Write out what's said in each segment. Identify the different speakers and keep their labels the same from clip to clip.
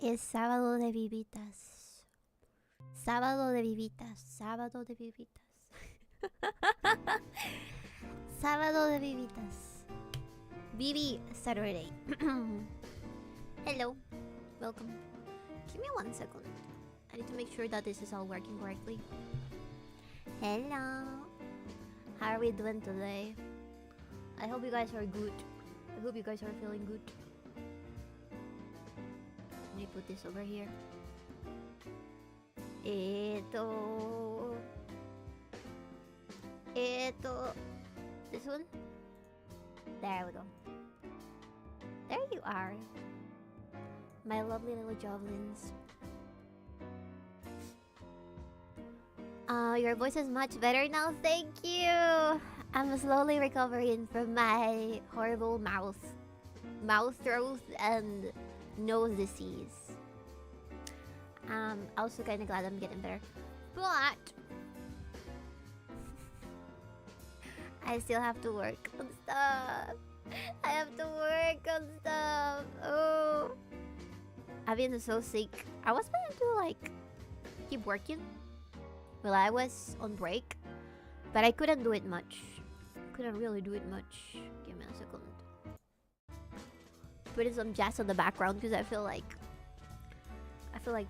Speaker 1: Es sábado de vivitas. Sábado de vivitas. Sábado de vivitas. Sábado de vivitas. Vivi Saturday. Hello. Welcome. Give me 1 second. I need to make sure that this is all working correctly. Hello. How are we doing today? I hope you guys are good. I hope you guys are feeling good. Let me put this over here. This one? There we go. There you are. My lovely little javelins. Your voice is much better now. Thank you. I'm slowly recovering from my horrible mouth, throat, and nose disease. Also kind of glad I'm getting better, but I still have to work on stuff. I have to work on stuff. Oh, I've been so sick. I was planning to like keep working while I was on break, but I couldn't do it much. Couldn't really do it much. Give me a second. Putting some jazz on the background because I feel like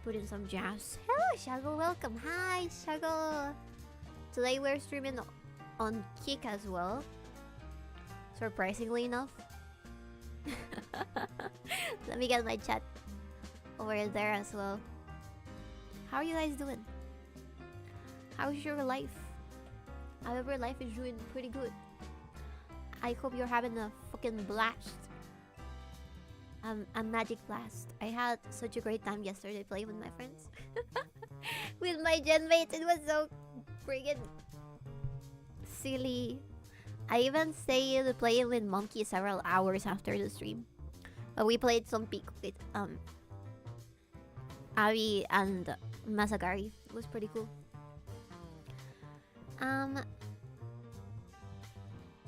Speaker 1: putting some jazz. Hello, Shaggle. Welcome. Hi, Shaggle. Today we're streaming on Kick as well. Surprisingly enough. Let me get my chat over there as well. How are you guys doing? How's your life? I hope your life is doing pretty good. I hope you're having a fucking blast. A magic blast. I had such a great time yesterday playing with my friends. With my gen mates. It was so friggin' silly. I even stayed playing with Monkey several hours after the stream. But we played some peak with Abby and Masagari. It was pretty cool.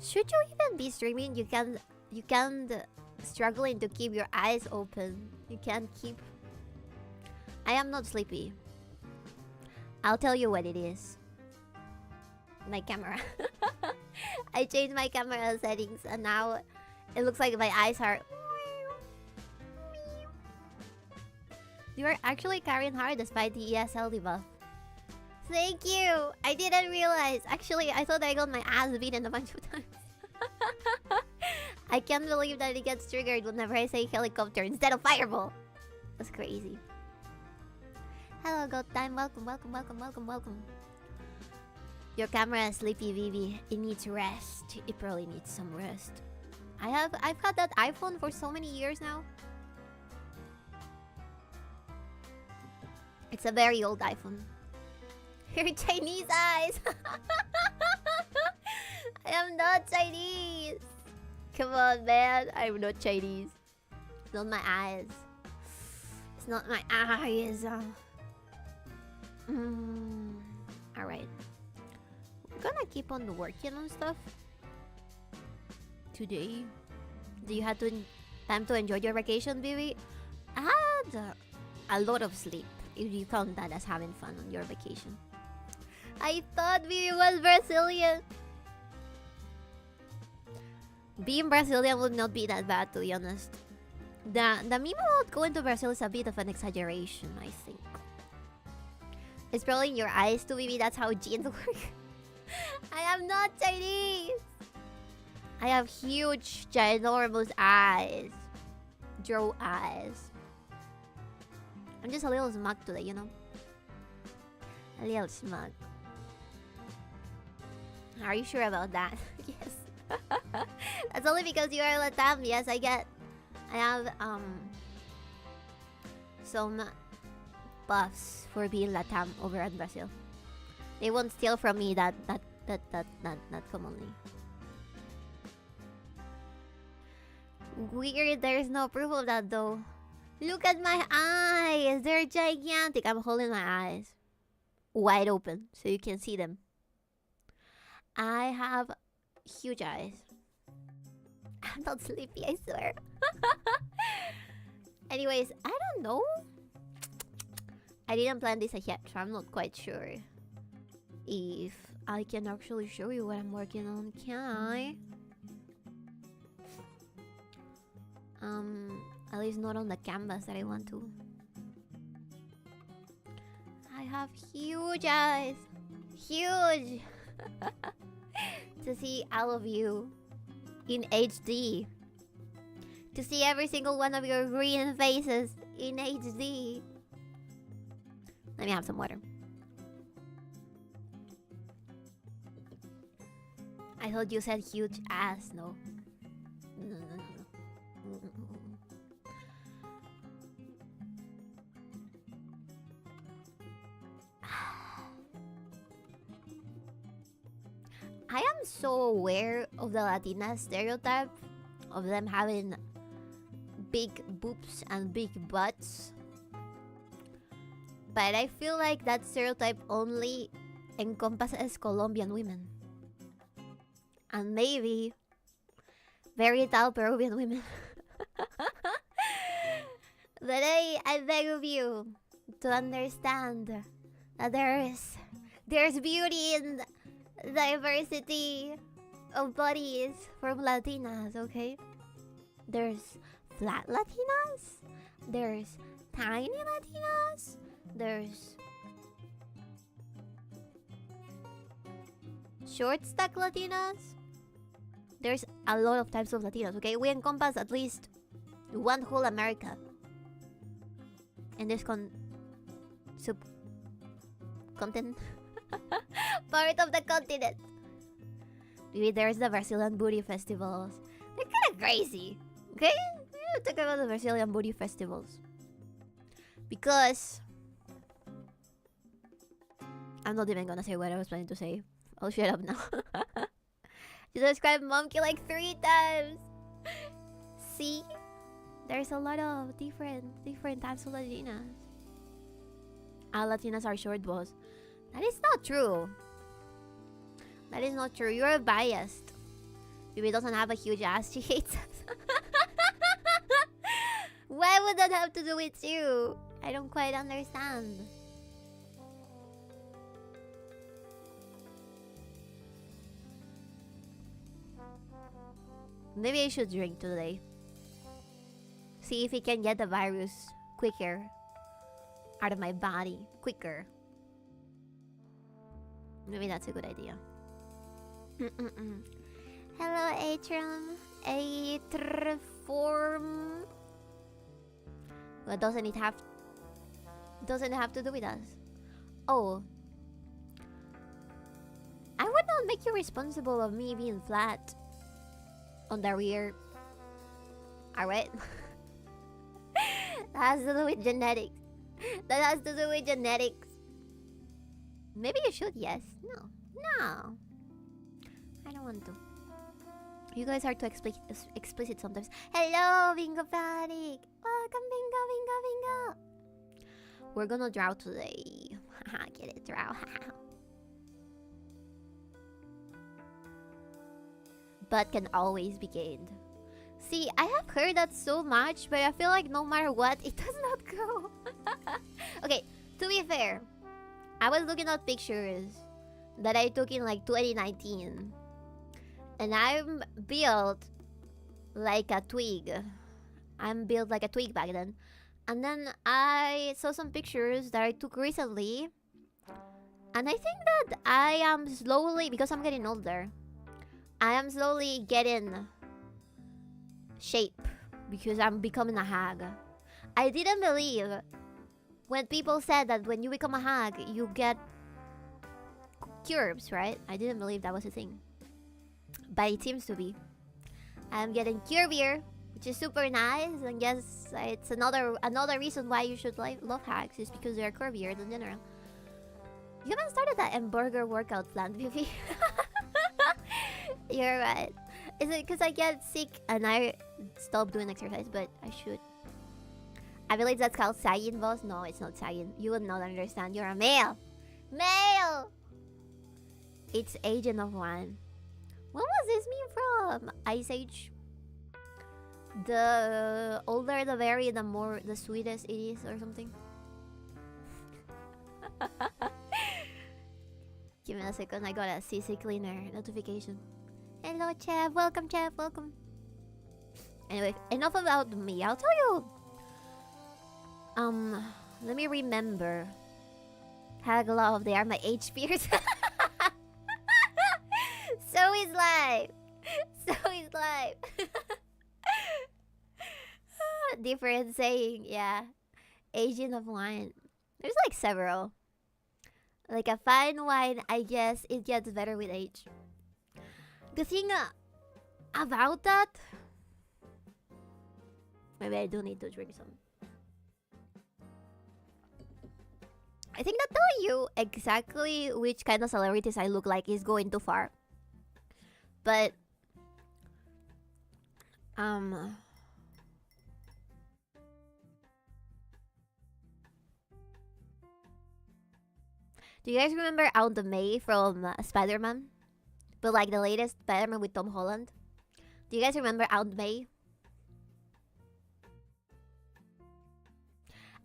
Speaker 1: Should you even be streaming? You can't struggling to keep your eyes open. You can't keep. I am not sleepy. I'll tell you what it is. My camera. I changed my camera settings and now it looks like my eyes are. You are actually carrying hard despite the ESL debuff. Thank you! I didn't realize. Actually, I thought I got my ass beaten a bunch of times. I can't believe that it gets triggered whenever I say helicopter instead of fireball. That's crazy. Hello, God Time. Welcome, welcome, welcome, welcome, welcome. Your camera is sleepy, Vivi. It needs rest. It probably needs some rest. I've had that iPhone for so many years now. It's a very old iPhone. Your Chinese eyes. I am not Chinese. Come on, man. I'm not Chinese. It's not my eyes. It's not my eyes. Alright. We're gonna keep on working on stuff today. Do you have time to enjoy your vacation, baby? I had a lot of sleep. If you count that as having fun on your vacation. I thought Vivi was Brazilian. Being Brazilian would not be that bad, to be honest. The meme about going to Brazil is a bit of an exaggeration, I think. It's probably in your eyes too, Vivi. That's how genes work. I am not Chinese. I have huge, ginormous eyes. Draw eyes. I'm just a little smug today, you know? A little smug. Are you sure about that? Yes. That's only because you are Latam. Yes, I have some buffs for being Latam over at Brazil. They won't steal from me that commonly. Weird, there's no proof of that though. Look at my eyes. They're gigantic. I'm holding my eyes wide open so you can see them. I have huge eyes. I'm not sleepy, I swear. Anyways, I don't know. I didn't plan this ahead, so I'm not quite sure if I can actually show you what I'm working on. Can I? At least not on the canvas that I want to. I have huge eyes. Huge. to see all of you in HD. To see every single one of your green faces in HD. Let me have some water. I thought you said huge ass, no? No. I am so aware of the Latina stereotype of them having big boobs and big butts. But I feel like that stereotype only encompasses Colombian women. And maybe very tall Peruvian women. But I beg of you to understand that there's beauty in diversity of bodies from Latinas, okay? There's flat Latinas, there's tiny Latinas, there's short stack Latinas. There's a lot of types of Latinos, okay? We encompass at least one whole America in this continent. Part of the continent. Maybe there's the Brazilian booty festivals. They're kind of crazy, okay? We don't talk about the Brazilian booty festivals because I'm not even gonna say what I was planning to say. I'll shut up now. You described monkey like 3 times. See? There's a lot of different types of Latinas. All Latinas are short balls. That is not true. That is not true. You're biased. Bibi doesn't have a huge ass. She hates us. Why would that have to do with you? I don't quite understand. Maybe I should drink today. See if we can get the virus quicker out of my body. Quicker. Maybe that's a good idea. Hello, 𝕬𝕤𝕤𝕤. What doesn't it have to do with us? Oh. I would not make you responsible of me being flat on the rear. Alright? That has to do with genetics. That has to do with genetics. Maybe you should, yes. No. I don't want to. You guys are too explicit sometimes. Hello, Bingo Panic. Welcome, Bingo. We're gonna draw today. Haha, get it, draw. But can always be gained. See, I have heard that so much, but I feel like no matter what, it does not grow. Okay, to be fair, I was looking at pictures that I took in like 2019. And I'm built like a twig. I'm built like a twig back then. And then I saw some pictures that I took recently. And I think that I am slowly, because I'm getting older, I am slowly getting shape because I'm becoming a hag. I didn't believe when people said that when you become a hag, you get curves, right? I didn't believe that was a thing. But it seems to be. I'm getting curvier, which is super nice. And yes, it's another reason why you should love hags is because they're curvier in general. You haven't started that hamburger workout plan, Vivi. You're right. Is it because I get sick and I stop doing exercise? But I should. I believe that's called sagging, boss. No, it's not sagging. You would not understand. You're a male. Male! It's Agent of One. What was this meme from? Ice Age? The older the berry, the more the sweetest it is, or something. Give me a second. I got a CC cleaner notification. Hello, Chef. Welcome, Chef. Welcome. Anyway, enough about me. I'll tell you. Let me remember. Hag love. They are my age peers. So is life. So is life. Different saying, yeah. Aging of wine. There's like several. Like a fine wine, I guess it gets better with age. The thing about that, maybe I do need to drink some. I think that telling you exactly which kind of celebrities I look like is going too far. But do you guys remember 𝕬𝕤𝕤 from Spider-Man? But like the latest Spider-Man with Tom Holland? Do you guys remember 𝕬𝕤𝕤?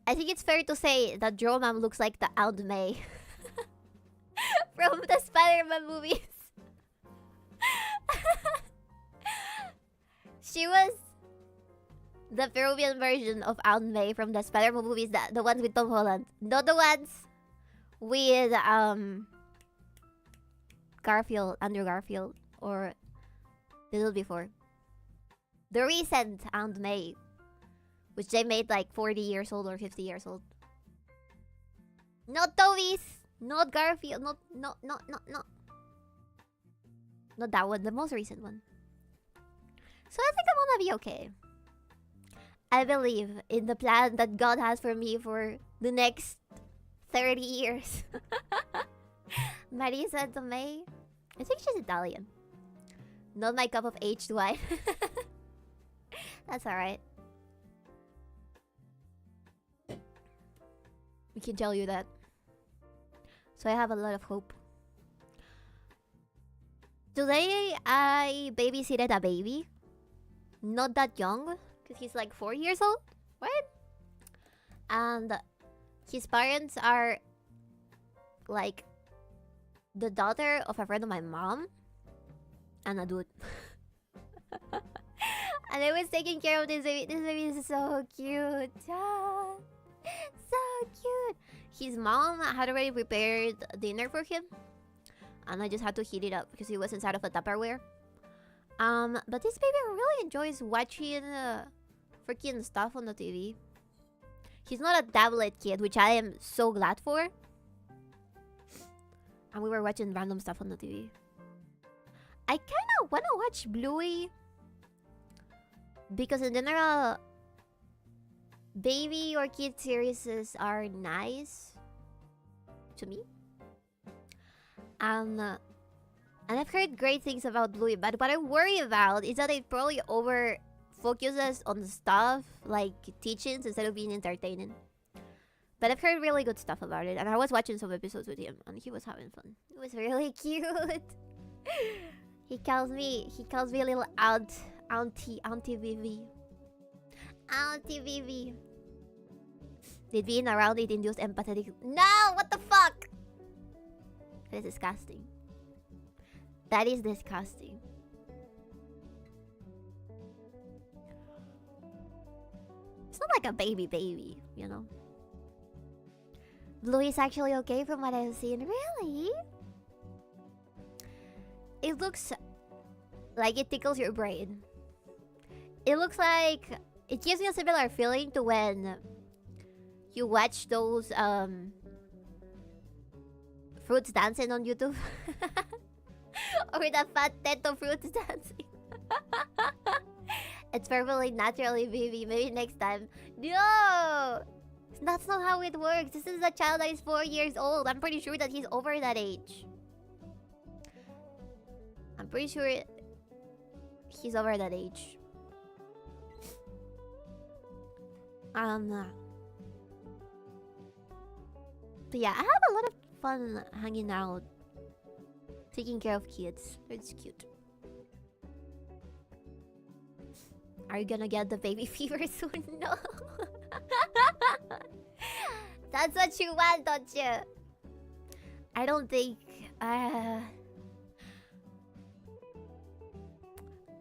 Speaker 1: I think it's fair to say that 𝕓𝕦𝕤𝕤 looks like the 𝕬𝕤𝕤 from the Spider-Man movies. She was the Peruvian version of 𝕬𝕤𝕤 from the Spider-Man movies, the ones with Tom Holland. Not the ones with Andrew Garfield, or the little before. The recent 𝕬𝕤𝕤, which they made like 40 years old or 50 years old. Not Toby's, not Garfield, not that one, the most recent one. So I think I'm gonna be okay. I believe in the plan that God has for me for the next 30 years. Marisa Tomei. I think she's Italian. Not my cup of aged wine. That's alright. We can tell you that. So I have a lot of hope. Today I babysitted a baby. Not that young, because he's like 4 years old, right? And his parents are like the daughter of a friend of my mom and a dude. And I was taking care of this baby. This baby is so cute. Ah, so cute. His mom had already prepared dinner for him, and I just had to heat it up because he was inside of a Tupperware. But this baby really enjoys watching freaking stuff on the TV. He's not a tablet kid, which I am so glad for. And we were watching random stuff on the TV. I kind of want to watch Bluey, because in general, baby or kid series are nice to me. And I've heard great things about Bluey, but what I worry about is that it probably over focuses on stuff like teachings instead of being entertaining. But I've heard really good stuff about it, and I was watching some episodes with him, and he was having fun. It was really cute. He calls me little Auntie Vivi. Auntie Vivi. Did being around it induce empathetic? No! What the fuck? That is disgusting. That is disgusting. It's not like a baby, you know? Bluey is actually okay from what I've seen. Really? It looks like it tickles your brain. It looks like... It gives me a similar feeling to when you watch those fruits dancing on YouTube. Or the fat teto fruits dancing. It's perfectly naturally baby. Maybe next time. No! That's not how it works. This is a child that is 4 years old. I'm pretty sure that he's over that age. I'm pretty sure he's over that age. But yeah, I have a lot of fun hanging out, taking care of kids. It's cute. Are you gonna get the baby fever soon? No. That's what you want, don't you? I don't think... I've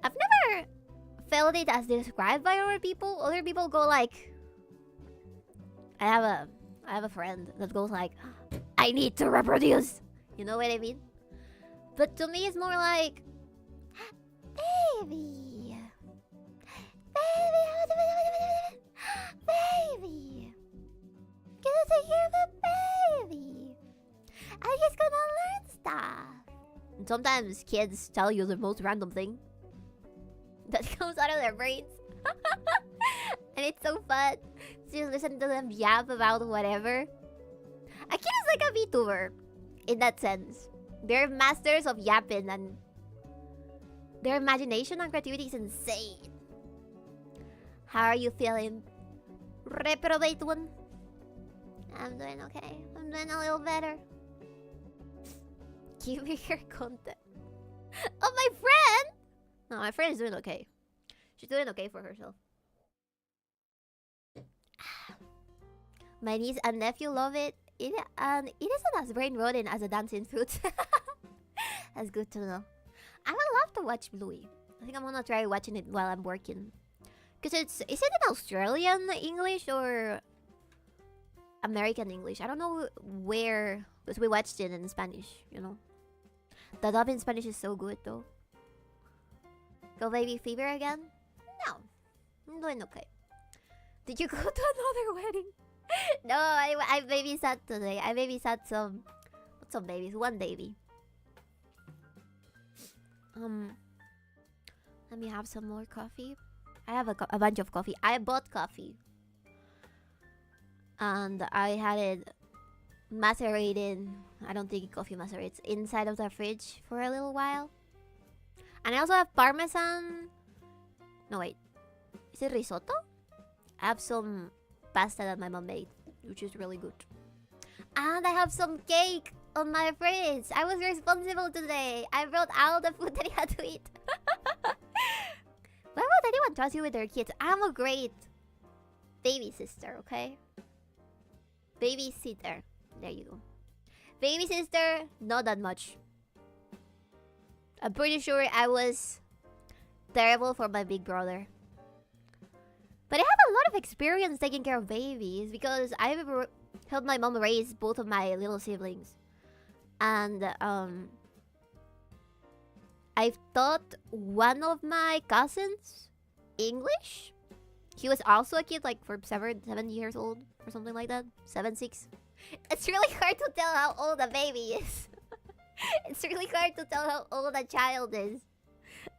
Speaker 1: never felt it as described by other people. Other people go like... I have a friend that goes like, I need to reproduce. You know what I mean? But to me, it's more like, Baby. Baby. Baby. Gonna take care of a baby. And he's gonna learn stuff. And sometimes kids tell you the most random thing that comes out of their brains. And it's so fun to just listen to them yap about whatever. A kid is like a VTuber in that sense. They're masters of yapping, and their imagination and creativity is insane. How are you feeling, reprobate one? I'm doing okay. I'm doing a little better. Give me your content. Oh, my friend! No, my friend is doing okay. She's doing okay for herself. My niece and nephew love it. It isn't as brain-rotting as a dancing food. That's good to know. I would love to watch Bluey. I think I'm gonna try watching it while I'm working. Because is it in Australian English or American English? I don't know where, because we watched it in Spanish, you know. The dub in Spanish is so good though. Go baby fever again? No. I'm doing okay. Did you go to another wedding? No, I babysat today. I babysat some... Not some babies, one baby. Let me have some more coffee. I have a bunch of coffee. I bought coffee. And I had it macerated. I don't think coffee macerates inside of the fridge for a little while. And I also have parmesan. No, wait. Is it risotto? I have some pasta that my mom made, which is really good. And I have some cake on my fridge. I was responsible today. I brought all the food that I had to eat. Why would anyone trust you with their kids? I'm a great baby sister, okay? Babysitter. There you go. Baby sister, not that much. I'm pretty sure I was terrible for my big brother. But I have a lot of experience taking care of babies because I've helped my mom raise both of my little siblings. And I've taught one of my cousins English. He was also a kid, like for 7 years old or something like that. 7, 6. It's really hard to tell how old a baby is. It's really hard to tell how old a child is.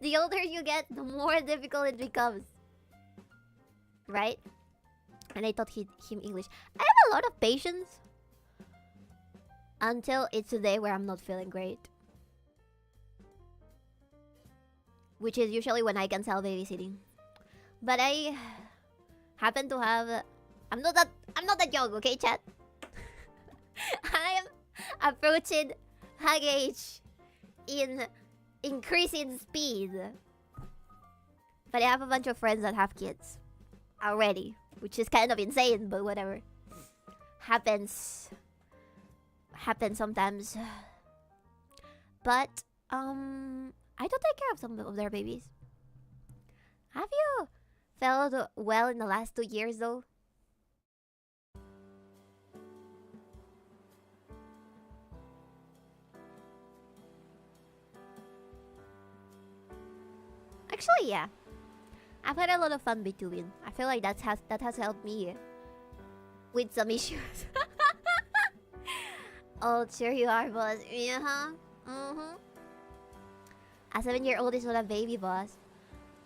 Speaker 1: The older you get, the more difficult it becomes. Right? And I taught him English. I have a lot of patience. Until it's a day where I'm not feeling great. Which is usually when I cancel babysitting. But I happen to have... I'm not that young, okay, chat? I am approaching hug age in increasing speed. But I have a bunch of friends that have kids already, which is kind of insane, but whatever. Happens sometimes. But I don't take care of some of their babies. Have you felt well in the last 2 years though? Actually, yeah. I've had a lot of fun between. I feel like that has helped me with some issues. Oh, sure you are, boss. Yeah, A 7-year-old is not a baby, boss.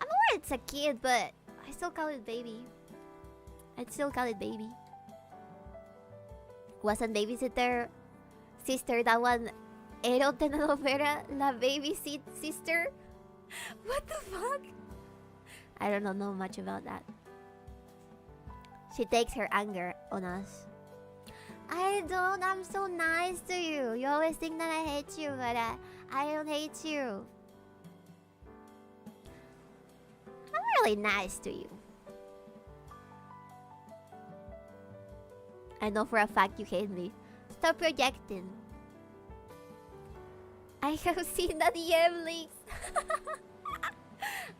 Speaker 1: I'm aware it's a kid, but I still call it baby. I'd still call it baby. Wasn't babysitter sister that one 𝕬𝕤𝕤𝕚, la baby sister? What the fuck? I don't know much about that. She takes her anger on us. I don't. I'm so nice to you. You always think that I hate you, but I don't hate you. I'm really nice to you. I know for a fact you hate me. Stop projecting. I have seen the DM leaks.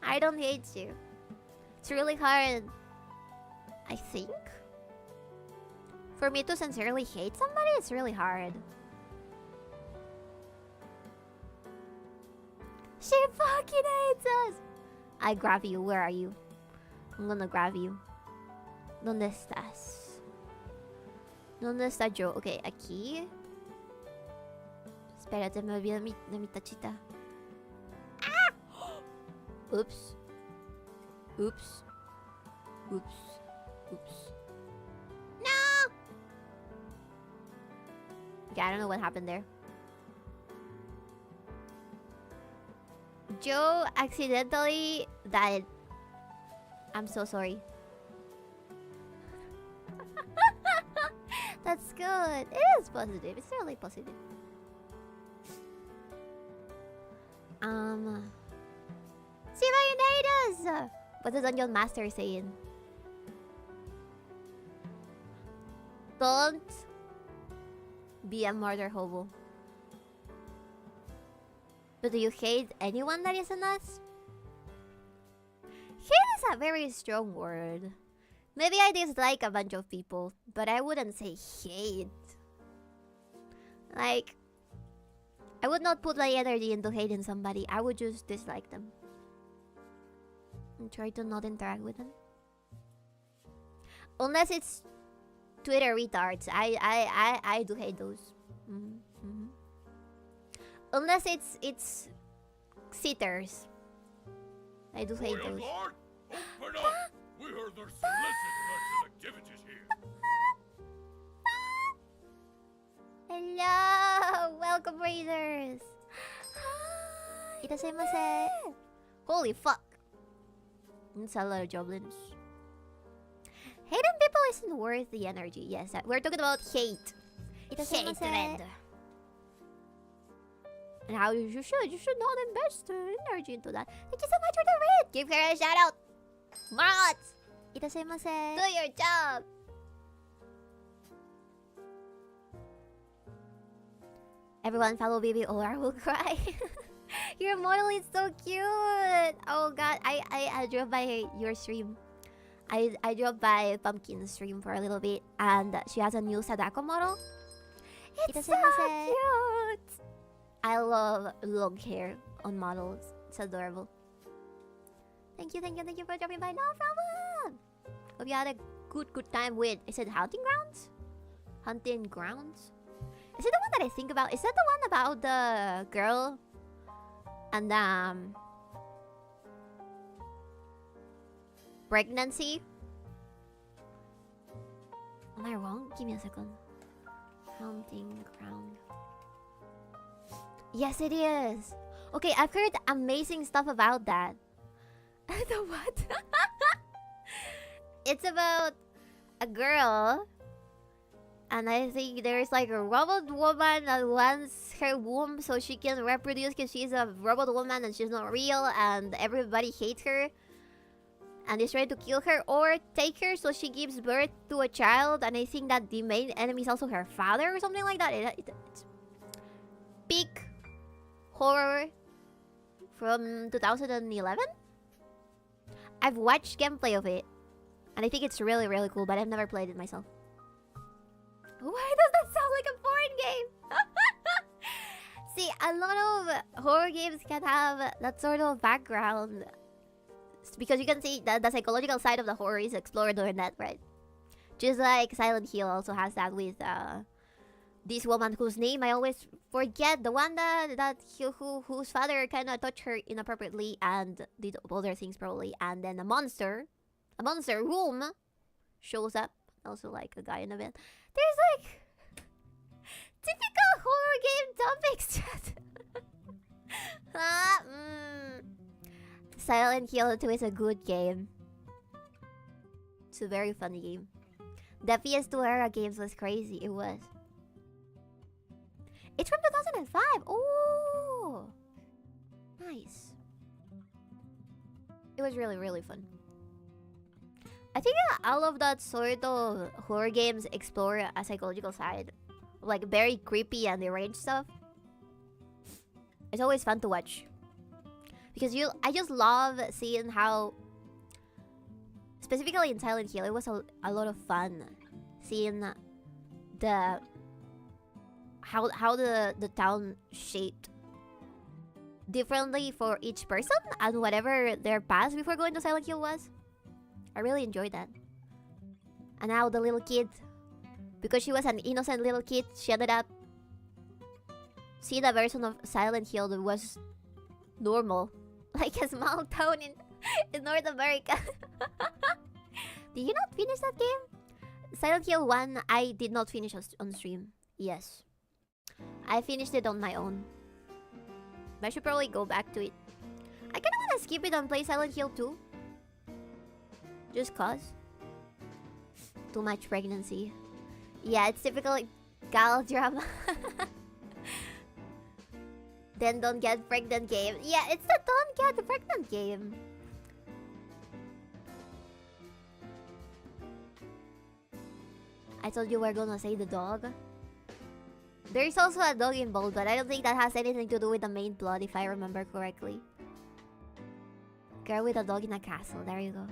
Speaker 1: I don't hate you. It's really hard, I think. For me to sincerely hate somebody, it's really hard. She fucking hates us. I grab you. Where are you? I'm gonna grab you. ¿Dónde estás? ¿Dónde está yo? Ok, aquí. Espérate, me olvidé de mi tachita. ¡Ah! Oops. Oops. Oops. Oops. No! Yeah, I don't know what happened there. Joe accidentally died. I'm so sorry. That's good. It is positive. It's really positive. See Mayonnaise! What the Dungeon Master saying? Don't be a murder hobo. But do you hate anyone that isn't us? Hate is a very strong word. Maybe I dislike a bunch of people, but I wouldn't say hate. Like, I would not put my energy into hating somebody. I would just dislike them. And try to not interact with them. Unless it's Twitter retards. I do hate those. Unless it's sitters. I do hate those.
Speaker 2: Lord, open up! We heard there's some illicit activities here.
Speaker 1: Hello! Welcome, Raiders! Itadaimase! Holy fuck! It's a lot of goblins. Hating people isn't worth the energy. Yes, we're talking about hate. Hatred. And how you should not invest energy into that. Thank you so much for the read! Give her a shout out! Mods! Itadaimase! Do your job! Everyone follow baby or I will cry. Your model is so cute! Oh god, I drove by your stream. I drove by Pumpkin's stream for a little bit and she has a new Sadako model. It's so cute! I love long hair on models. It's adorable. Thank you for dropping by. No problem! Hope you had a good time with... Is it Hunting Grounds? Hunting Grounds? Is it the one that I think about? Is that the one about the girl and pregnancy? Am I wrong? Give me a second. Hunting Ground. Yes, it is. Okay, I've heard amazing stuff about that. The what? It's about a girl. And I think there's like a robot woman that wants her womb so she can reproduce because she's a robot woman and she's not real and everybody hates her. And is trying to kill her or take her so she gives birth to a child. And I think that the main enemy is also her father or something like that. It's peak horror from 2011. I've watched gameplay of it. And I think it's really, really cool, but I've never played it myself. Why does that sound like a foreign game? See, a lot of horror games can have that sort of background. Because you can see that the psychological side of the horror is explored during that, right? Just like Silent Hill also has that with this woman whose name I always forget. The one whose father kind of touched her inappropriately and did other things probably. And then a monster room shows up. Also like a guy in a bed. There's like typical horror game topics. Silent Hill 2 is a good game. It's a very funny game. The PS2 era games was crazy. It was. It's from 2005. Oh, nice. It was really, really fun. I think all of that sort of horror games explore a psychological side. Like very creepy and deranged stuff. It's always fun to watch. Because I just love seeing how... Specifically in Silent Hill, it was a lot of fun. Seeing how the town shaped differently for each person and whatever their past before going to Silent Hill was. I really enjoyed that. And now the little kid, because she was an innocent little kid, she ended up seeing a version of Silent Hill that was normal. Like a small town in North America. Did you not finish that game? Silent Hill 1, I did not finish on stream. Yes. I finished it on my own. I should probably go back to it. I kinda wanna skip it and play Silent Hill 2. Just cause. Too much pregnancy. Yeah, it's typical gal drama. Then don't get pregnant game. Yeah, it's the don't get pregnant game. I thought you were gonna say the dog. There's also a dog involved, but I don't think that has anything to do with the main plot, if I remember correctly. Girl with a dog in a castle. There you go.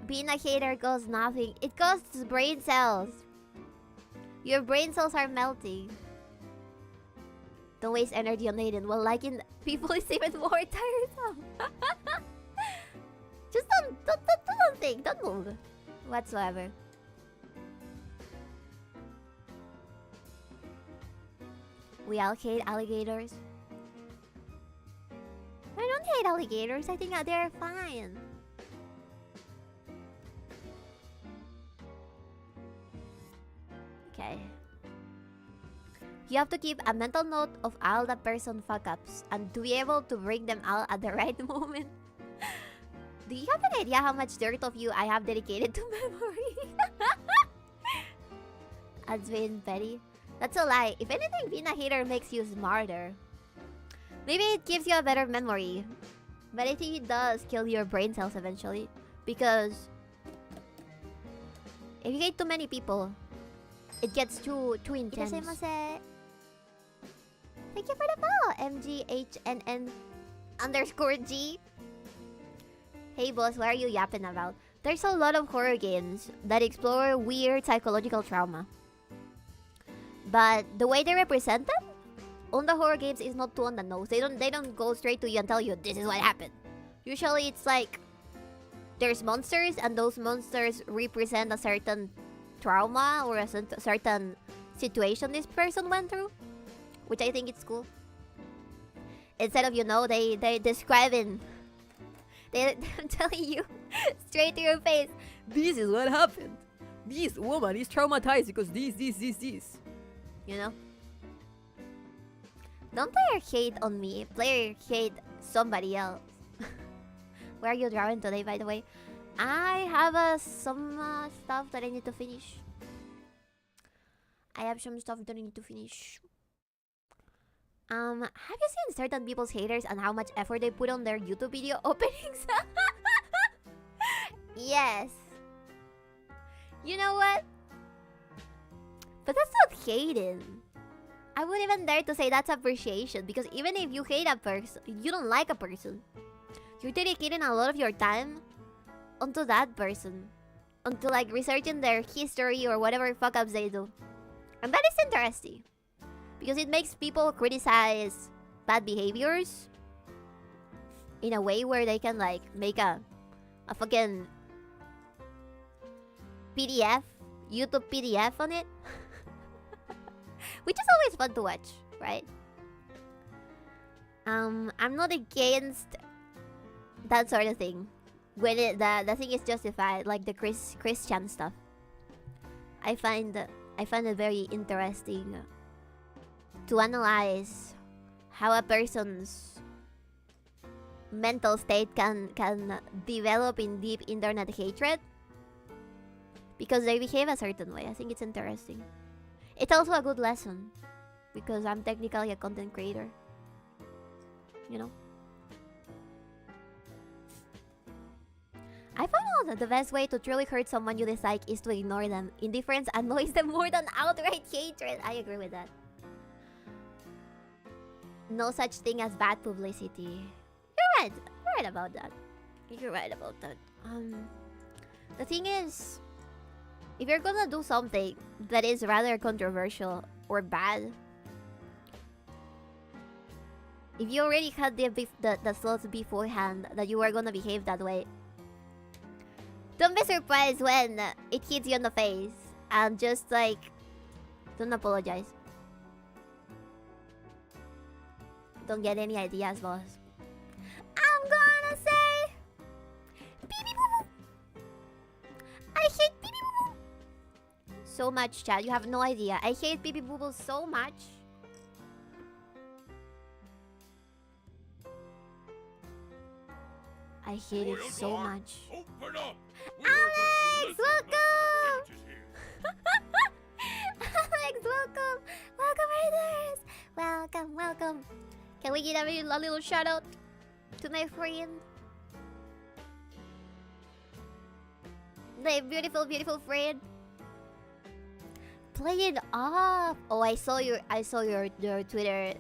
Speaker 1: Being a hater costs nothing. It costs brain cells. Your brain cells are melting. Don't waste energy on Aiden. Well, liking people is even more tiresome. Just don't think. Don't move. Whatsoever. We all hate alligators. I don't hate alligators. I think they're fine. Okay. You have to keep a mental note of all the person fuck-ups and to be able to bring them out at the right moment. Do you have an idea how much dirt of you I have dedicated to memory? As being petty. That's a lie. If anything, being a hater makes you smarter. Maybe it gives you a better memory. But I think it does kill your brain cells eventually. Because if you hate too many people, it gets too intense. Thank you for the follow, MGHNN_G. Hey boss, what are you yapping about? There's a lot of horror games that explore weird psychological trauma. But the way they represent them on the horror games is not too on the nose. They don't go straight to you and tell you this is what happened. Usually it's like there's monsters and those monsters represent a certain trauma or a certain situation this person went through, which I think it's cool. Instead of, you know, they describing, they're telling you straight to your face, this is what happened. This woman is traumatized because this. You know? Don't play your hate on me. Play your hate somebody else. Where are you drawing today, by the way? I have some stuff that I need to finish. Have you seen certain people's haters and how much effort they put on their YouTube video openings? Yes. You know what? But that's not hating. I wouldn't even dare to say that's appreciation, because even if you hate a person, you don't like a person, you're dedicating a lot of your time onto that person, onto like researching their history or whatever fuck ups they do. And that is interesting, because it makes people criticize bad behaviors in a way where they can like make a fucking PDF, YouTube PDF on it. Which is always fun to watch, right? I'm not against that sort of thing when the thing is justified, like the Christian stuff. I find it very interesting to analyze how a person's mental state can develop in deep internet hatred because they behave a certain way. I think it's interesting. It's also a good lesson because I'm technically a content creator. You know? I found out that the best way to truly hurt someone you dislike is to ignore them. Indifference annoys them more than outright hatred. I agree with that. No such thing as bad publicity. You're right. You're right about that. You're right about that. The thing is, if you're gonna do something that is rather controversial or bad, If you already had the thoughts beforehand that you were gonna behave that way, don't be surprised when it hits you in the face. And just like, don't apologize. Don't get any ideas, boss. I'm gonna say beep beep boo boo. I hate beep beep boo boo so much, chat. You have no idea. I hate beep beep boo boo so much. I hate it so much.
Speaker 2: Open up!
Speaker 1: Alex, welcome! Alex, welcome! Welcome, Raiders! Welcome, welcome. Can we give a little shout out to my friend? My beautiful, beautiful friend. Play it off. Oh, I saw your Twitter.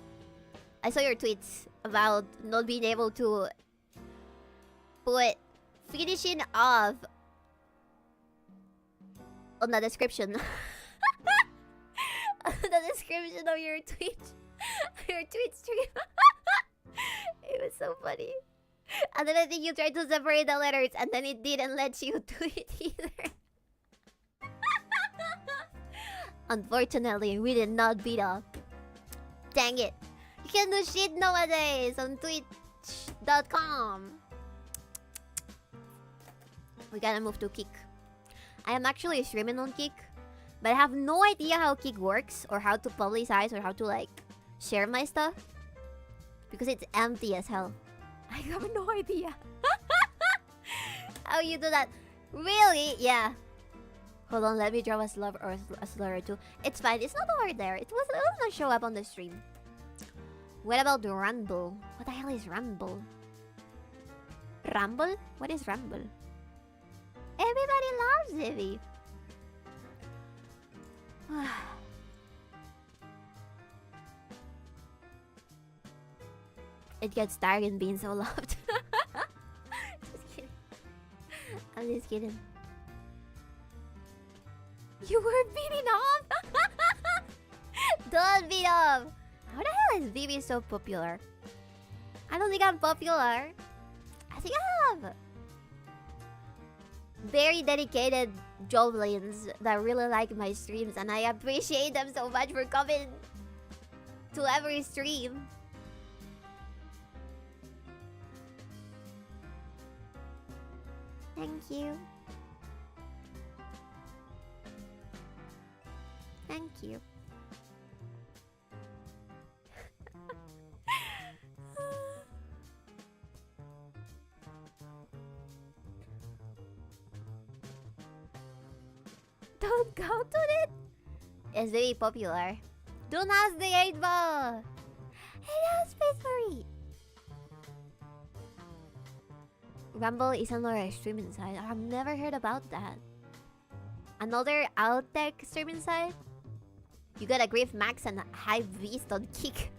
Speaker 1: I saw your tweets about not being able to put finishing off on the description. On the description of your tweet. Your tweet stream. It was so funny. And then I think you tried to separate the letters and then it didn't let you do it either. Unfortunately, we did not beat up. Dang it. You can do shit nowadays on twitch.com. We gotta move to Kick. I am actually streaming on Kick, but I have no idea how Kick works or how to publicize or how to like share my stuff because it's empty as hell. I have no idea how you do that. Really? Yeah. Hold on, let me draw a slur or a slur or two. It's fine. It's not over there. It was not show up on the stream. What about the Rumble? What the hell is Rumble? Rumble? What is Rumble? Everybody loves Zibby. It gets tired in being so loved. Just kidding. I'm just kidding. You were beating off? Don't beat off. How the hell is Vivi so popular? I don't think I'm popular. I think I have very dedicated joblins that really like my streams, and I appreciate them so much for coming to every stream. Thank you. Thank you. Don't go to it. It's very popular. Don't ask the 8-ball. Hello, Space Marie. Rumble is another streaming site. I've never heard about that. Another Outtech streaming site? You got a Griff Max and a High Beast on Kick.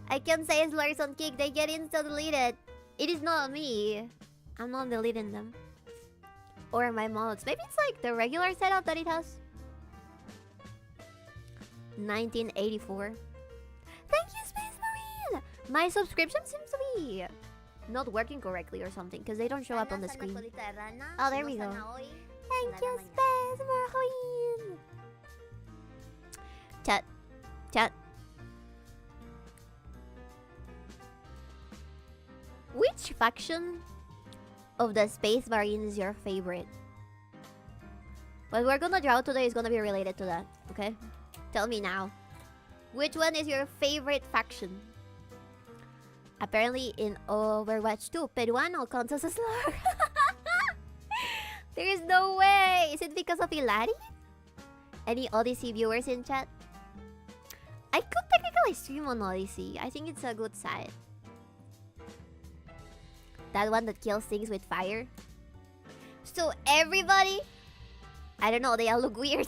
Speaker 1: I can say slurs on Kick, they get insta-deleted. It is not me. I'm not deleting them. Or my mods. Maybe it's like the regular setup that it has. 1984. Thank you, Space Marine! My subscription seems to be not working correctly or something because they don't show up on the screen. Oh, there we go. Thank you, Space Marine! Chat. Chat. Which faction of the Space Marine is your favorite? What we're gonna draw today is gonna be related to that, okay? Tell me now. Which one is your favorite faction? Apparently in Overwatch 2, Peruano counts as a slur. There is no way! Is it because of Hilari? Any Odyssey viewers in chat? I could technically stream on Odyssey. I think it's a good site. That one that kills things with fire. So everybody... I don't know, they all look weird.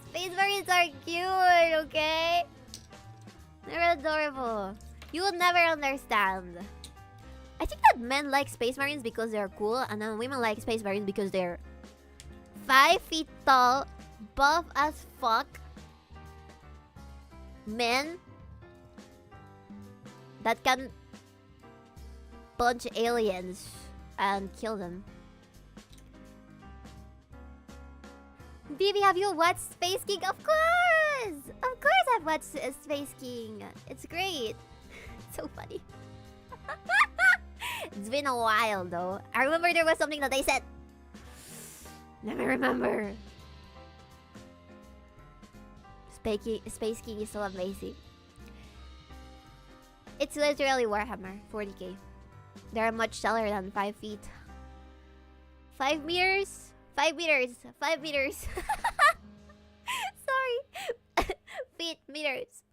Speaker 1: Space Marines are cute, okay? They're adorable. You will never understand. I think that men like Space Marines because they're cool, and then women like Space Marines because they're 5 feet tall, buff as fuck, men that can punch aliens and kill them. Bibi, have you watched Space King? Of course! Of course I've watched Space King. It's great. So funny. It's been a while though. I remember there was something that they said. Let me remember. Space King is so amazing. It's literally Warhammer 40k. They're much taller than 5 feet. 5 meters? 5 meters. 5 meters. Sorry. Feet, meters.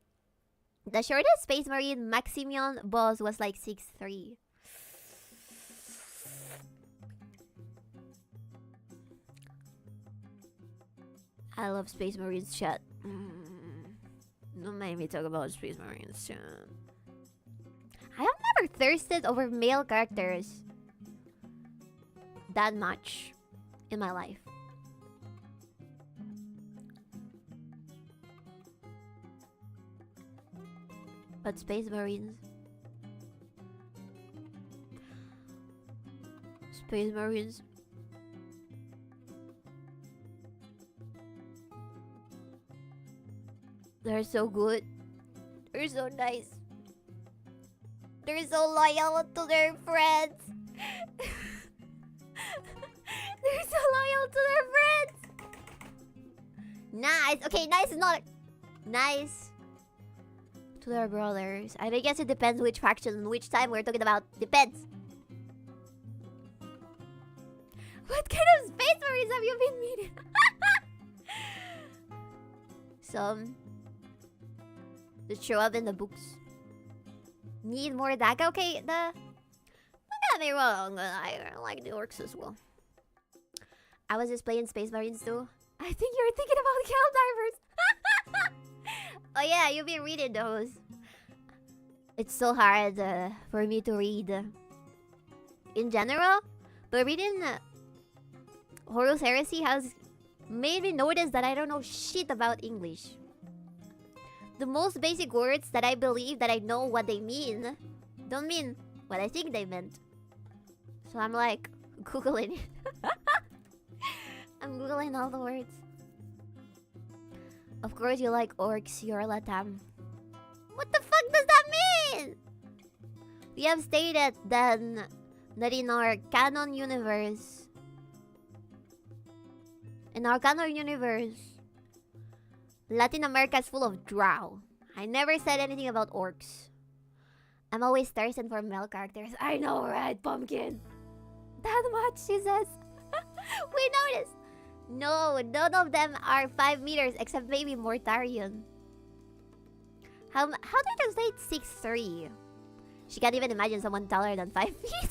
Speaker 1: The shortest Space Marine Maximian boss was like 6'3". I love Space Marines, chat. Don't make me talk about Space Marines, chat. I have never thirsted over male characters that much in my life. But Space Marines... Space Marines... They're so good. They're so nice. They're so loyal to their friends. They're so loyal to their friends. Nice. Okay, nice is not... Nice. To their brothers. I guess it depends which faction and which time we're talking about. Depends. What kind of Space Marines have you been meeting? Some that show up in the books. Need more DACA? Okay, don't get me wrong, I like the orcs as well. I was just playing Space Marines too. I think you're thinking about Helldivers. Oh yeah, you've been reading those. It's so hard for me to read in general, but reading Horus Heresy has made me notice that I don't know shit about English. The most basic words that I believe that I know what they mean don't mean what I think they meant. So I'm like Googling it. I'm Googling all the words. Of course you like orcs, you're Latam. What the fuck does that mean? We have stated then that in our canon universe, Latin America is full of drow. I never said anything about orcs. I'm always thirsting for male characters. I know, right, Pumpkin? That much, she says. We noticed. No, none of them are 5 meters except maybe Mortarion. How do you translate 6'3"? She can't even imagine someone taller than 5 feet.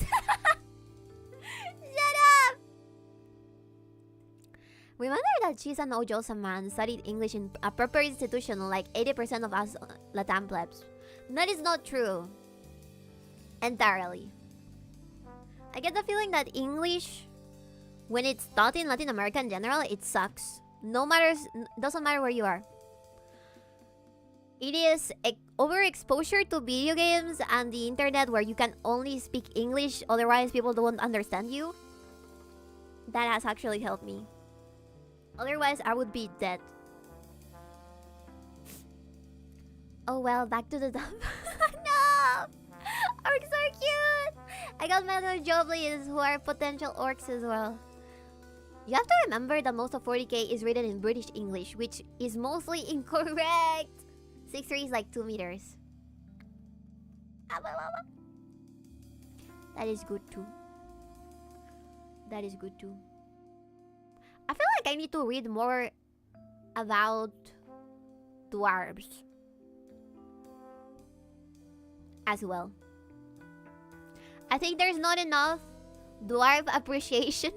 Speaker 1: Shut up! Remember that she's an Ojosa man, studied English in a proper institution like 80% of us Latam plebs. That is not true. Entirely. I get the feeling that English, when it's taught in Latin America in general, it sucks. Doesn't matter where you are. It is overexposure to video games and the internet where you can only speak English, otherwise people don't understand you. That has actually helped me. Otherwise, I would be dead. Oh well, back to the dump. No! Orcs are cute! I got met with Joblies who are potential orcs as well. You have to remember that most of 40k is written in British English, which is mostly incorrect. 6'3" is like 2 meters. That is good too. That is good too. I feel like I need to read more about dwarves as well. I think there's not enough dwarf appreciation.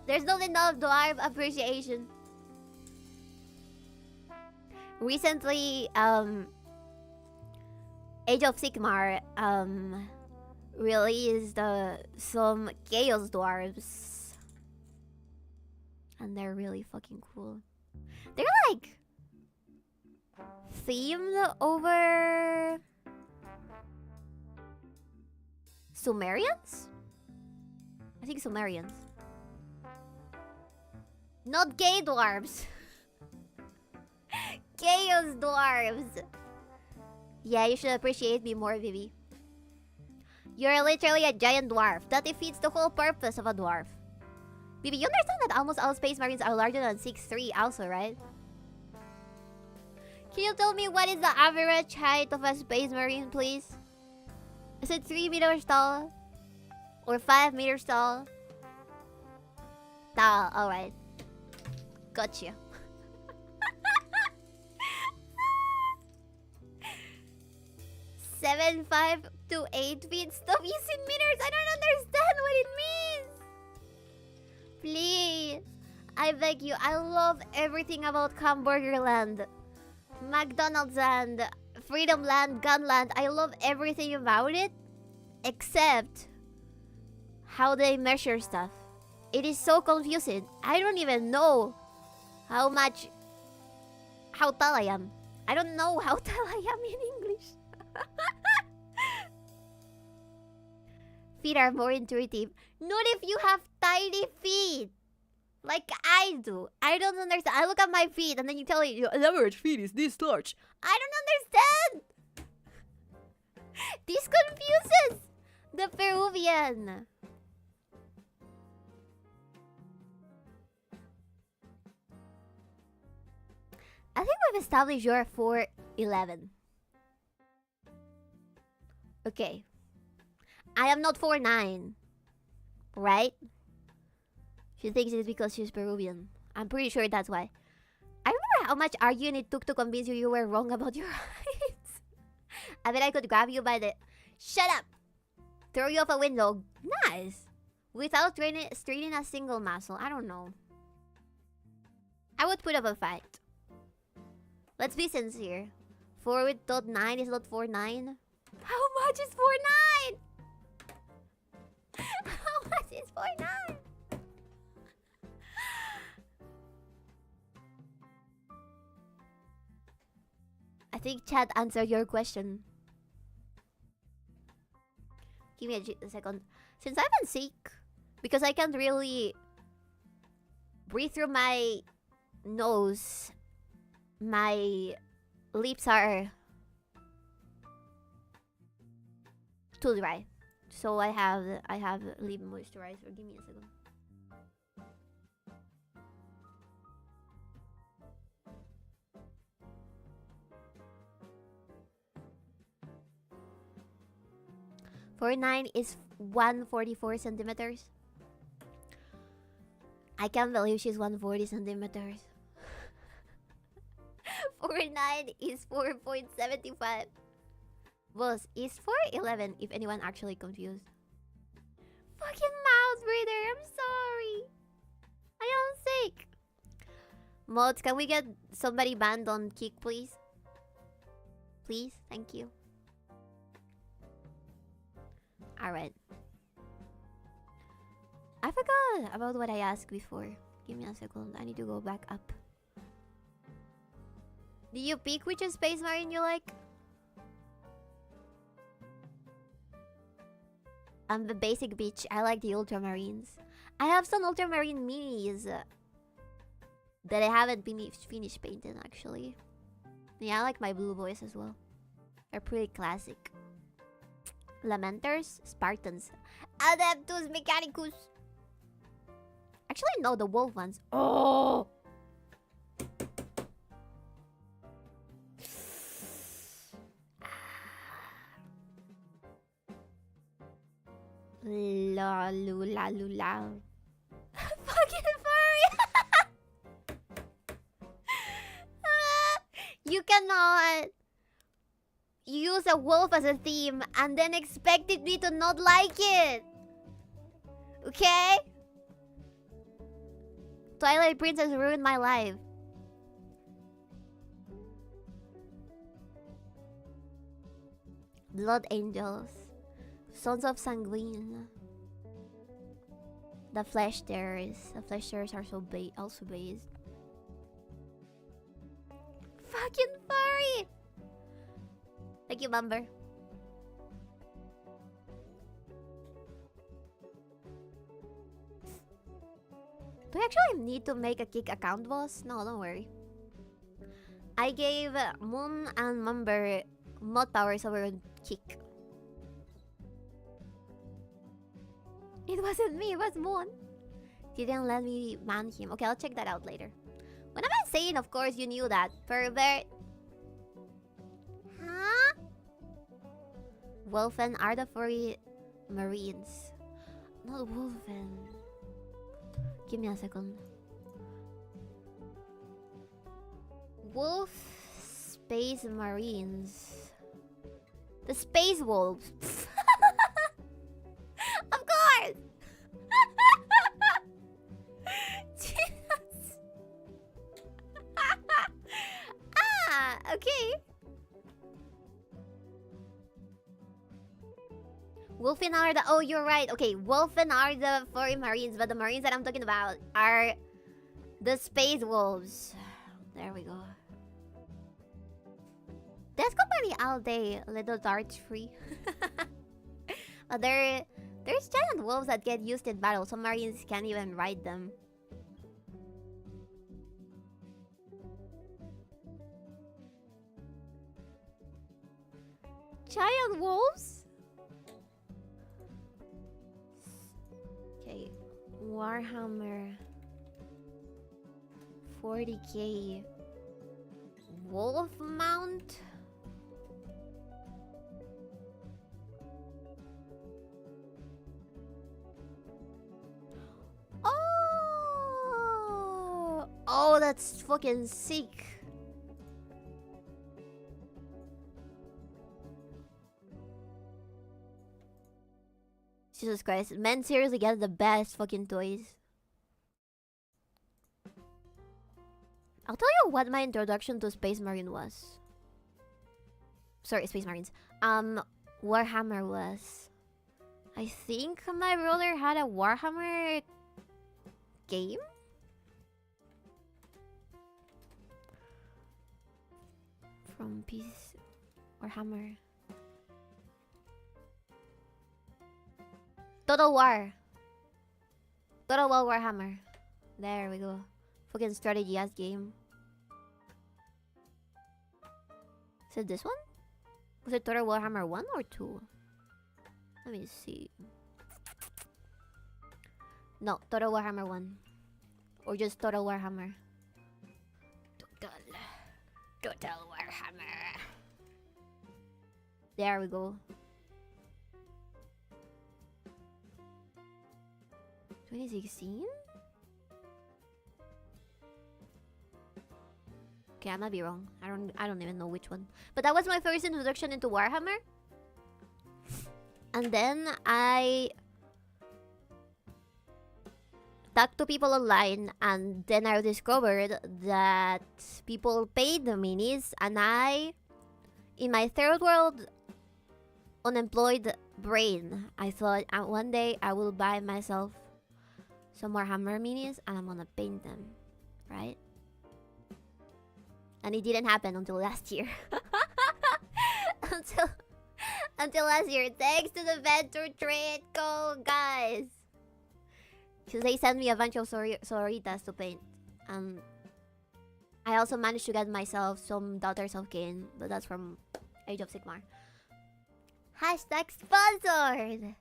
Speaker 1: There's not enough dwarf appreciation. Recently, Age of Sigmar released some Chaos Dwarves. And they're really fucking cool. They're like themed over Sumerians? I think Sumerians. Not gay dwarves. Chaos dwarves. Yeah, you should appreciate me more, Vivi. You're literally a giant dwarf. That defeats the whole purpose of a dwarf. Vivi, you understand that almost all space marines are larger than 6'3" also, right? Can you tell me what is the average height of a space marine, please? Is it 3 meters tall? Or 5 meters tall? Tall, alright. Gotcha. 7'5" to 8 feet. Stop using meters. I don't understand what it means. Please. I beg you. I love everything about Hamburger Land. McDonald's Land. Freedom Land. Gunland. I love everything about it. Except how they measure stuff. It is so confusing. I don't even know how tall I am. I don't know how tall I am in English. Feet are more intuitive. Not if you have tiny feet. Like I do. I don't understand. I look at my feet and then you tell me your average feet is this large. I don't understand. This confuses the Peruvian. I think we've established you're 4'11". Okay. I am not 4'9". Right? She thinks it's because she's Peruvian. I'm pretty sure that's why. I remember how much arguing it took to convince you were wrong about your height. I bet I could grab you by the... Shut up! Throw you off a window. Nice! Without straining a single muscle. I don't know. I would put up a fight. Let's be sincere. 4'9" is not 4'9". How much is 4'9"? How much is 4'9"? I think chat answered your question. Give me a second. Since I've been sick, because I can't really breathe through my nose, my lips are too dry. So I have lip moisturizer. Give me a second. .49 is 144 centimeters. I can't believe she's 140 centimeters. 4'9" is 4.75. Boss is 4'11", if anyone actually confused. Fucking mouse breather, I'm sorry. I am sick. Mods, can we get somebody banned on Kick, please? Please, thank you. Alright. I forgot about what I asked before. Give me a second. I need to go back up. Did you pick which space marine you like? I'm the basic bitch. I like the ultramarines. I have some ultramarine minis that I haven't finished painting actually. Yeah, I like my blue boys as well. They're pretty classic. Lamenters, Spartans, Adeptus Mechanicus. Actually, no, the wolf ones. Oh! La lula lula. Fucking furry! You cannot use a wolf as a theme and then expected me to not like it. Okay? Twilight Princess ruined my life. Blood Angels. Sons of Sanguine. The Flesh Terrors. The Flesh Terrors are also based. Fucking furry! Thank you, Bumber. Do I actually need to make a kick account, boss? No, don't worry. I gave Moon and Mumber mod powers over kick. It wasn't me, it was Moon. Didn't let me ban him. Okay, I'll check that out later. What am I saying? Of course you knew that. Pervert. Huh? Wolfen are the furry marines. Not Wolfen. Give me a second. Wolf Space Marines. The Space Wolves. Of course! Jesus. Okay. Wolfen are the... Oh, you're right. Okay, Wolfen are the furry marines, but the marines that I'm talking about are the Space Wolves. There we go. That's company all day, little darts free. But there's giant wolves that get used in battle. Some marines can't even ride them. Giant wolves? Okay, Warhammer 40k wolf mount. Oh, that's fucking sick. Jesus Christ, men seriously get the best fucking toys. I'll tell you what my introduction to Space Marine was. Sorry, Space Marines. Warhammer was. I think my brother had a Warhammer game? From Peace Warhammer. Total War. Total War Warhammer. There we go. Fucking strategy ass game. Is it this one? Was it Total Warhammer 1 or 2? Let me see. No, Total Warhammer 1. Or just Total Warhammer. Total Warhammer. There we go. 2016? Okay, I might be wrong. I don't even know which one. But that was my first introduction into Warhammer. And then I talked to people online, and then I discovered that people paid the minis, and I, in my third world unemployed brain, I thought one day I will buy myself some Warhammer minis and I'm gonna paint them, right? And it didn't happen until last year. until last year. Thanks to the Venture Trade Code, guys. Because they sent me a bunch of sororitas to paint. I also managed to get myself some Daughters of Cain, but that's from Age of Sigmar. Hashtag sponsored!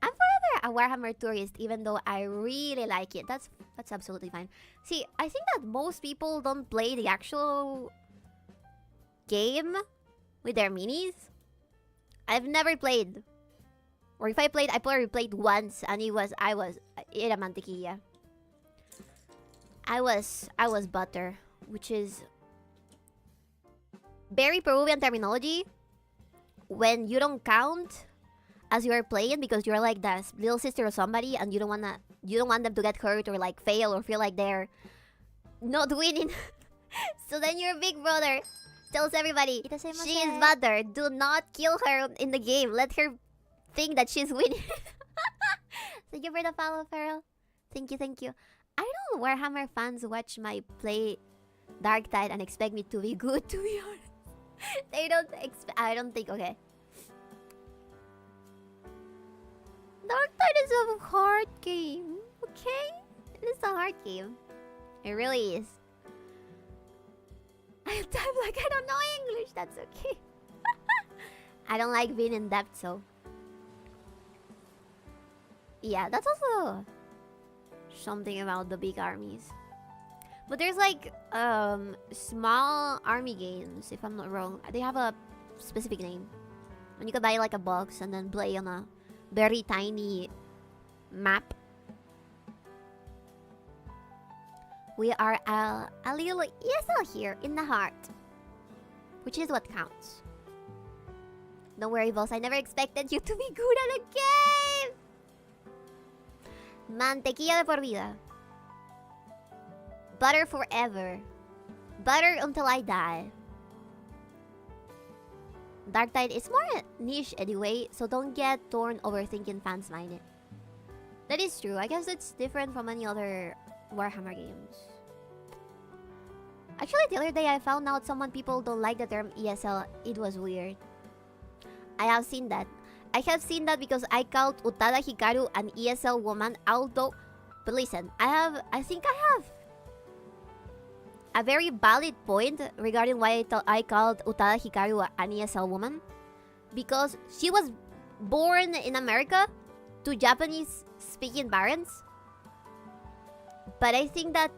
Speaker 1: I'm forever a Warhammer tourist, even though I really like it. That's absolutely fine. See, I think that most people don't play the actual game with their minis. I've never played. Or if I played, I probably played once, and I was era mantequilla. I was butter, which is very Peruvian terminology when you don't count as you are playing because you're like the little sister of somebody and you don't want them to get hurt or like fail or feel like they're not winning. So then your big brother tells everybody, she is butter, do not kill her in the game, let her think that she's winning. Thank you for the follow, Farrell. Thank you. I know Warhammer fans watch my play Dark Tide and expect me to be good, to be honest. They don't I don't think, okay. Dark Tide is a hard game, okay? It is a hard game. It really is. I'm like, I don't know English, that's okay. I don't like being in depth, so. Yeah, that's also something about the big armies. But there's like small army games, if I'm not wrong. They have a specific name. And you can buy like a box and then play on a very tiny map. We are a little ESL here in the heart, which is what counts. Don't worry, boss. I never expected you to be good at a game. Mantequilla de por vida. Butter forever. Butter until I die. Dark Tide is more niche anyway, so don't get torn overthinking fans mind it. That is true. I guess it's different from any other Warhammer games. Actually, the other day I found out people don't like the term ESL. It was weird. I have seen that. I have seen that because I called Utada Hikaru an ESL woman, although... But listen, I think I have a very valid point regarding why I called Utada Hikaru an ESL woman. Because she was born in America to Japanese-speaking parents. But I think that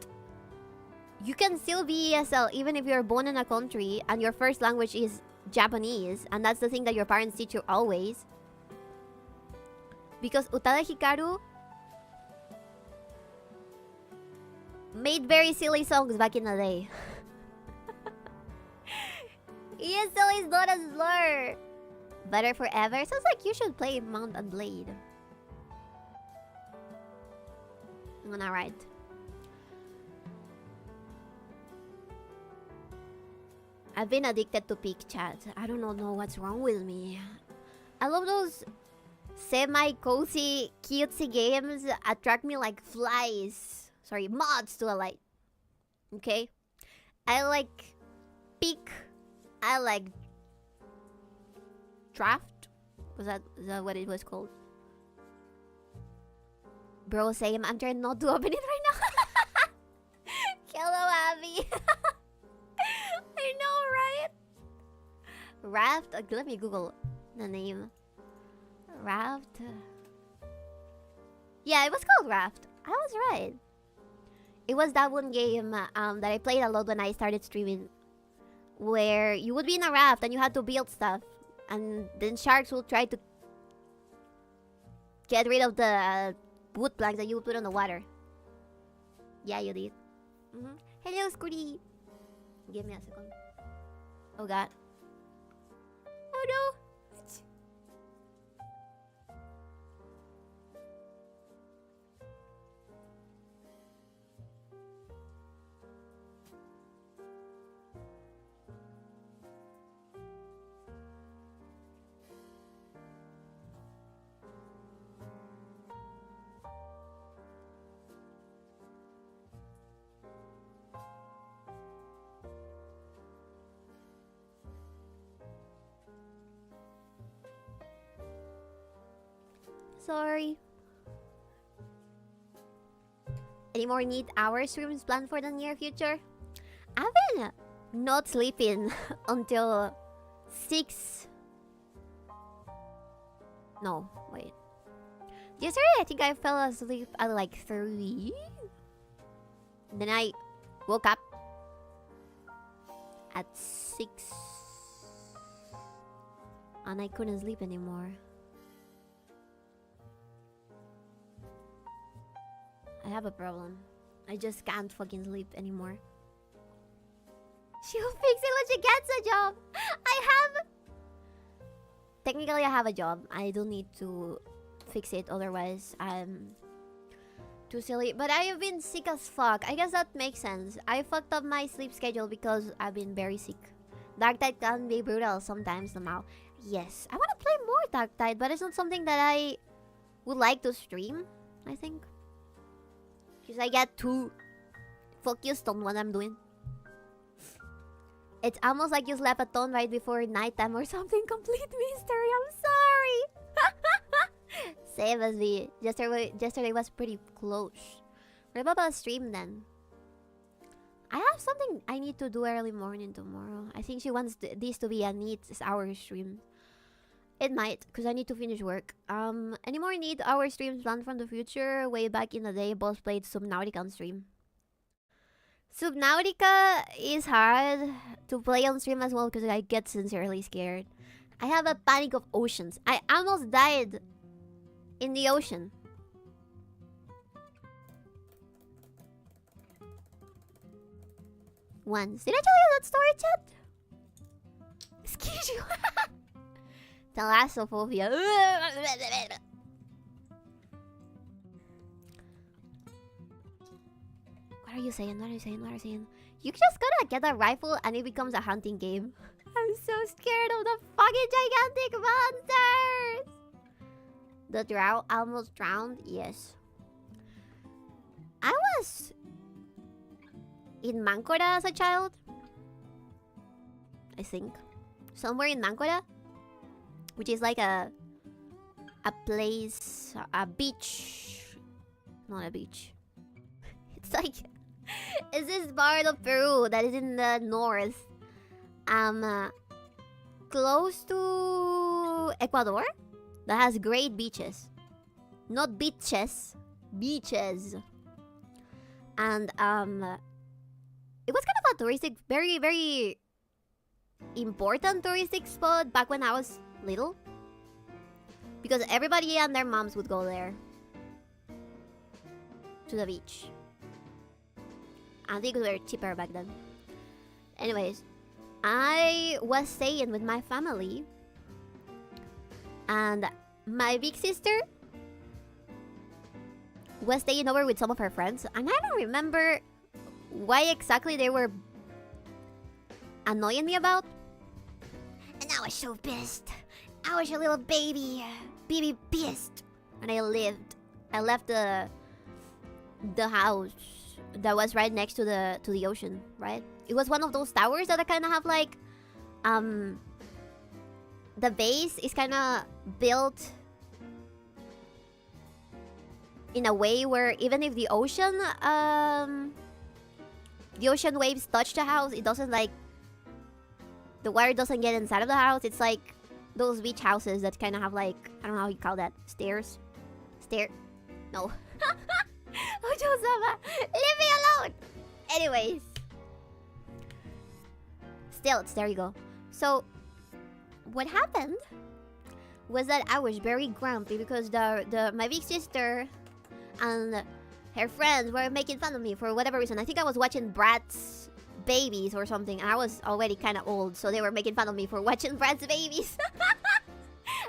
Speaker 1: you can still be ESL even if you're born in a country and your first language is Japanese, and that's the thing that your parents teach you always. Because Utada Hikaru made very silly songs back in the day. ESL is not a slur. Better forever. Sounds like you should play Mount and Blade. I'm gonna write. I've been addicted to peak chat. I don't know what's wrong with me. I love those semi-cozy, cutesy games attract me like flies. Sorry, moths to a light. Okay? I like peak. I like draft. Is that what it was called? Bro, same. I'm trying not to open it right now. Hello, Abby. I know, right? Raft. Let me Google the name. Raft. Yeah, it was called Raft. I was right. It was that one game that I played a lot when I started streaming, where you would be in a raft and you had to build stuff, and then sharks would try to get rid of the wood planks that you would put on the water. Yeah, you did. Hello, Scooty. Give me a second. Oh god. Oh no. Sorry. Any more neat hour streams planned for the near future? I've been not sleeping until 6. No, wait. Yesterday, I think I fell asleep at like 3. Then I woke up at 6. And I couldn't sleep anymore. I have a problem. I just can't fucking sleep anymore. She'll fix it when she gets a job. Technically, I have a job. I don't need to fix it. Otherwise, I'm too silly. But I have been sick as fuck. I guess that makes sense. I fucked up my sleep schedule because I've been very sick. Dark Tide can be brutal sometimes somehow. Yes, I want to play more Dark Tide, but it's not something that I would like to stream, I think. Because I get too focused on what I'm doing. It's almost like you slept a ton right before nighttime or something. Complete mystery. I'm sorry. Same as me. Yesterday was pretty close. What about a stream then? I have something I need to do early morning tomorrow. I think she wants this to be a needs hour stream. It might, because I need to finish work. Any more need hour streams planned from the future? Way back in the day, boss played Subnautica on stream. Subnautica is hard to play on stream as well because I get sincerely scared. I have a panic of oceans. I almost died in the ocean. Once. Did I tell you that story, chat? Excuse you. Thalassophobia. What are you saying? What are you saying? What are you saying? You just gotta get a rifle and it becomes a hunting game. I'm so scared of the fucking gigantic monsters. The drow almost drowned? Yes. I was in Mancora as a child. I think. Somewhere in Mancora. Which is like a place, a beach. Not a beach. It's like, it's this part of Peru that is in the north. Close to Ecuador. That has great beaches. Not beaches. Beaches. And, it was kind of a touristic, very, very important touristic spot back when I was little, because everybody and their moms would go there to the beach. I think we were cheaper back then. Anyways, I was staying with my family, and my big sister was staying over with some of her friends, and I don't remember why exactly they were annoying me about. And I was so pissed. I was a little baby pissed. And I left the house that was right next to the ocean, right? It was one of those towers that kind of have like the base is kind of built in a way where even if the ocean waves touch the house, it doesn't like, the water doesn't get inside of the house. It's like those beach houses that kind of have like, I don't know how you call that, stairs? No. Ojo-sama, leave me alone! Anyways. Stilts, there you go. So, what happened was that I was very grumpy because my big sister and her friends were making fun of me for whatever reason. I think I was watching Bratz Babies or something, and I was already kind of old, so they were making fun of me for watching Bratz Babies.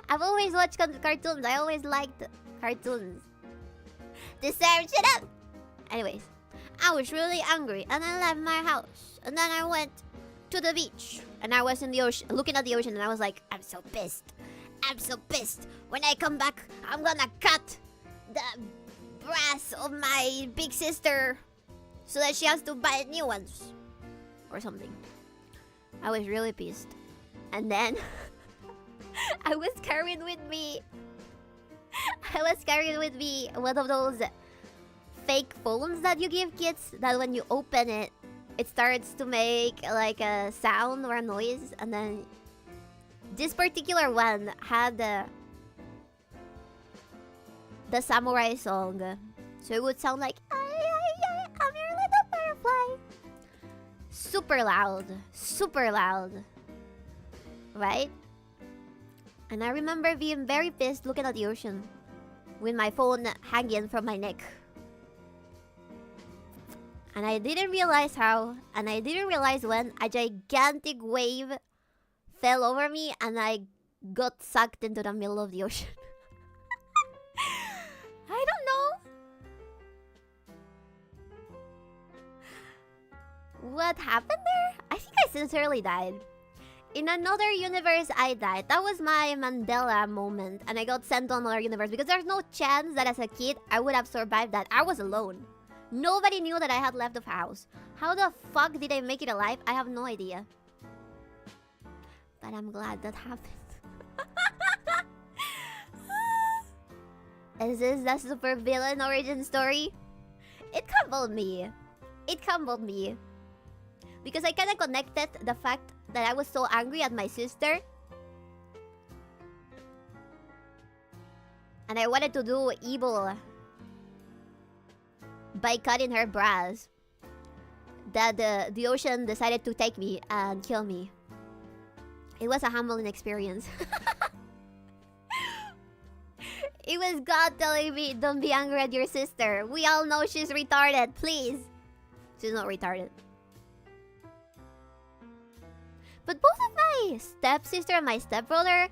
Speaker 1: I've always watched cartoons. I always liked cartoons. Shut up! Anyways, I was really angry, and I left my house, and then I went to the beach, and I was in the ocean, looking at the ocean, and I was like, I'm so pissed. I'm so pissed. When I come back, I'm gonna cut the brass of my big sister so that she has to buy new ones. Or something. I was really pissed. And then I was carrying with me one of those fake phones that you give kids that when you open it, it starts to make like a sound or a noise. And then this particular one had the samurai song. So it would sound like, I'm your little butterfly. Super loud. Right? And I remember being very pissed looking at the ocean with my phone hanging from my neck. And I didn't realize how, and I didn't realize when, a gigantic wave fell over me and I got sucked into the middle of the ocean. I don't know what happened there. I think I sincerely died. In another universe, I died. That was my Mandela moment, and I got sent to another universe because there's no chance that as a kid I would have survived that. I was alone. Nobody knew that I had left the house. How the fuck did I make it alive? I have no idea. But I'm glad that happened. Is this the super villain origin story? It humbled me. It humbled me. Because I kind of connected the fact that I was so angry at my sister. And I wanted to do evil by cutting her bras. That the ocean decided to take me and kill me. It was a humbling experience. It was God telling me, don't be angry at your sister. We all know she's retarded, please. She's not retarded. But both of my stepsister and my stepbrother,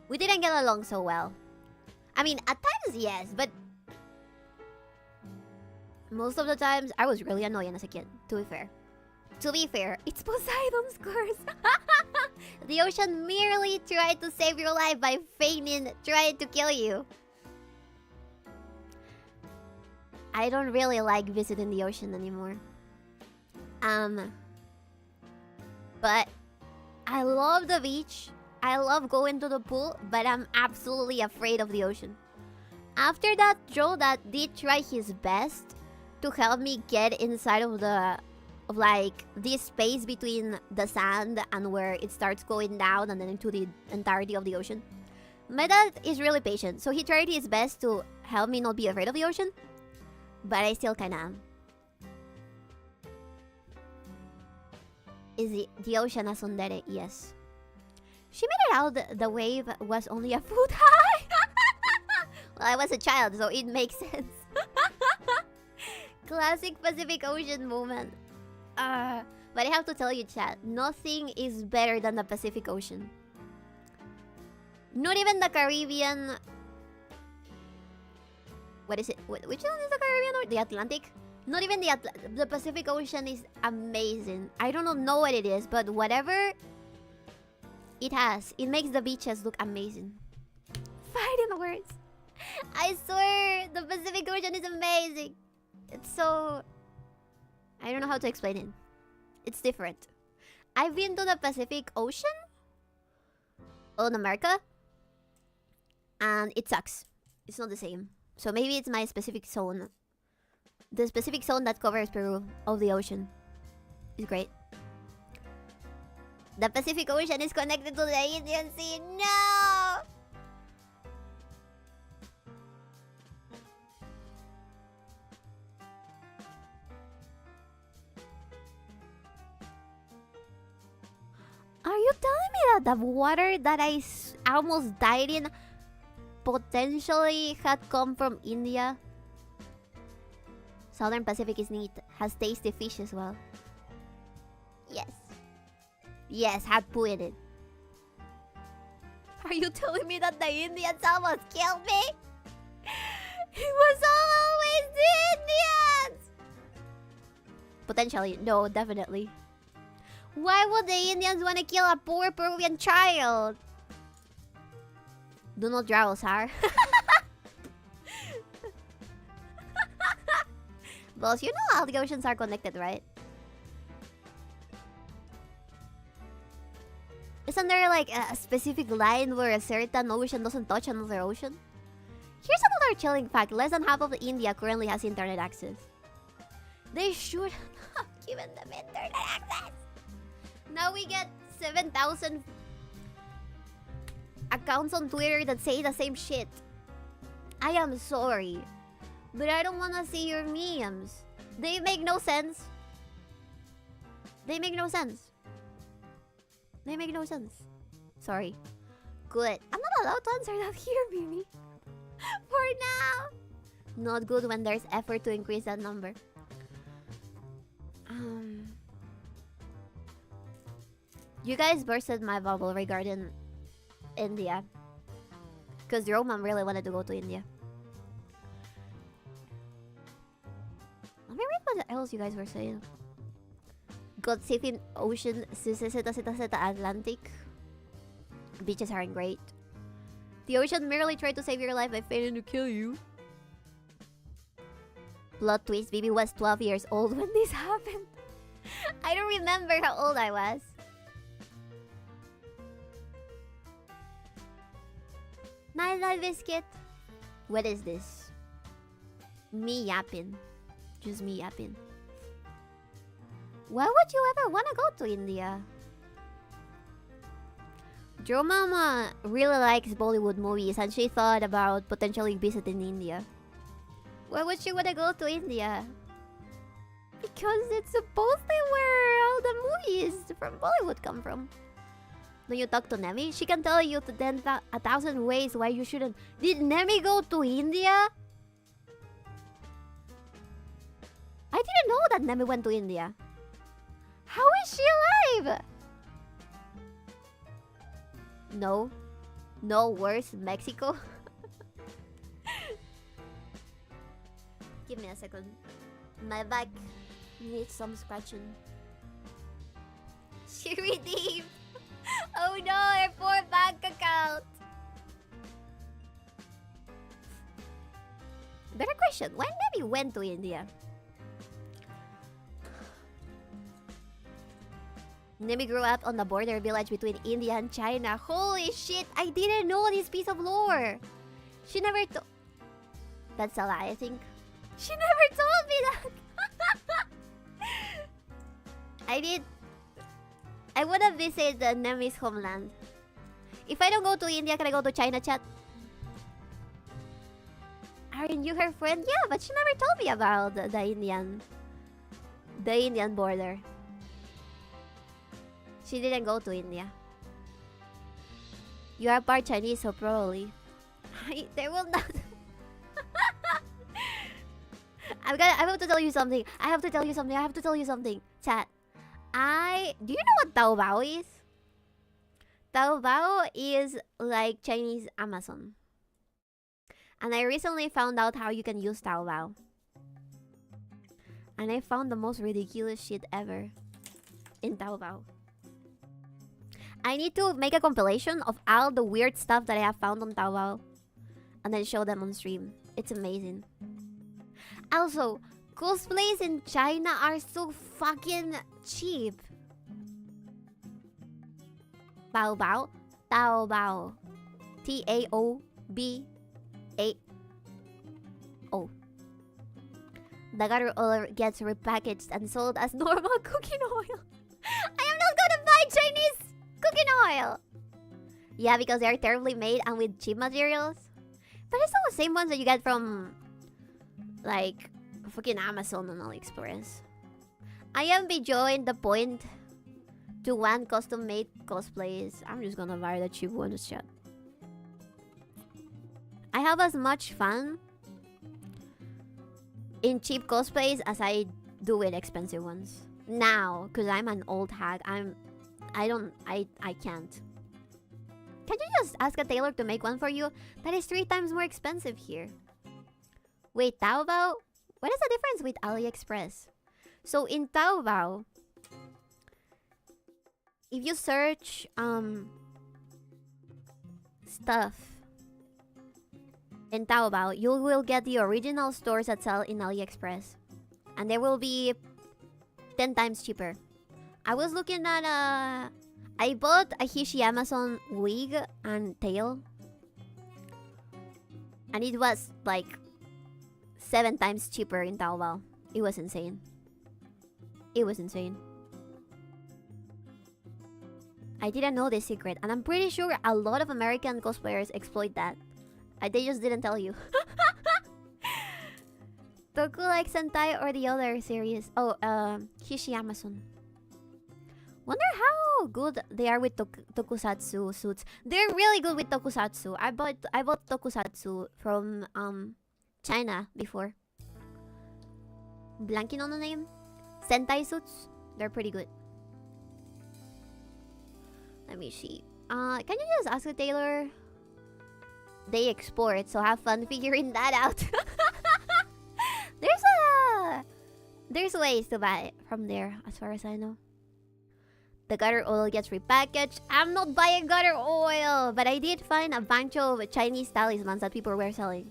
Speaker 1: we didn't get along so well. I mean, at times, yes, but most of the times, I was really annoying as a kid, to be fair. To be fair, it's Poseidon's curse. The ocean merely tried to save your life by feigning trying to kill you. I don't really like visiting the ocean anymore. But I love the beach. I love going to the pool, but I'm absolutely afraid of the ocean. After that, Joe that did try his best to help me get inside of like this space between the sand and where it starts going down and then into the entirety of the ocean. My dad is really patient, so he tried his best to help me not be afraid of the ocean. But I still kinda am. Is the ocean a tsundere? Yes. She made it out the wave was only a foot high. Well, I was a child, so it makes sense. Classic Pacific Ocean moment. But I have to tell you, chat, nothing is better than the Pacific Ocean. Not even the Caribbean. What is it? Which one is the Caribbean or the Atlantic? Not even the Pacific Ocean is amazing. I don't know what it is, but whatever it has, it makes the beaches look amazing. Fighting words. I swear, the Pacific Ocean is amazing. It's so... I don't know how to explain it. It's different. I've been to the Pacific Ocean on America, and it sucks. It's not the same. So maybe it's my specific zone. The specific zone that covers Peru of the ocean is great. The Pacific Ocean is connected to the Indian Sea. No! Are you telling me that the water that I almost died in potentially had come from India? Southern Pacific is neat. Has tasty fish as well. Yes. Yes, had poo in it. Are you telling me that the Indians almost killed me? It was always the Indians! Potentially. No, definitely. Why would the Indians want to kill a poor Peruvian child? Do not drown, sir. Boss, you know all the oceans are connected, right? Isn't there like a specific line where a certain ocean doesn't touch another ocean? Here's another chilling fact. Less than half of India currently has internet access. They should have given them internet access. Now we get 7,000 accounts on Twitter that say the same shit. I am sorry, but I don't want to see your memes. They make no sense. They make no sense. They make no sense. Sorry. Good. I'm not allowed to answer that here, Mimi. For now. Not good when there's effort to increase that number. You guys bursted my bubble regarding India. Because Roman really wanted to go to India. Let me read what else you guys were saying. God saving ocean, Atlantic. Beaches aren't great. The ocean merely tried to save your life by failing to kill you. Plot twist, Bibi was 12 years old when this happened. I don't remember how old I was. Nightlight biscuit. What is this? Me yapping. Just me yapping. Why would you ever want to go to India? Your mama really likes Bollywood movies and she thought about potentially visiting India. Why would she want to go to India? Because it's supposedly where all the movies from Bollywood come from. When you talk to Nemi, she can tell you 1,000 ways why you shouldn't. Did Nemi go to India? I didn't know that Nemi went to India. How is she alive? No. No, worse, Mexico. Give me a second. My back needs some scratching. She redeemed. Oh no, her poor bank account. Better question. When Nemi went to India? Nemi grew up on the border village between India and China. Holy shit, I didn't know this piece of lore. She never told... That's a lie, I think. She never told me that. I wanna visit Nemi's homeland. If I don't go to India, can I go to China, chat? Aren't you her friend? Yeah, but she never told me about the Indian border. She didn't go to India. You are part Chinese, so probably. They will not. I have to tell you something. I have to tell you something. Chat. Do you know what Taobao is? Taobao is like Chinese Amazon. And I recently found out how you can use Taobao. And I found the most ridiculous shit ever in Taobao. I need to make a compilation of all the weird stuff that I have found on Taobao and then show them on stream. It's amazing. Also, cosplays in China are so fucking cheap. Taobao. Taobao. Taobao. The gutter oil gets repackaged and sold as normal cooking oil. I am not gonna buy Chinese cooking oil. Yeah, because they are terribly made and with cheap materials. But it's all the same ones that you get from, like, fucking Amazon and AliExpress. I am beyond the point to want custom-made cosplays. I'm just gonna buy the cheap ones, chat. I have as much fun in cheap cosplays as I do with expensive ones. Now, because I'm an old hag, I can't. Can you just ask a tailor to make one for you? That is 3 times more expensive here. Wait, Taobao? What is the difference with AliExpress? So in Taobao, if you search stuff in Taobao, you will get the original stores that sell in AliExpress. And they will be 10 times cheaper. I was looking at I bought a Hishi Amazon wig and tail. And it was like 7 times cheaper in Taobao. It was insane. It was insane. I didn't know this secret. And I'm pretty sure a lot of American cosplayers exploit that. They just didn't tell you. Toku like Sentai or the other series? Oh, Hishi Amazon. Wonder how good they are with tokusatsu suits. They're really good with tokusatsu. I bought tokusatsu from China before. Blanking on the name. Sentai suits. They're pretty good. Let me see. Can you just ask the tailor? They export, so have fun figuring that out. There's ways to buy it from there, as far as I know. The gutter oil gets repackaged. I'm not buying gutter oil, but I did find a bunch of Chinese talismans that people were selling.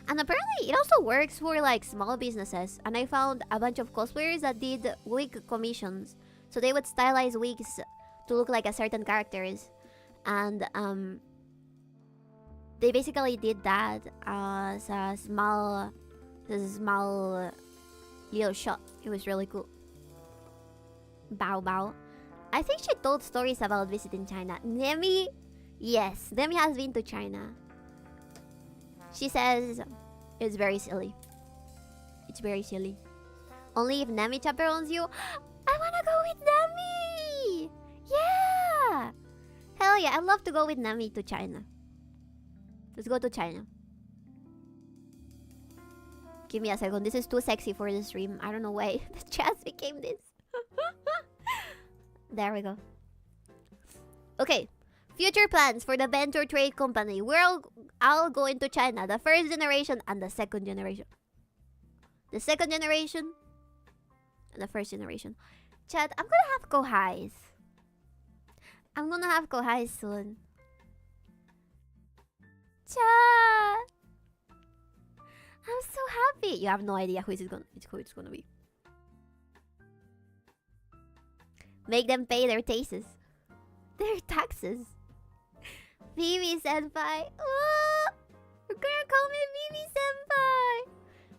Speaker 1: And apparently, it also works for like small businesses. And I found a bunch of cosplayers that did wig commissions So they would stylize wigs to look like a certain characters. And they basically did that as a small little shot. It was really cool. Bao Bao. I think she told stories about visiting China. Nemi, yes, Nemi has been to China. She says it's very silly. It's very silly. Only if Nemi chaperones you. I wanna go with Nemi! Yeah! Hell yeah, I'd love to go with Nemi to China. Let's go to China. Give me a second. This is too sexy for the stream. I don't know why the chat became this. There we go. Okay. Future plans for the Venture Trade Company. I'll go into China. The first generation and the second generation. The second generation and the first generation. Chat, I'm gonna have Kohais. I'm gonna have Kohais soon. Chat! I'm so happy. You have no idea who it's gonna be. Make them pay their taxes. Their taxes. Vivi Senpai. Oh, you're gonna call me Vivi Senpai.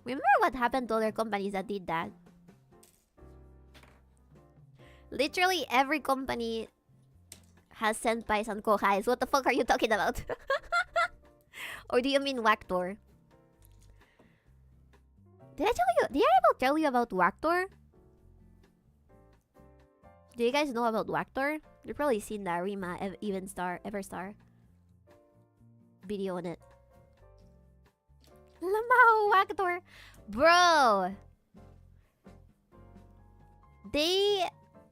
Speaker 1: Remember what happened to other companies that did that? Literally every company has senpais and kohais. What the fuck are you talking about? Or do you mean Wactor? Did I tell you? Did I ever tell you about Wactor? Do you guys know about Wactor? You've probably seen the Rima Everstar video on it. Lamau Wactor. Bro!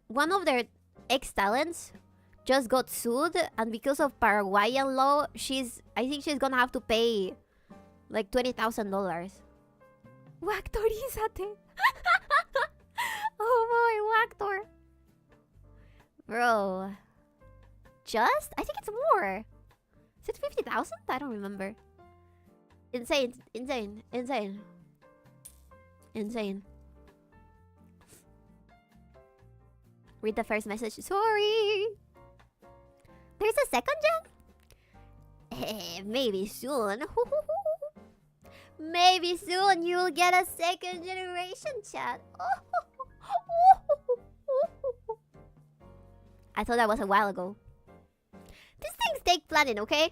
Speaker 1: One of their ex-talents just got sued, and because of Paraguayan law, I think she's gonna have to pay like $20,000. Wactor Isate. Oh boy, Wactor. Bro. Just? I think it's more. Is it 50,000? I don't remember. Insane. Insane. Insane. Insane. Read the first message. Sorry. There's a second gen? Maybe soon. Maybe soon you'll get a second generation, chat. I thought that was a while ago. These things take planning, okay?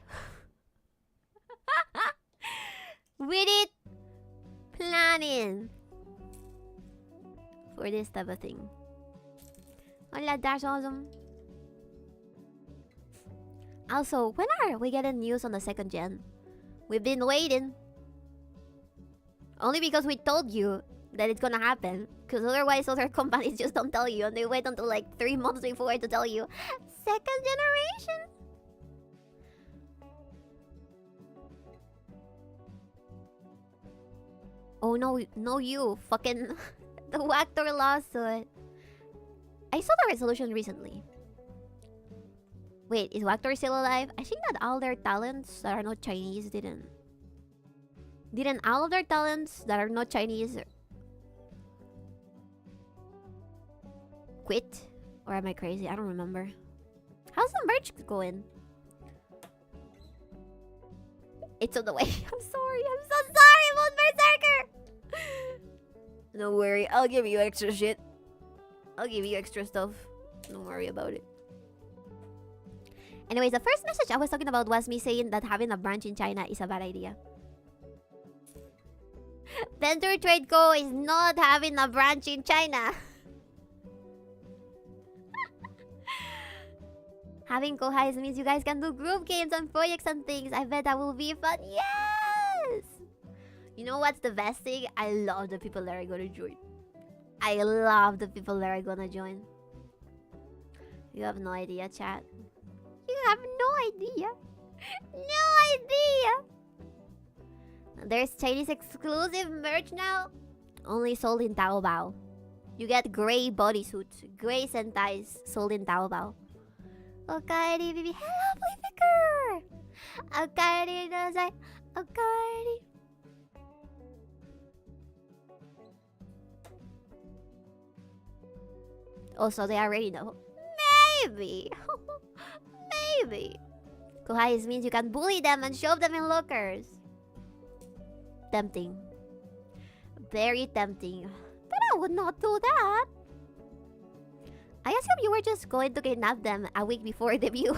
Speaker 1: With it, planning for this type of thing. Hola, that's awesome. Also, when are we getting news on the second gen? We've been waiting. Only because we told you that it's gonna happen. Because otherwise other companies just don't tell you and they wait until like 3 months before to tell you. Second generation? Oh no, no you. Fucking the Wactor lawsuit. I saw the resolution recently. Wait, is Wactor still alive? I think that all their talents that are not Chinese didn't all of their talents that are not Chinese quit? Or am I crazy? I don't remember. How's the merch going? It's on the way. I'm sorry. I'm so sorry about Berserker. Don't worry. I'll give you extra shit. I'll give you extra stuff. Don't worry about it. Anyways, the first message I was talking about was me saying that having a branch in China is a bad idea. Venture Trade Co. is not having a branch in China. Having kohais means you guys can do group games and projects and things. I bet that will be fun. Yes! You know what's the best thing? I love the people that are gonna join. I love the people that are gonna join. You have no idea, chat. You have no idea. No idea! There's Chinese exclusive merch now. Only sold in Taobao. You get gray bodysuits, gray sentais sold in Taobao. Okaeri, baby. Hello, Flicker! Okaeri, Nozai. Okaeri. Oh, so they already know. Maybe. Maybe. Kuhais means you can bully them and shove them in lockers. Tempting. Very tempting. But I would not do that. I assume you were just going to kidnap them a week before debut.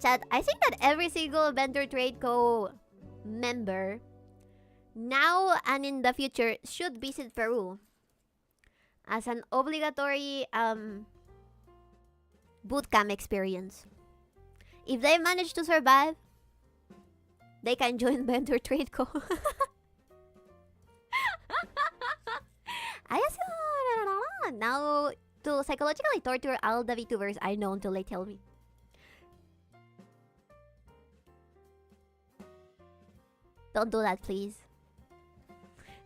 Speaker 1: Chat, I think that every single Vendor Trade Co. member, now and in the future, should visit Peru as an obligatory bootcamp experience. If they manage to survive, they can join Vendor Trade Co. I assume now to psychologically torture all the VTubers I know until they tell me. Don't do that, please.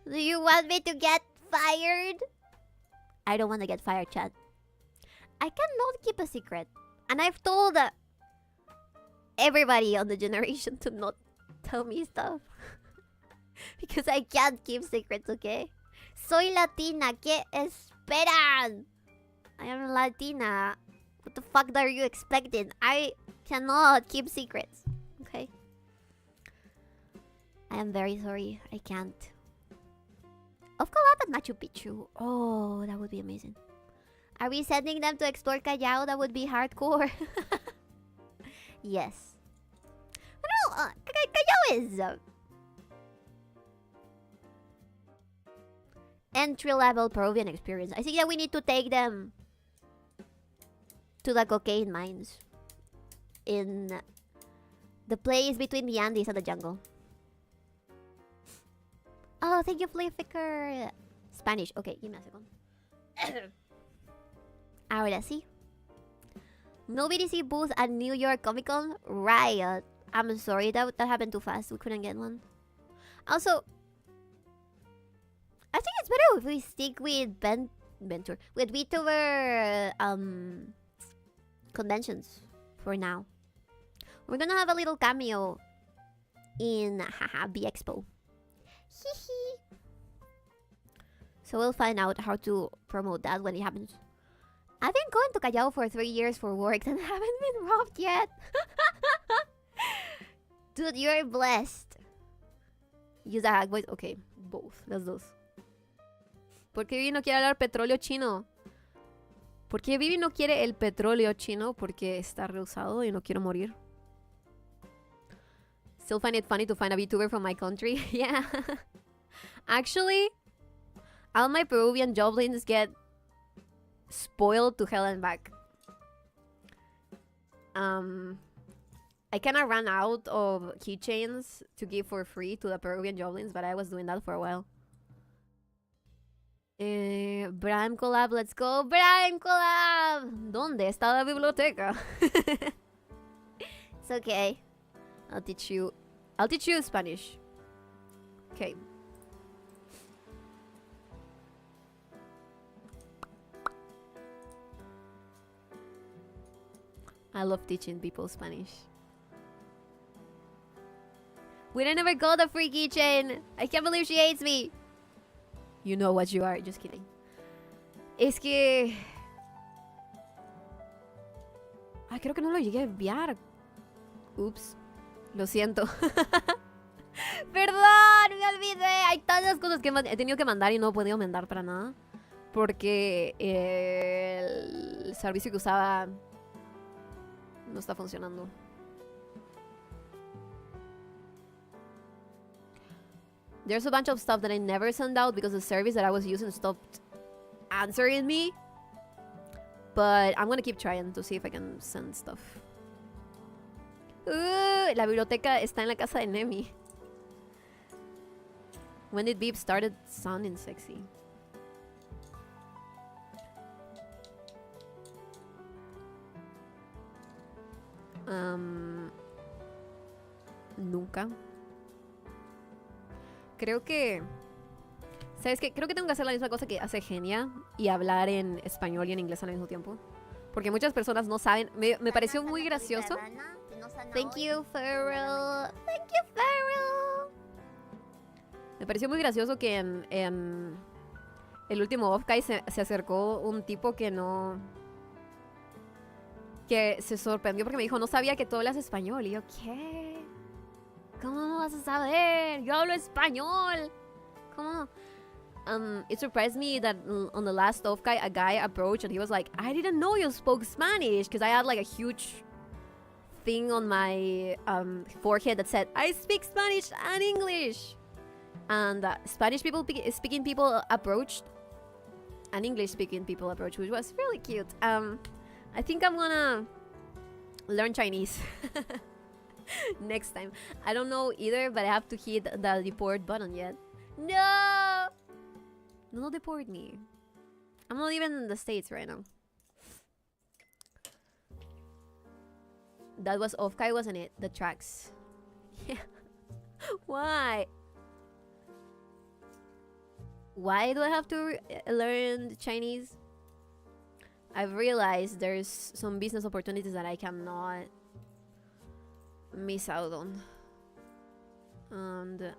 Speaker 1: Do you want me to get fired? I don't want to get fired, chat. I cannot keep a secret. And I've told everybody on the generation to not tell me stuff. Because I can't keep secrets, okay? Soy Latina, ¿qué esperan? I am Latina. What the fuck are you expecting? I cannot keep secrets, okay? I am very sorry. I can't. Of collab at Machu Picchu. Oh, that would be amazing. Are we sending them to explore Callao? That would be hardcore. Yes. No, Callao is entry-level Peruvian experience. I think that we need to take them to the cocaine mines in the place between the Andes and the jungle. Oh, thank you, Flicker. Spanish. Okay, give me a second. Ahora sí. No BDC booth at New York Comic Con? Right. I'm sorry, that happened too fast. We couldn't get one. Also, I think it's better if we stick with with VTuber conventions for now. We're gonna have a little cameo in B Expo. So we'll find out how to promote that when it happens. I've been going to Callao for 3 years for work and haven't been robbed yet. Dude, you're blessed. Use a hack voice. Okay, both. Las dos. ¿Por qué Vivi no quiere hablar petróleo chino? ¿Por qué Vivi no quiere el petróleo chino? Porque está rehusado y no quiero morir. Still find it funny to find a VTuber from my country. Yeah. Actually, all my Peruvian joblings get spoiled to hell and back. I kinda ran out of keychains to give for free to the Peruvian joblings, but I was doing that for a while. Brime collab, let's go. Brime collab! ¿Dónde está la biblioteca? It's okay. I'll teach you Spanish. Okay. I love teaching people Spanish. We didn't ever got a free keychain. I can't believe she hates me. You know what you are. Just kidding. Es que... Ay, creo que no lo llegué a enviar. Oops. Lo siento. Perdón, me olvidé. Hay tantas cosas que he tenido que mandar y no he podido mandar para nada. Porque el servicio que usaba no está funcionando. There's a bunch of stuff that I never sent out because the service that I was using stopped answering me. But I'm gonna keep trying to see if I can send stuff. La biblioteca está en la casa de Nemi. When did Beep started sounding sexy? Nunca. Creo que... ¿Sabes qué? Creo que tengo que hacer la misma cosa que hace Genia y hablar en español y en inglés al mismo tiempo. Porque muchas personas no saben. Me pareció muy gracioso. Thank you, Farrell. Thank you, Farrell. Me pareció muy gracioso que el último off-guy se acercó un tipo que no... Que se sorprendió porque me dijo, no sabía que tú hablas español. Y yo, ¿qué? ¿Cómo no vas a saber? Yo hablo español. ¿Cómo no? It surprised me that on the last off-guy, a guy approached and he was like, I didn't know you spoke Spanish. Because I had like a huge thing on my forehead that said, I speak Spanish and English. And Spanish speaking people approached. And English speaking people approached, which was really cute. I think I'm gonna learn Chinese next time. I don't know either, but I have to hit the deport button yet. No! Don't deport me. I'm not even in the States right now. That was off-kai, wasn't it? The tracks. Yeah. Why? Why do I have to learn Chinese? I've realized there's some business opportunities that I cannot miss out on. And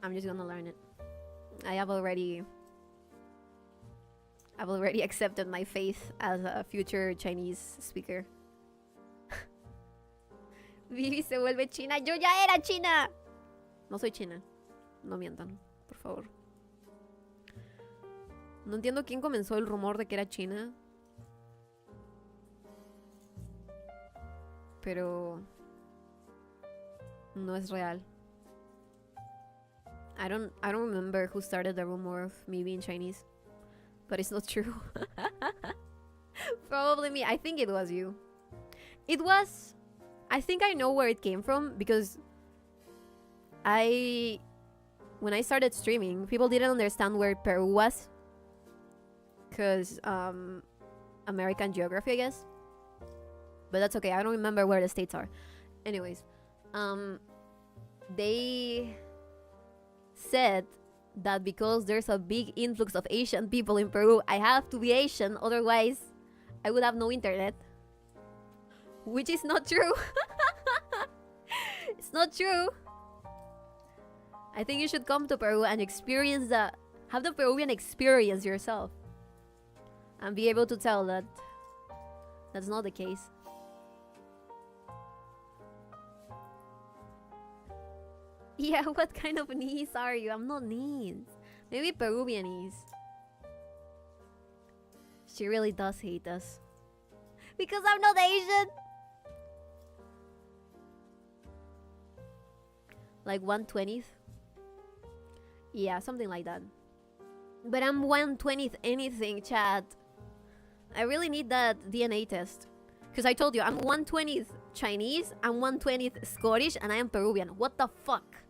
Speaker 1: I'm just gonna learn it. I've already accepted my faith as a future Chinese speaker. Vivi se vuelve china. Yo ya era china. No soy china. No mientan, por favor. No entiendo quién comenzó el rumor de que era china. Pero no es real. I don't remember who started the rumor of me being Chinese. But it's not true. Probably me. I think it was you. It was... I think I know where it came from because when I started streaming, people didn't understand where Peru was. Because American geography, I guess. But that's okay. I don't remember where the states are. Anyways, they said that because there's a big influx of Asian people in Peru, I have to be Asian, otherwise I would have no internet. Which is not true. It's not true. I think you should come to Peru and have the Peruvian experience yourself. And be able to tell that that's not the case. Yeah, what kind of knees are you? I'm not knees. Maybe Peruvianese. She really does hate us. Because I'm not Asian. Like 1/20th? Yeah, something like that. But I'm 1/20th anything, chat. I really need that DNA test. Because I told you, I'm 1/20th Chinese, I'm 1/20th Scottish, and I am Peruvian. What the fuck?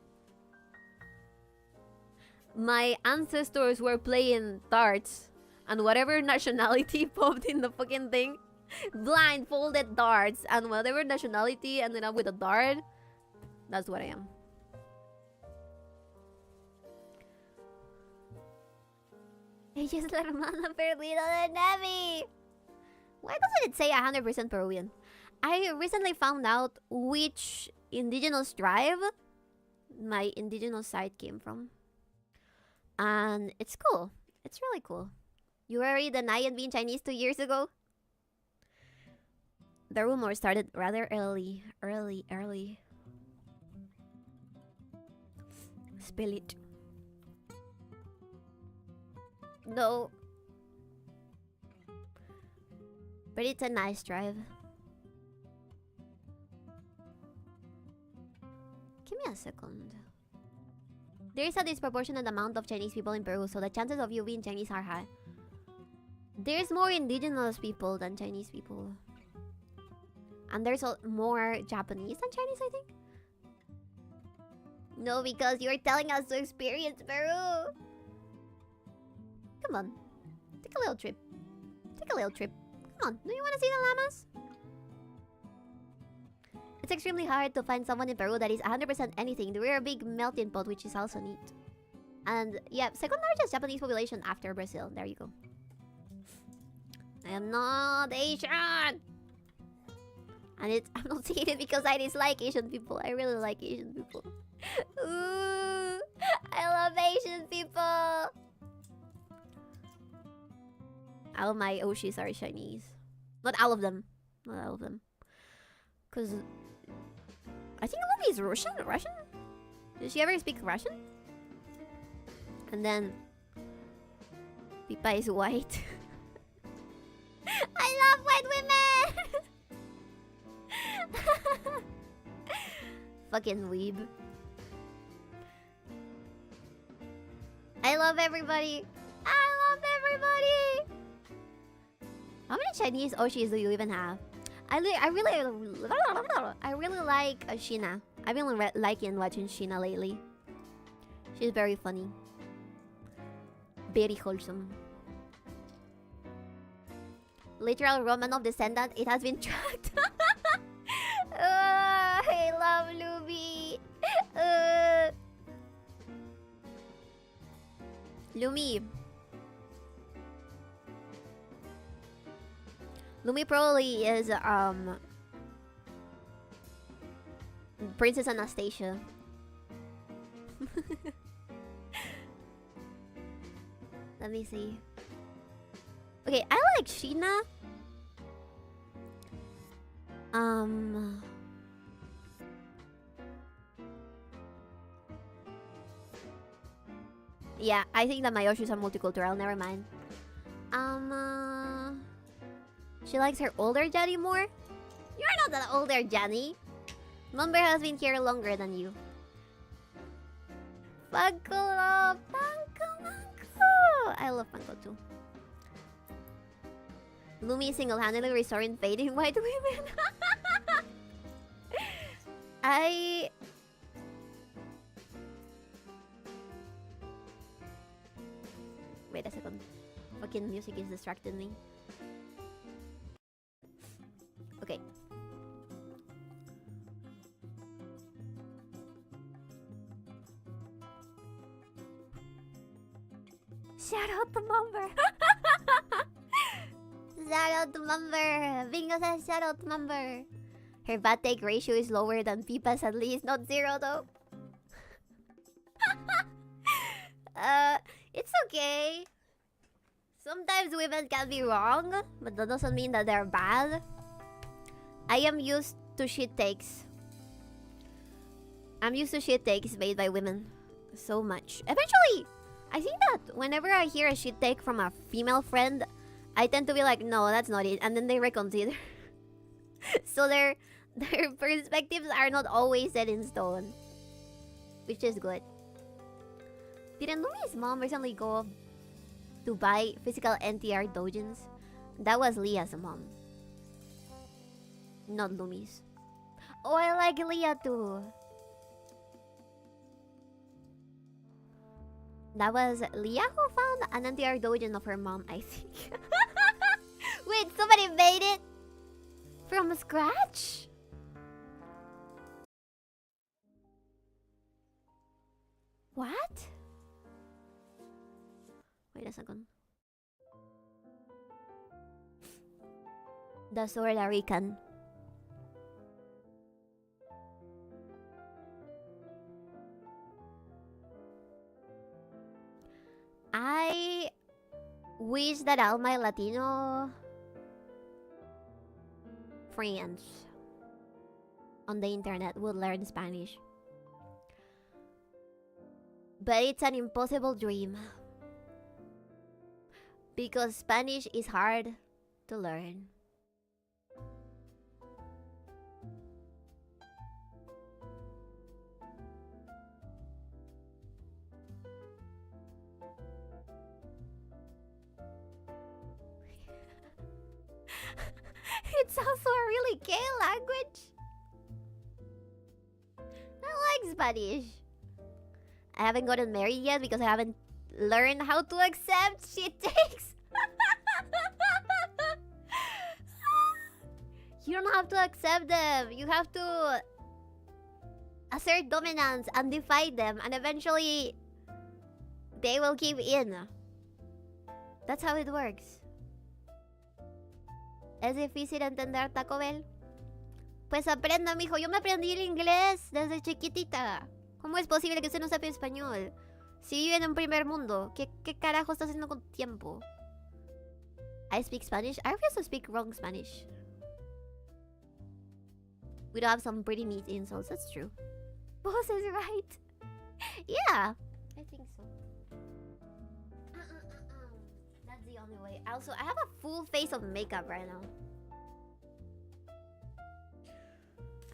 Speaker 1: My ancestors were playing darts, and whatever nationality popped in the fucking thing, blindfolded darts, and whatever nationality ended up with a dart, that's what I am. Ella es la hermana perdida de Nemi. Why doesn't it say 100% Peruvian? I recently found out which indigenous tribe my indigenous side came from. And it's cool. It's really cool. You already denied being Chinese 2 years ago? The rumor started rather early. Spill it. No. But it's a nice drive. Give me a second. There is a disproportionate amount of Chinese people in Peru, so the chances of you being Chinese are high. There's more indigenous people than Chinese people. And there's more Japanese than Chinese, I think. No, because you're telling us to experience Peru. Come on. Take a little trip. Take a little trip. Come on. Do you want to see the llamas? It's extremely hard to find someone in Peru that is 100% anything. We're a big melting pot, which is also neat. And yeah, second largest Japanese population after Brazil. There you go. I am not Asian! And I'm not saying it because I dislike Asian people. I really like Asian people. Ooh, I love Asian people! all my Oshis are Chinese. Not all of them. Not all of them. Because I think Lumi is Russian? Russian? Did she ever speak Russian? And then Pipa is white. I love white women! Fucking weeb. I love everybody. I love everybody. How many Chinese Oshis do you even have? I really like Sheena. I've been liking watching Sheena lately. She's very funny. Very wholesome. Literal Romanov descendant. It has been tracked. I love Lumi. Lumi probably is Princess Anastasia. Let me see. Okay, I like Sheena. Yeah, I think that my Yoshis are multicultural. Never mind. She likes her older Johnny more. You're not an older Johnny. Mumber has been here longer than you. Funko love, Funko. I love Funko too. Lumi single-handedly restoring faith in white women. Wait a second. Fucking music is distracting me. Okay. Shout out to Mumber. Shout out to Mumber. Bingo says shout out to Mumber. Her bad take ratio is lower than Pipa's at least. Not zero though. It's okay. Sometimes women can be wrong, but that doesn't mean that they're bad. I am used to shit takes. I'm used to shit takes made by women. So much. Eventually, I think that whenever I hear a shit take from a female friend, I tend to be like, no, that's not it. And then they reconsider. So their perspectives are not always set in stone. Which is good. Didn't Lumi's mom recently go to buy physical NTR dojins? That was Leah's mom. Not Lumi's. Oh, I like Leah too. That was Leah who found an NTR dojin of her mom, I think. Wait, somebody made it? From scratch? What? Wait a second. The Sorarican. I wish that all my Latino friends on the internet would learn Spanish. But it's an impossible dream. Because Spanish is hard to learn. It's also a really gay language. I like Spanish. I haven't gotten married yet because I haven't learned how to accept shit takes. You don't have to accept them. You have to assert dominance and defy them, and eventually they will give in. That's how it works. ¿Es difícil entender Taco Bell? Pues aprenda, mijo. Yo me aprendí el inglés desde chiquitita. ¿Cómo es posible que usted no sepa español? Si vive en un primer mundo, ¿qué carajo está haciendo con tu tiempo? I speak Spanish. I refuse to speak wrong Spanish. We don't have some pretty neat insults. That's true. Boss is right. Yeah, I think so. That's the only way. Also, I have a full face of makeup right now.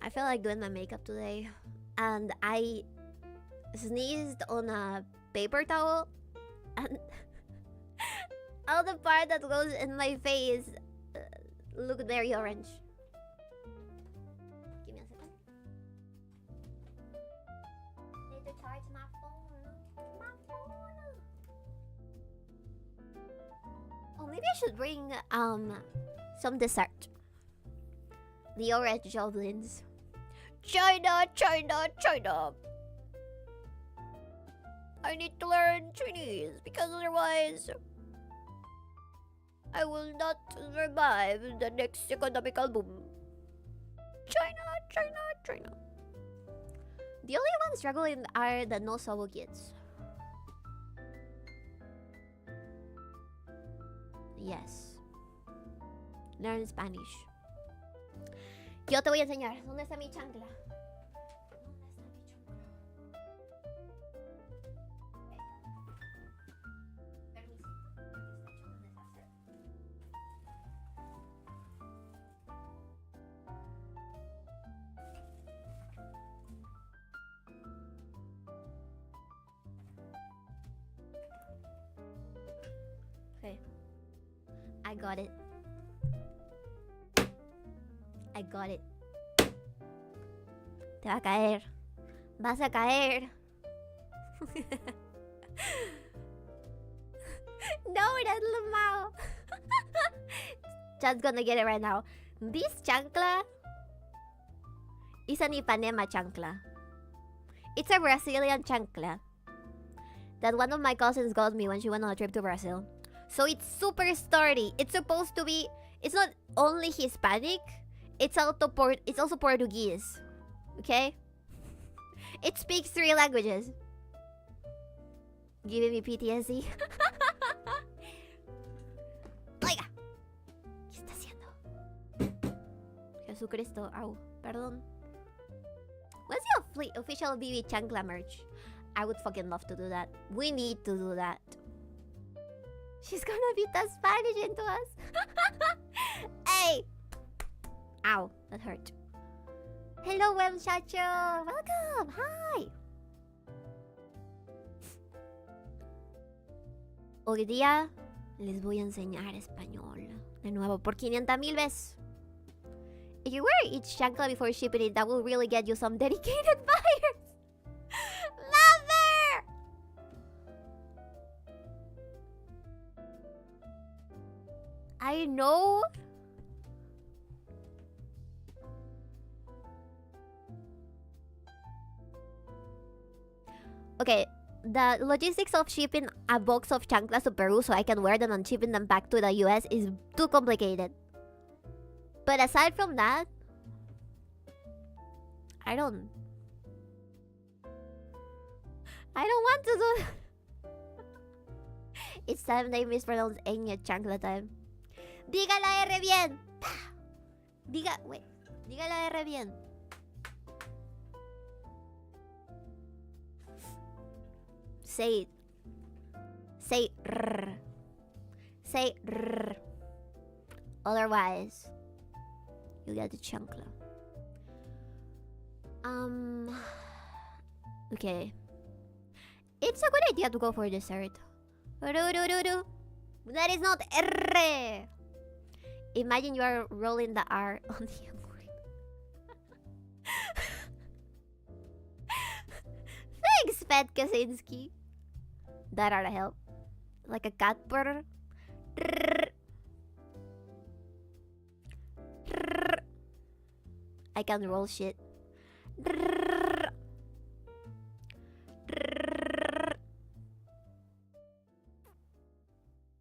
Speaker 1: I feel like doing my makeup today, and I sneezed on a paper towel, and all the part that goes in my face looked very orange. Give me a second. Need to charge my phone. My phone. Oh, maybe I should bring some dessert. The orange goblins. China, China, China. I need to learn Chinese because otherwise I will not survive the next economical boom. China, China, China. The only ones struggling are the no-solo kids. Yes. Learn Spanish. Yo te voy a enseñar. ¿Dónde está mi chancla? Okay. I got it. I got it. Te va a caer. Vas a caer. No, that's lamao. Chad's gonna get it right now. This chancla is an Ipanema chancla. It's a Brazilian chancla that one of my cousins got me when she went on a trip to Brazil. So it's super sturdy. It's supposed to be... It's not only Hispanic. It's also Portuguese. Okay? It speaks 3 languages. Giving me PTSD. Oiga. ¿Qué está haciendo? Jesucristo. Au. Perdón. What's the official BB Chancla merch? I would fucking love to do that. We need to do that. She's gonna beat the Spanish into us. Hey! Ow, that hurt. Hello, muchacho. Welcome. Hi. Hoy día les voy a enseñar español. De nuevo, por 500,000 veces. If you wear each chancla before shipping it, that will really get you some dedicated buyers. Lover! I know. Okay, the logistics of shipping a box of chanclas to Peru so I can wear them and shipping them back to the US is too complicated. But aside from that, I don't want to do. It's time they mispronounce 𝕤 chancla time. Diga la R bien. Diga la R bien. Say it. Say rrr. Say rrr. Otherwise, you get the chancla. Okay. It's a good idea to go for dessert. That is not R. Imagine you are rolling the R on the M word. Thanks, Pet Kaczynski. That ought to help. Like a cat purr. I can roll shit.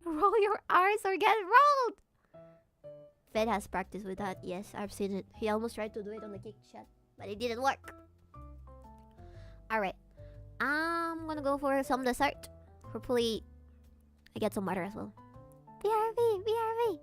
Speaker 1: Roll your R's or get rolled. Fed has practice with that. Yes, I've seen it. He almost tried to do it on the kick chat, but it didn't work. Alright. I'm gonna go for some dessert. Hopefully, I get some butter as well. BRB, BRB.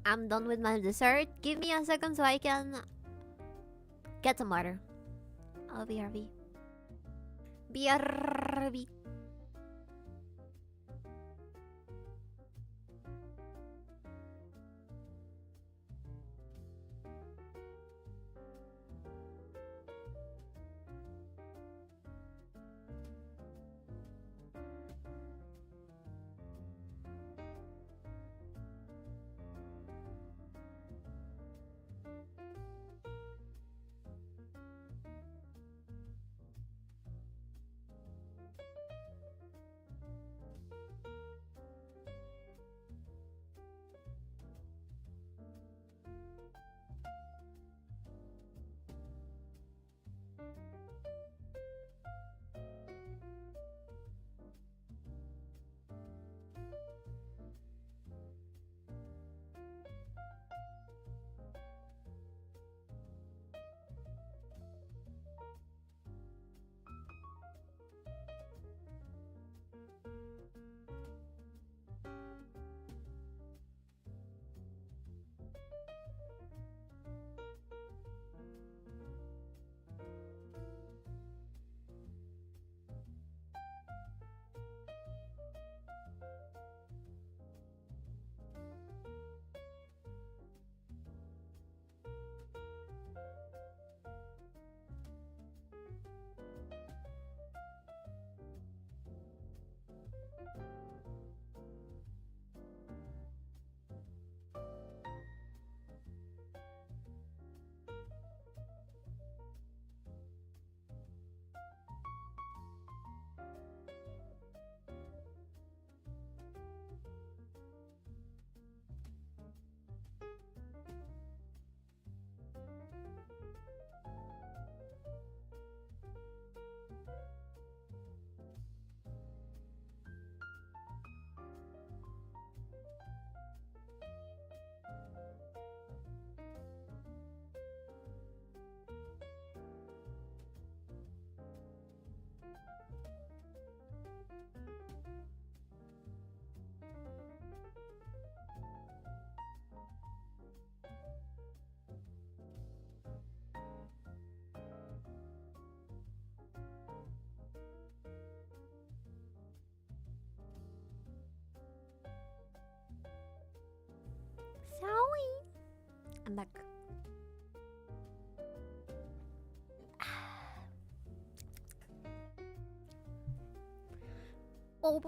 Speaker 1: I'm done with my dessert. Give me a second so I can get some water. I'll BRB. BRB. Sorry. I'm back. Oh,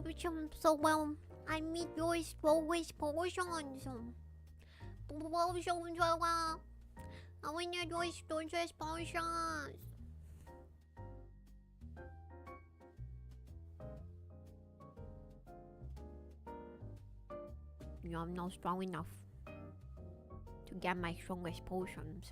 Speaker 1: so well. I meet your always portions. Portions are I want your portions. Yeah, I'm not strong enough to get my strongest potions.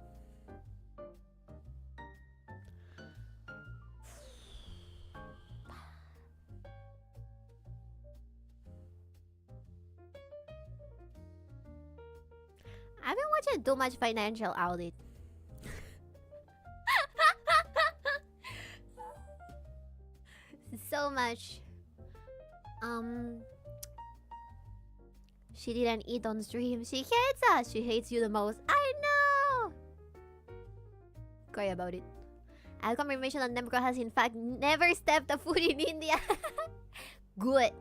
Speaker 1: I've been watching too much financial audit. So much. She didn't eat on stream. She hates us. She hates you the most. I know. Cry about it. I have confirmation that Nemco has in fact never stepped a foot in India. Good.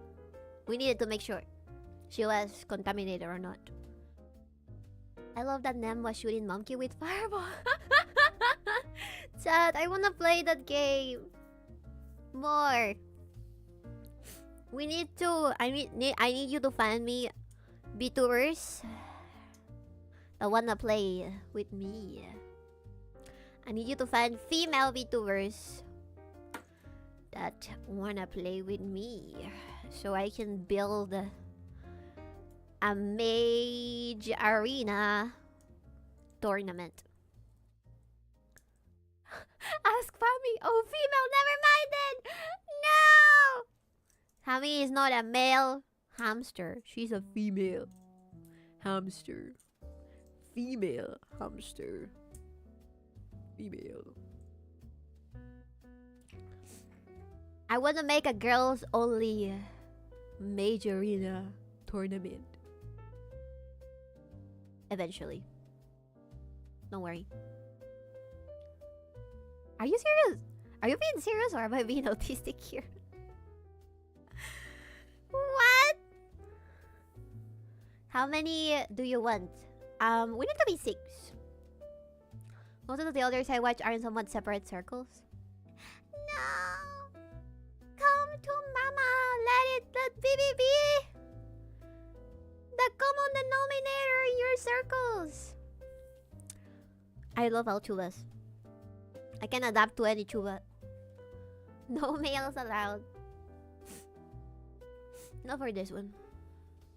Speaker 1: We needed to make sure she was contaminated or not. I love that Nem was shooting Monkey with fireball. Chat, I wanna play that game more. We need to. I need you to find me VTubers that wanna play with me. I need you to find female VTubers that wanna play with me, so I can build a mage arena tournament. Ask Fami. Oh, female. Never mind then. No. Fami is not a male hamster. She's a female hamster. Female hamster. Female. I want to make a girls only mage arena tournament. Eventually. Don't worry. Are you serious? Are you being serious or am I being autistic here? What? How many do you want? We need to be 6. Most of the others I watch are in somewhat separate circles. No! Come to mama! Let baby be! The common denominator in your circles! I love all chuvas. I can adapt to any chuva. No males allowed. Not for this one.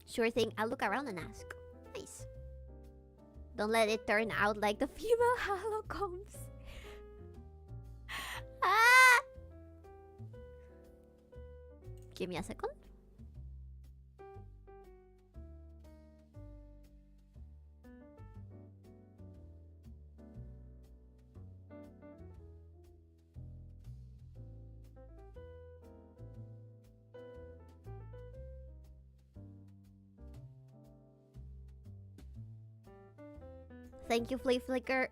Speaker 1: Sure thing, I'll look around and ask. Nice. Don't let it turn out like the female holocombs. Ah! Give me a second. Thank you, Flea Flicker.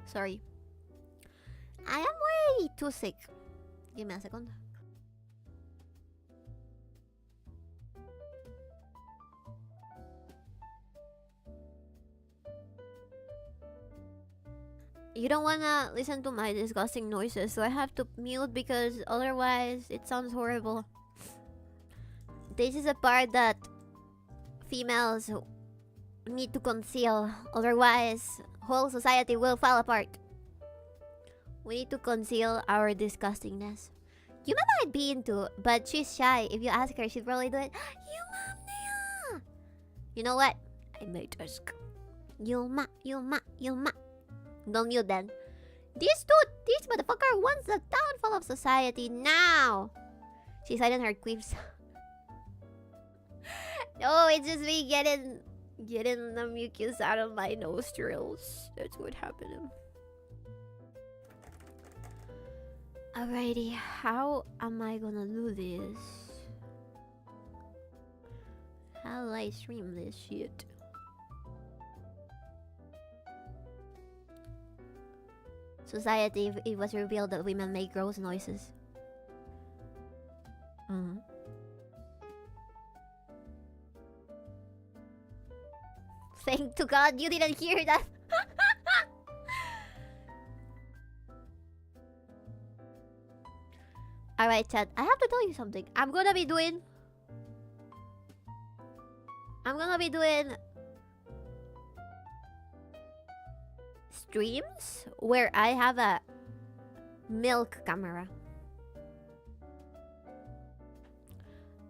Speaker 1: Sorry. I am way too sick. Give me a second. You don't wanna listen to my disgusting noises, so I have to mute because otherwise it sounds horrible. This is a part that females need to conceal, otherwise whole society will fall apart. We need to conceal our disgustingness. Yuma might be into, but she's shy. If you ask her, she'd probably do it. Yuma, you know what? I might ask. Yuma. Don't mute then. This motherfucker wants the downfall of society now. She silenced her quips. No, it's just me getting the mucus out of my nostrils. That's what happened. Alrighty, how am I gonna do this? How do I stream this shit? Society, it was revealed that women make gross noises. Thank to God you didn't hear that. Alright, chat. I have to tell you something. I'm gonna be doing streams where I have a milk camera.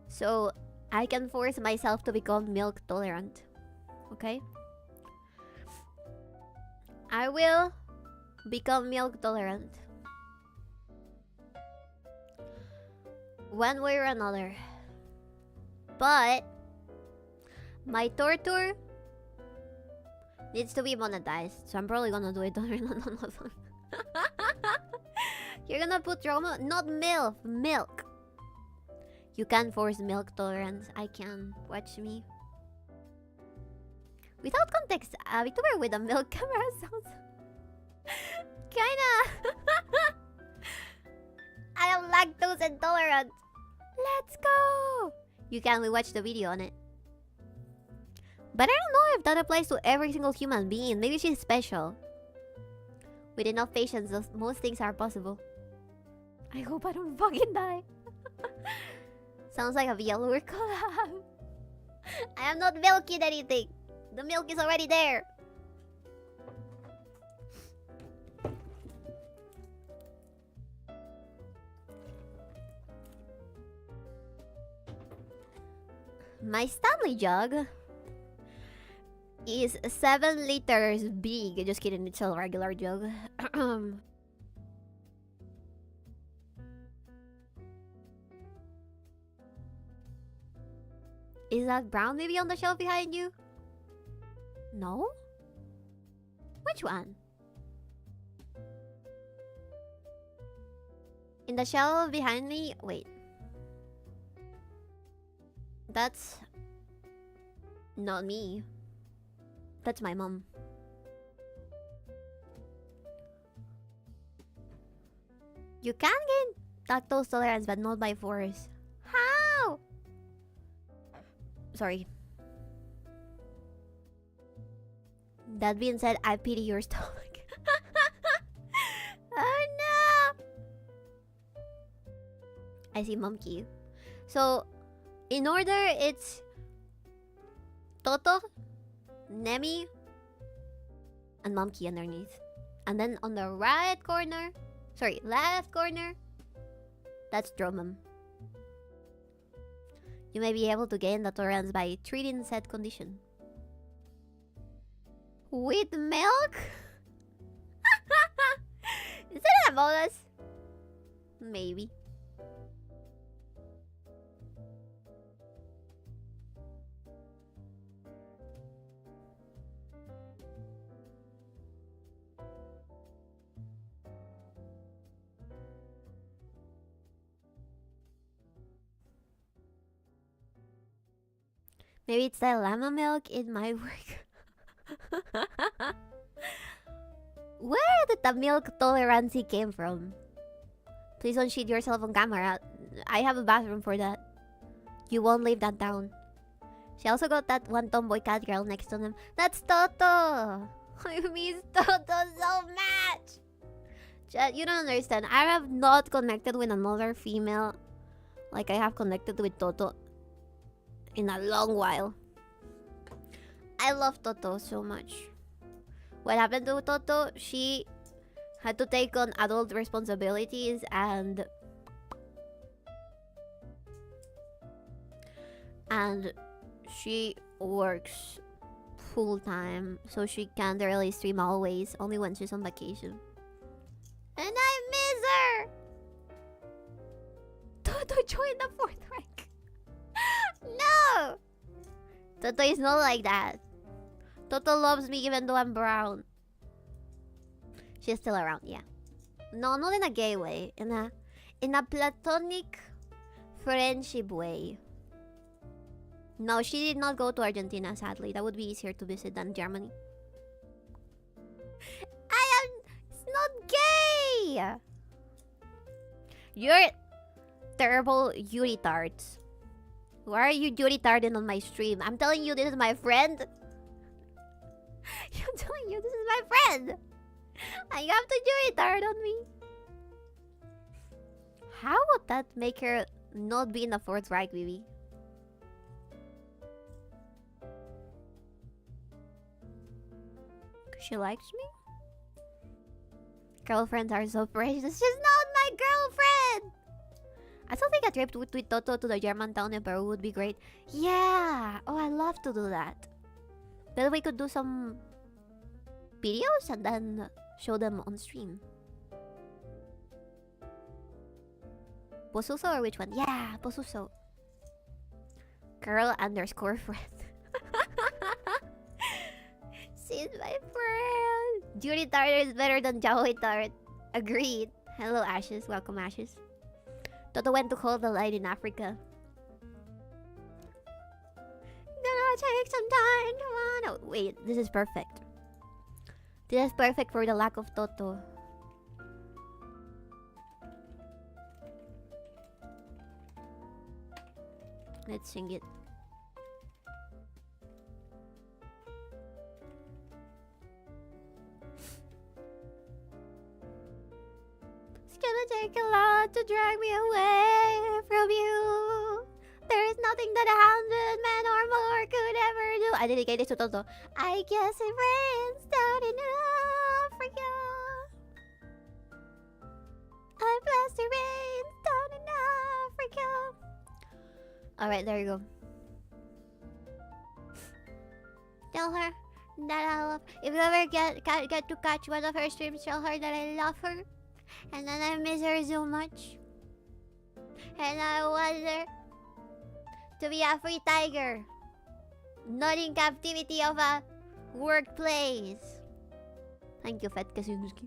Speaker 1: So I can force myself to become milk tolerant. Okay? I will become milk tolerant. One way or another. But my torture needs to be monetized. So I'm probably gonna do it during Ramadan. You're gonna put trauma, not milk, milk. You can't force milk tolerance. I can. Watch me. Without context, a VTuber with a milk camera sounds kinda. I am lactose intolerant. Let's go. You can watch the video on it. But I don't know if that applies to every single human being. Maybe she's special. With enough patience, most things are possible. I hope I don't fucking die. Sounds like a VLure collab. I am not milking anything. The milk is already there. My Stanley jug is 7 liters big. Just kidding, it's a regular jug. Is that brown baby on the shelf behind you? No? Which one? In the shelf behind me? Wait. That's Not me. That's my mom. You can gain lactose tolerance, but not by force. How? Sorry. That being said, I pity your stomach. Oh no! I see monkey. So, in order, it's Toto, Nemi, and monkey underneath. And then on the right corner, sorry, left corner, that's 𝕓𝕦𝕤𝕚. You may be able to gain the tolerance by treating said condition. With milk? Is that a bonus? Maybe. Maybe it's the llama milk in my work. Where did the milk tolerance came from? Please don't shit yourself on camera. I have a bathroom for that. You won't leave that down. She also got that one tomboy cat girl next to them. That's Toto! I miss Toto so much! You don't understand. I have not connected with another female like I have connected with Toto in a long while. I love Toto so much. What happened to Toto? She had to take on adult responsibilities and she works full time, so she can't really stream always, only when she's on vacation. And I miss her! Toto joined the fourth rank. No! Toto is not like that. Toto loves me even though I'm brown. She's still around, yeah. No, not in a gay way. In a platonic friendship way. No, she did not go to Argentina, sadly. That would be easier to visit than Germany. It's not gay! You're terrible Yuri tarts. Why are you Yuri tarding on my stream? I'm telling you this is my friend. I'm telling you this is my friend. And you have to Yuri tard on me. How would that make her not be in the fourth rank, baby? She likes me? Girlfriends are so precious. She's not my girlfriend! I still think a trip with Toto to the German town in Peru would be great. Yeah! Oh, I love to do that. Then we could do some videos and then show them on stream. Posuso or which one? Yeah, Posuso. Girl_friend. She's my friend. Judy Tartar is better than Jawi Tart. Agreed. Hello, Ashes. Welcome, Ashes. Toto went to hold the light in Africa. Gonna take some time to wanna... Wait, this is perfect. This is perfect for the lack of Toto. Let's sing it. It's gonna take a lot to drag me away from you. There is nothing that 100 men or more could ever do. I dedicate this to Toto. I guess it rains down in Africa. I bless the rains down in Africa. Alright, there you go. Tell her that I love... If you ever get to catch one of her streams, tell her that I love her. And then I miss her so much. And I want her to be a free tiger. Not in captivity of a workplace. Thank you, Fat Kazunuski.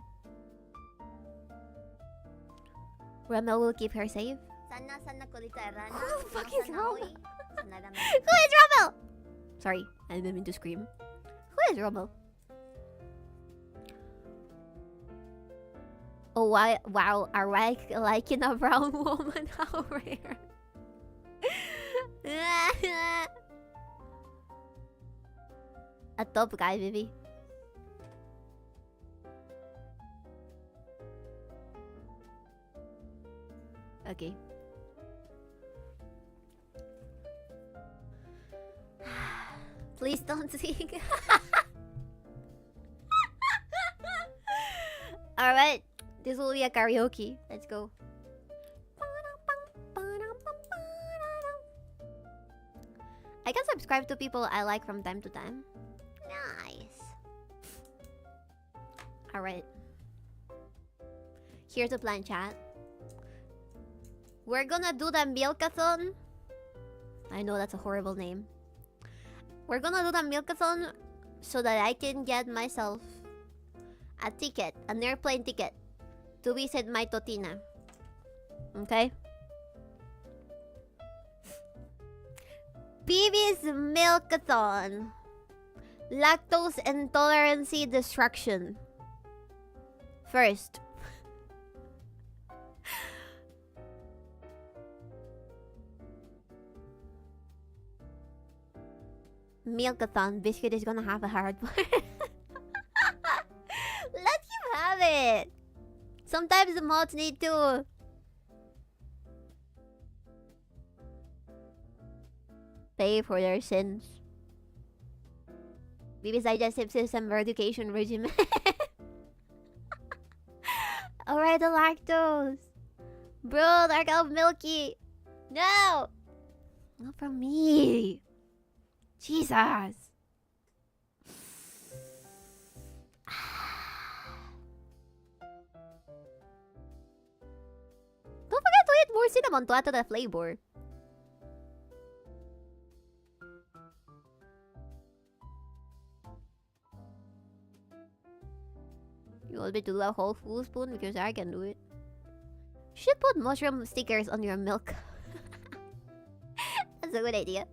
Speaker 1: Ramel will keep her safe. Who the fuck is Ramel? Who is Ramel? Sorry. I didn't mean to scream. Who is Romo? Oh, why? Wow, a like in a brown woman? How rare. A top guy, maybe. Okay. Please don't sing. Alright. This will be a karaoke. Let's go. I can subscribe to people I like from time to time. Nice. Alright. Here's the plan, chat. We're gonna do the milkathon. I know that's a horrible name. We're gonna do the milkathon so that I can get myself a ticket, an airplane ticket, to visit my Totina. Okay? BB's milkathon. Lactose intolerancy destruction. First. Milkathon. Biscuit is gonna have a hard part. Let him have it. Sometimes the mods need to pay for their sins. Baby's digestive system education regimen. Alright, the lactose. Bro, Dark Elf Milky. No! Not from me. Jesus. Don't forget to eat more cinnamon to add to the flavor. You want me to do a whole full spoon? Because I can do it. You should put mushroom stickers on your milk. That's a good idea.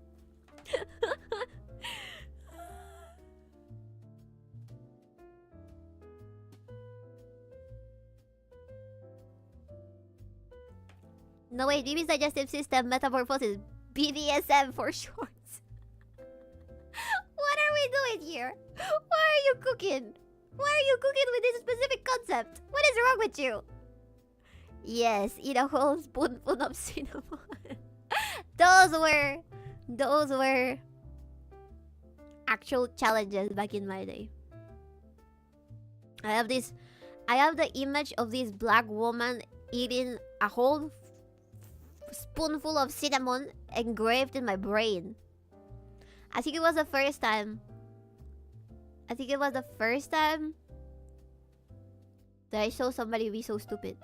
Speaker 1: No wait, BB's digestive system metamorphosis. BDSM for shorts. What are we doing here? Why are you cooking? Why are you cooking with this specific concept? What is wrong with you? Yes, eat a whole spoonful of cinnamon. Those were actual challenges back in my day. I have the image of this black woman eating a whole spoonful of cinnamon engraved in my brain. I think it was the first time that I saw somebody be so stupid.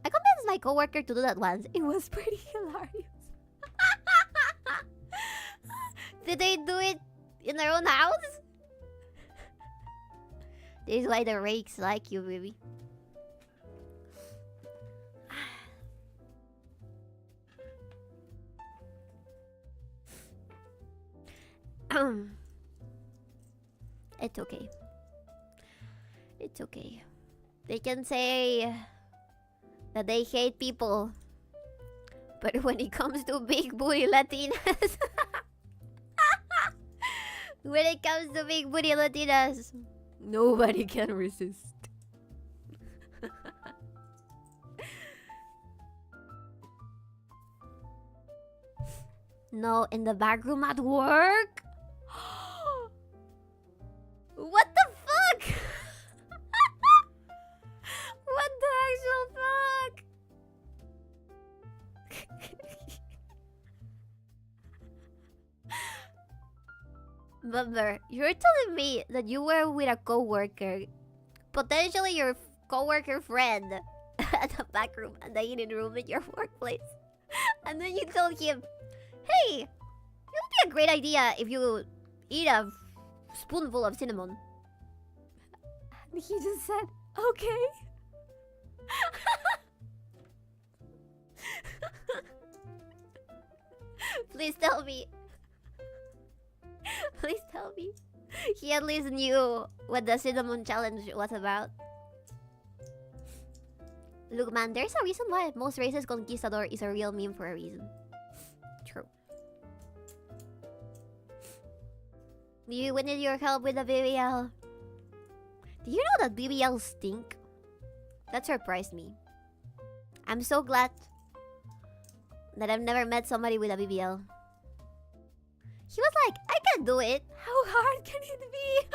Speaker 1: I convinced my coworker to do that once. It was pretty hilarious. Did they do it in their own house? This is why the rakes like you, baby. It's okay. It's okay. They can say that they hate people, but when it comes to big booty Latinas, when it comes to big booty Latinas, nobody can resist. No, in the back room at work? What the fuck? What the actual fuck? Bumber, you're telling me that you were with a coworker, potentially your coworker friend, at the back room and the eating room in your workplace, and then you told him, "Hey, it would be a great idea if you eat a spoonful of cinnamon." And he just said, "Okay." Please tell me. Please tell me. He at least knew what the cinnamon challenge was about. Look, man, there's a reason why most races conquistador is a real meme for a reason. True. We need your help with the BBL. Do you know that BBL stink? That surprised me. I'm so glad that I've never met somebody with a BBL. He was like, I can do it. How hard can it be?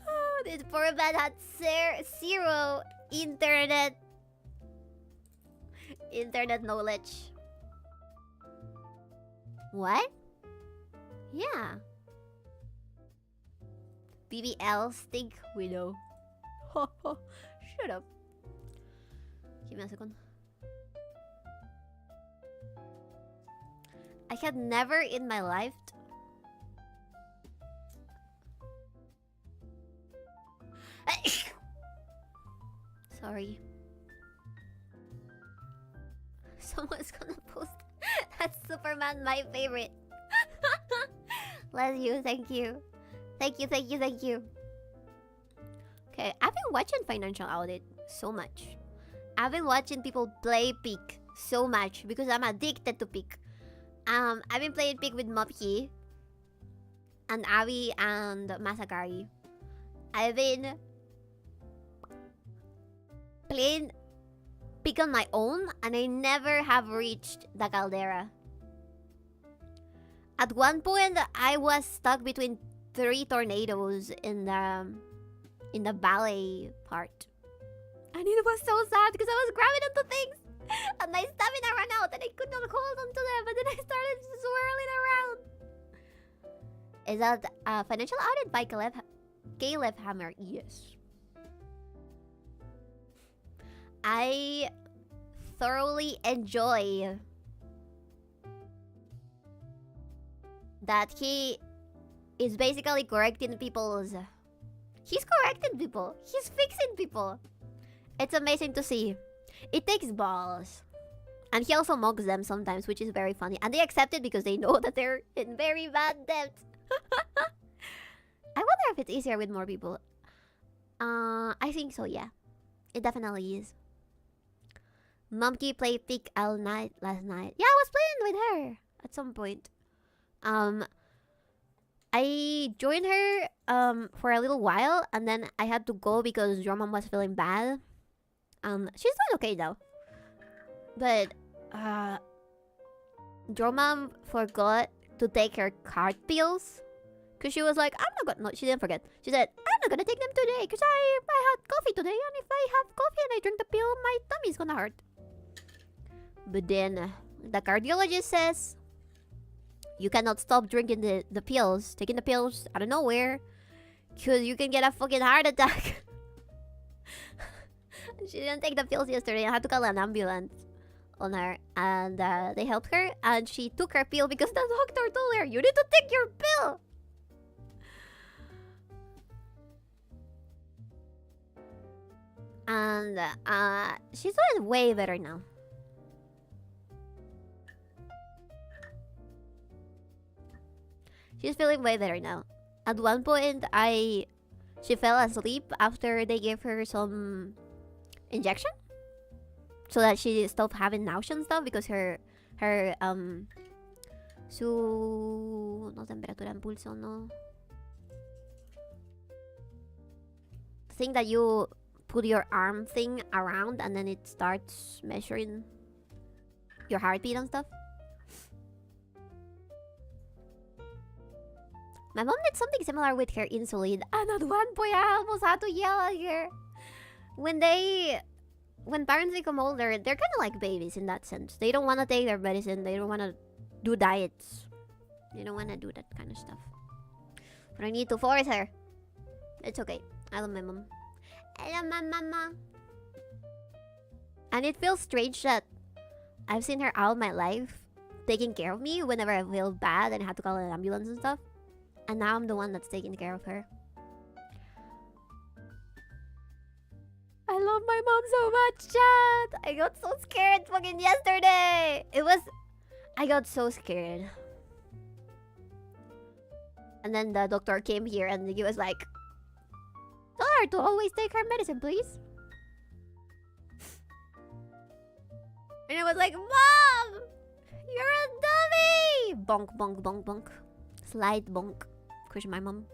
Speaker 1: Oh, this poor man had zero internet knowledge. What? Yeah. BBL stink widow. Shut up. Give me a second. I had never in my life sorry. Someone's gonna post that's Superman, my favorite. Bless you, thank you. Thank you. Okay, I've been watching Financial Audit so much. I've been watching people play Peak so much because I'm addicted to Peak. I've been playing Peak with Mopki and Abby and Masakari. I've been playing Peak on my own and I never have reached the caldera. At one point, I was stuck between 3 tornadoes in the ballet part. And it was so sad because I was grabbing onto things and my stamina ran out and I could not hold onto them, and then I started swirling around. Is that Financial Audit by Caleb Hammer? Yes. I thoroughly enjoy that he is basically correcting people's... He's correcting people. He's fixing people. It's amazing to see. It takes balls. And he also mocks them sometimes, which is very funny. And they accept it because they know that they're in very bad debt. I wonder if it's easier with more people. I think so, yeah. It definitely is. Momki played Peak all night last night. Yeah, I was playing with her at some point. I joined her for a little while, and then I had to go because your mom was feeling bad. She's doing okay though. But your mom forgot to take her card pills. Cause she was like, I'm not gonna... No, she didn't forget. She said, I'm not gonna take them today because I had coffee today, and if I have coffee and I drink the pill, my tummy's gonna hurt. But then the cardiologist says you cannot stop drinking the pills, taking the pills out of nowhere, because you can get a fucking heart attack. She didn't take the pills yesterday. I had to call an ambulance on her, and they helped her, and she took her pill because the doctor told her, you need to take your pill. And she's doing way better now. She's feeling way better now. At one point, she fell asleep after they gave her some injection, so that she stopped having nausea and stuff, because her temperatura en pulso, no, thing that you put your arm thing around and then it starts measuring your heartbeat and stuff. My mom did something similar with her insulin, and at one point I almost had to yell at her. When parents become older, they're kind of like babies in that sense. They don't want to take their medicine. They don't want to do diets. They don't want to do that kind of stuff. But I need to force her. It's okay. I love my mom. I love my mama. And it feels strange that I've seen her all my life taking care of me whenever I feel bad and I had to call an ambulance and stuff. And now I'm the one that's taking care of her. I love my mom so much, chat. I got so scared fucking yesterday. I got so scared. And then the doctor came here and he was like, tell her to always take her medicine, please. And I was like, Mom! You're a dummy! Bonk, bonk, bonk, bonk. Slight bonk. Crush my mom.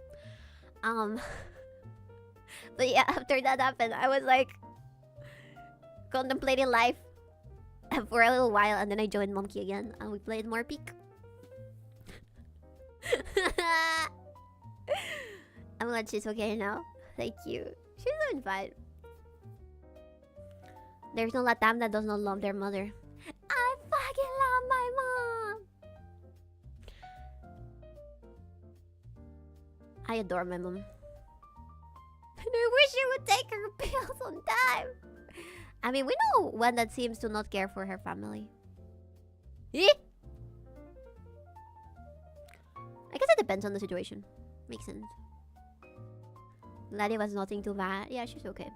Speaker 1: But yeah, after that happened, I was like contemplating life for a little while, and then I joined Monkey again, and we played more Peak. I'm glad she's okay now. Thank you. She's doing fine. There's no Latam that does not love their mother. I fucking love my mom. I adore my mom. And I wish she would take her pills on time. I mean, we know one that seems to not care for her family. Eh? I guess it depends on the situation. Makes sense. Glad it was nothing too bad. Yeah, she's okay.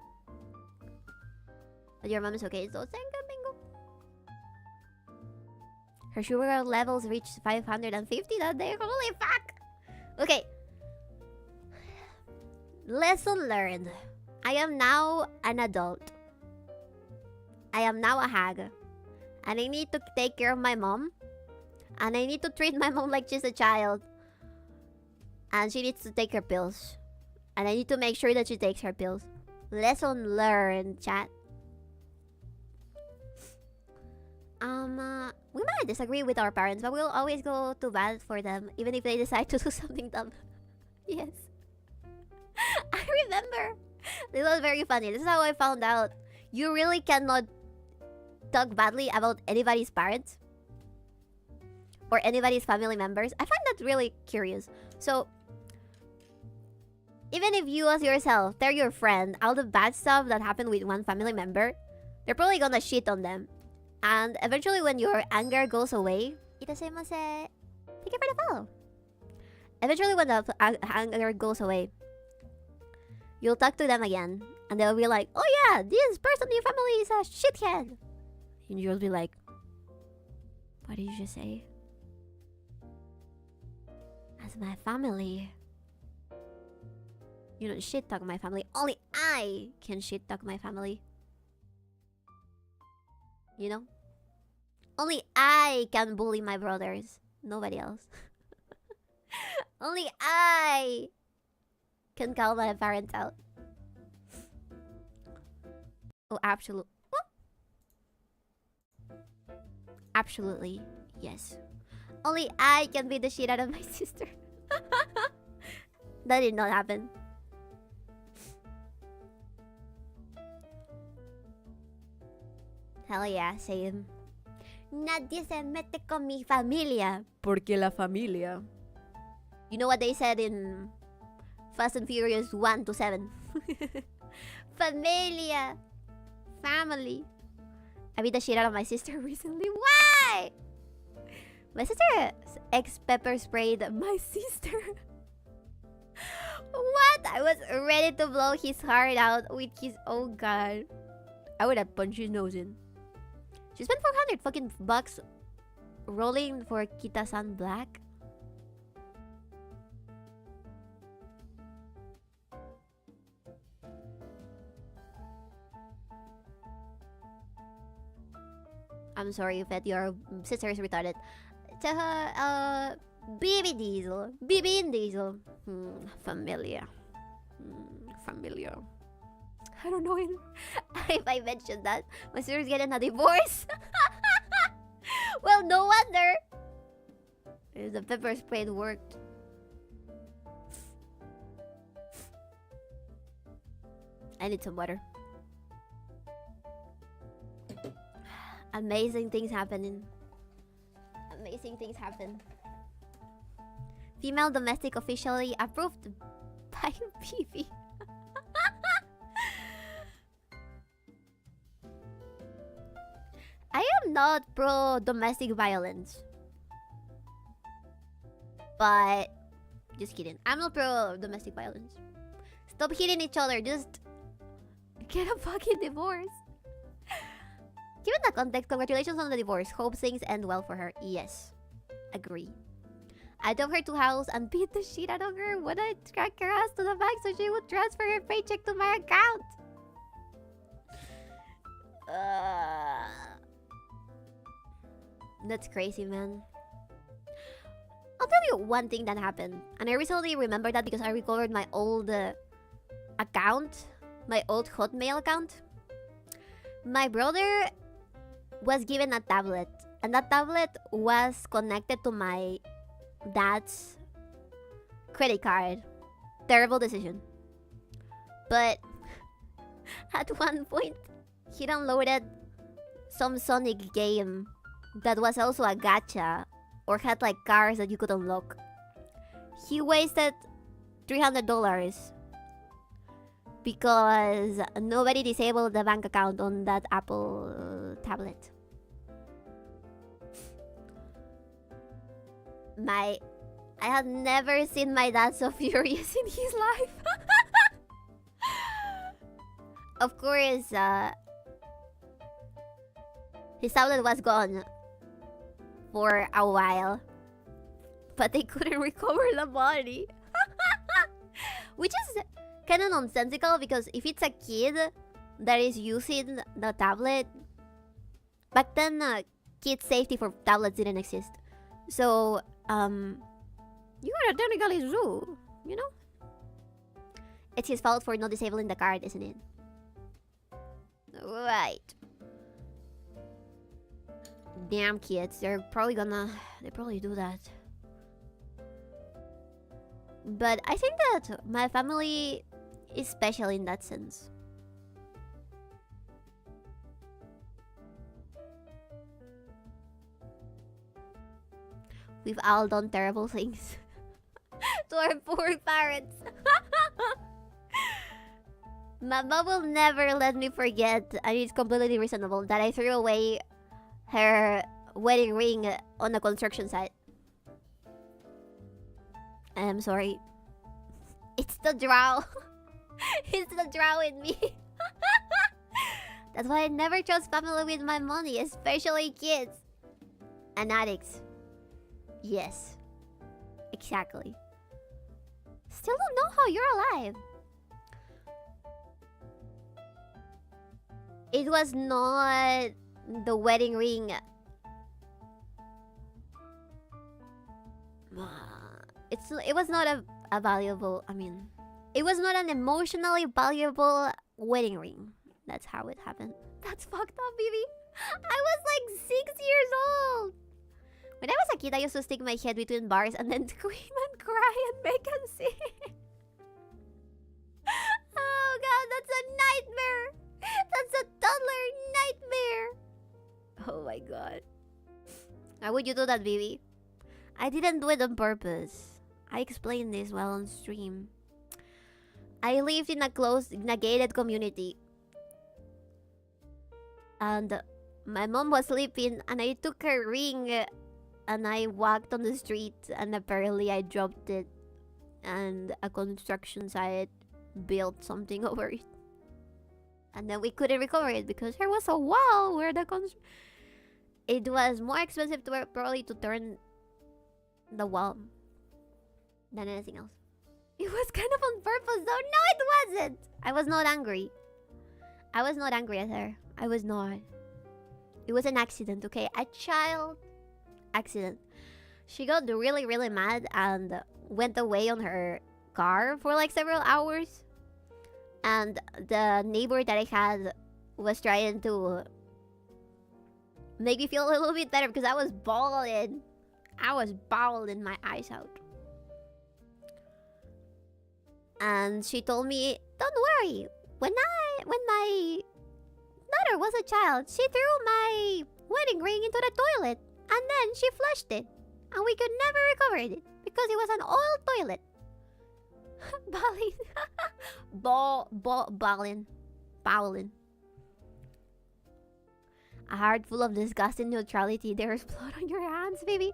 Speaker 1: But your mom is okay, so thank you, bingo. Her sugar levels reached 550 that day. Holy fuck! Okay. Lesson learned. I am now an adult. I am now a hag. And I need to take care of my mom. And I need to treat my mom like she's a child. And she needs to take her pills. And I need to make sure that she takes her pills. Lesson learned, chat. We might disagree with our parents, but we'll always go to bat for them, even if they decide to do something dumb. Yes. I remember. This was very funny. This is how I found out. You really cannot talk badly about anybody's parents. Or anybody's family members. I find that really curious. So, even if you as yourself tell your friend all the bad stuff that happened with one family member, they're probably gonna shit on them. And eventually when your anger goes away, itadasemase. Thank you for the follow. Eventually when the anger goes away, you'll talk to them again. And they'll be like, oh yeah, this person in your family is a shithead. And you'll be like, what did you just say? As my family. You don't shit talk my family. Only I can shit talk my family. You know? Only I can bully my brothers. Nobody else. Only I can call my parents out. Oh, absolutely. Absolutely, yes. Only I can beat the shit out of my sister. That did not happen. Hell yeah, same. Nadie se mete con mi familia. Porque la familia. You know what they said in Fast and Furious 1 to 7? Familia. Family. I beat the shit out of my sister recently. Why? My sister ex-pepper sprayed my sister. What? I was ready to blow his heart out with his... Oh god. I would have punched his nose in. She spent 400 fucking bucks rolling for Kita-san Black. I'm sorry if your sister is retarded. Baby Diesel. Baby Diesel. Familiar. Familiar. I don't know if I mentioned that. My sister's getting a divorce. Well, no wonder. The pepper spray worked. I need some water. Amazing things happening. Amazing things happen. Female domestic officially approved by PV. I am not pro domestic violence. But just kidding. I'm not pro domestic violence. Stop hitting each other. Just get a fucking divorce. Given the context, congratulations on the divorce. Hope things end well for her. Yes. Agree. I drove her to house and beat the shit out of her when I tracked her ass to the bank so she would transfer her paycheck to my account. That's crazy, man. I'll tell you one thing that happened. And I recently remembered that because I recovered my old account. My old Hotmail account. My brother was given a tablet. And that tablet was connected to my dad's credit card. Terrible decision. But at one point, he downloaded some Sonic game that was also a gacha or had like cars that you could unlock. He wasted $300 because nobody disabled the bank account on that Apple tablet. I have never seen my dad so furious in his life. Of course, his tablet was gone for a while, but they couldn't recover the money. Which is kind of nonsensical because if it's a kid that is using the tablet, back then kid safety for tablets didn't exist. So, you are technically rude, you know? It's his fault for not disabling the card, isn't it? Right. Damn kids, they probably do that. But I think that my family is special in that sense. We've all done terrible things to our poor parents. My mom will never let me forget, and it's completely reasonable, that I threw away her wedding ring on a construction site. I'm sorry. It's the drow. It's the drow in me. That's why I never trust family with my money, especially kids. And addicts. Yes. Exactly. Still don't know how you're alive. It was not the wedding ring. It was not a valuable, it was not an emotionally valuable wedding ring. That's how it happened. That's fucked up, baby. I was like 6 years old. When I was a kid, I used to stick my head between bars and then scream and cry and make and sing. Oh god, that's a nightmare. That's a toddler nightmare. Oh my god. Why would you do that, baby? I didn't do it on purpose. I explained this while on stream. I lived in a gated community. And my mom was sleeping and I took her ring and I walked on the street and apparently I dropped it and a construction site built something over it. And then we couldn't recover it because there was a wall where the it was more expensive probably to turn the wall than anything else. It was kind of on purpose though. No, it wasn't. I was not angry. I was not angry at her. I was not. It was an accident, okay? A child accident. She got really, really mad and went away on her car for like several hours. And the neighbor that I had was trying to make me feel a little bit better because I was bawling. I was bawling my eyes out. And she told me, don't worry. When my daughter was a child, she threw my wedding ring into the toilet. And then she flushed it. And we could never recover it because it was an old toilet. Bawling. A heart full of disgusting neutrality. There's blood on your hands, baby.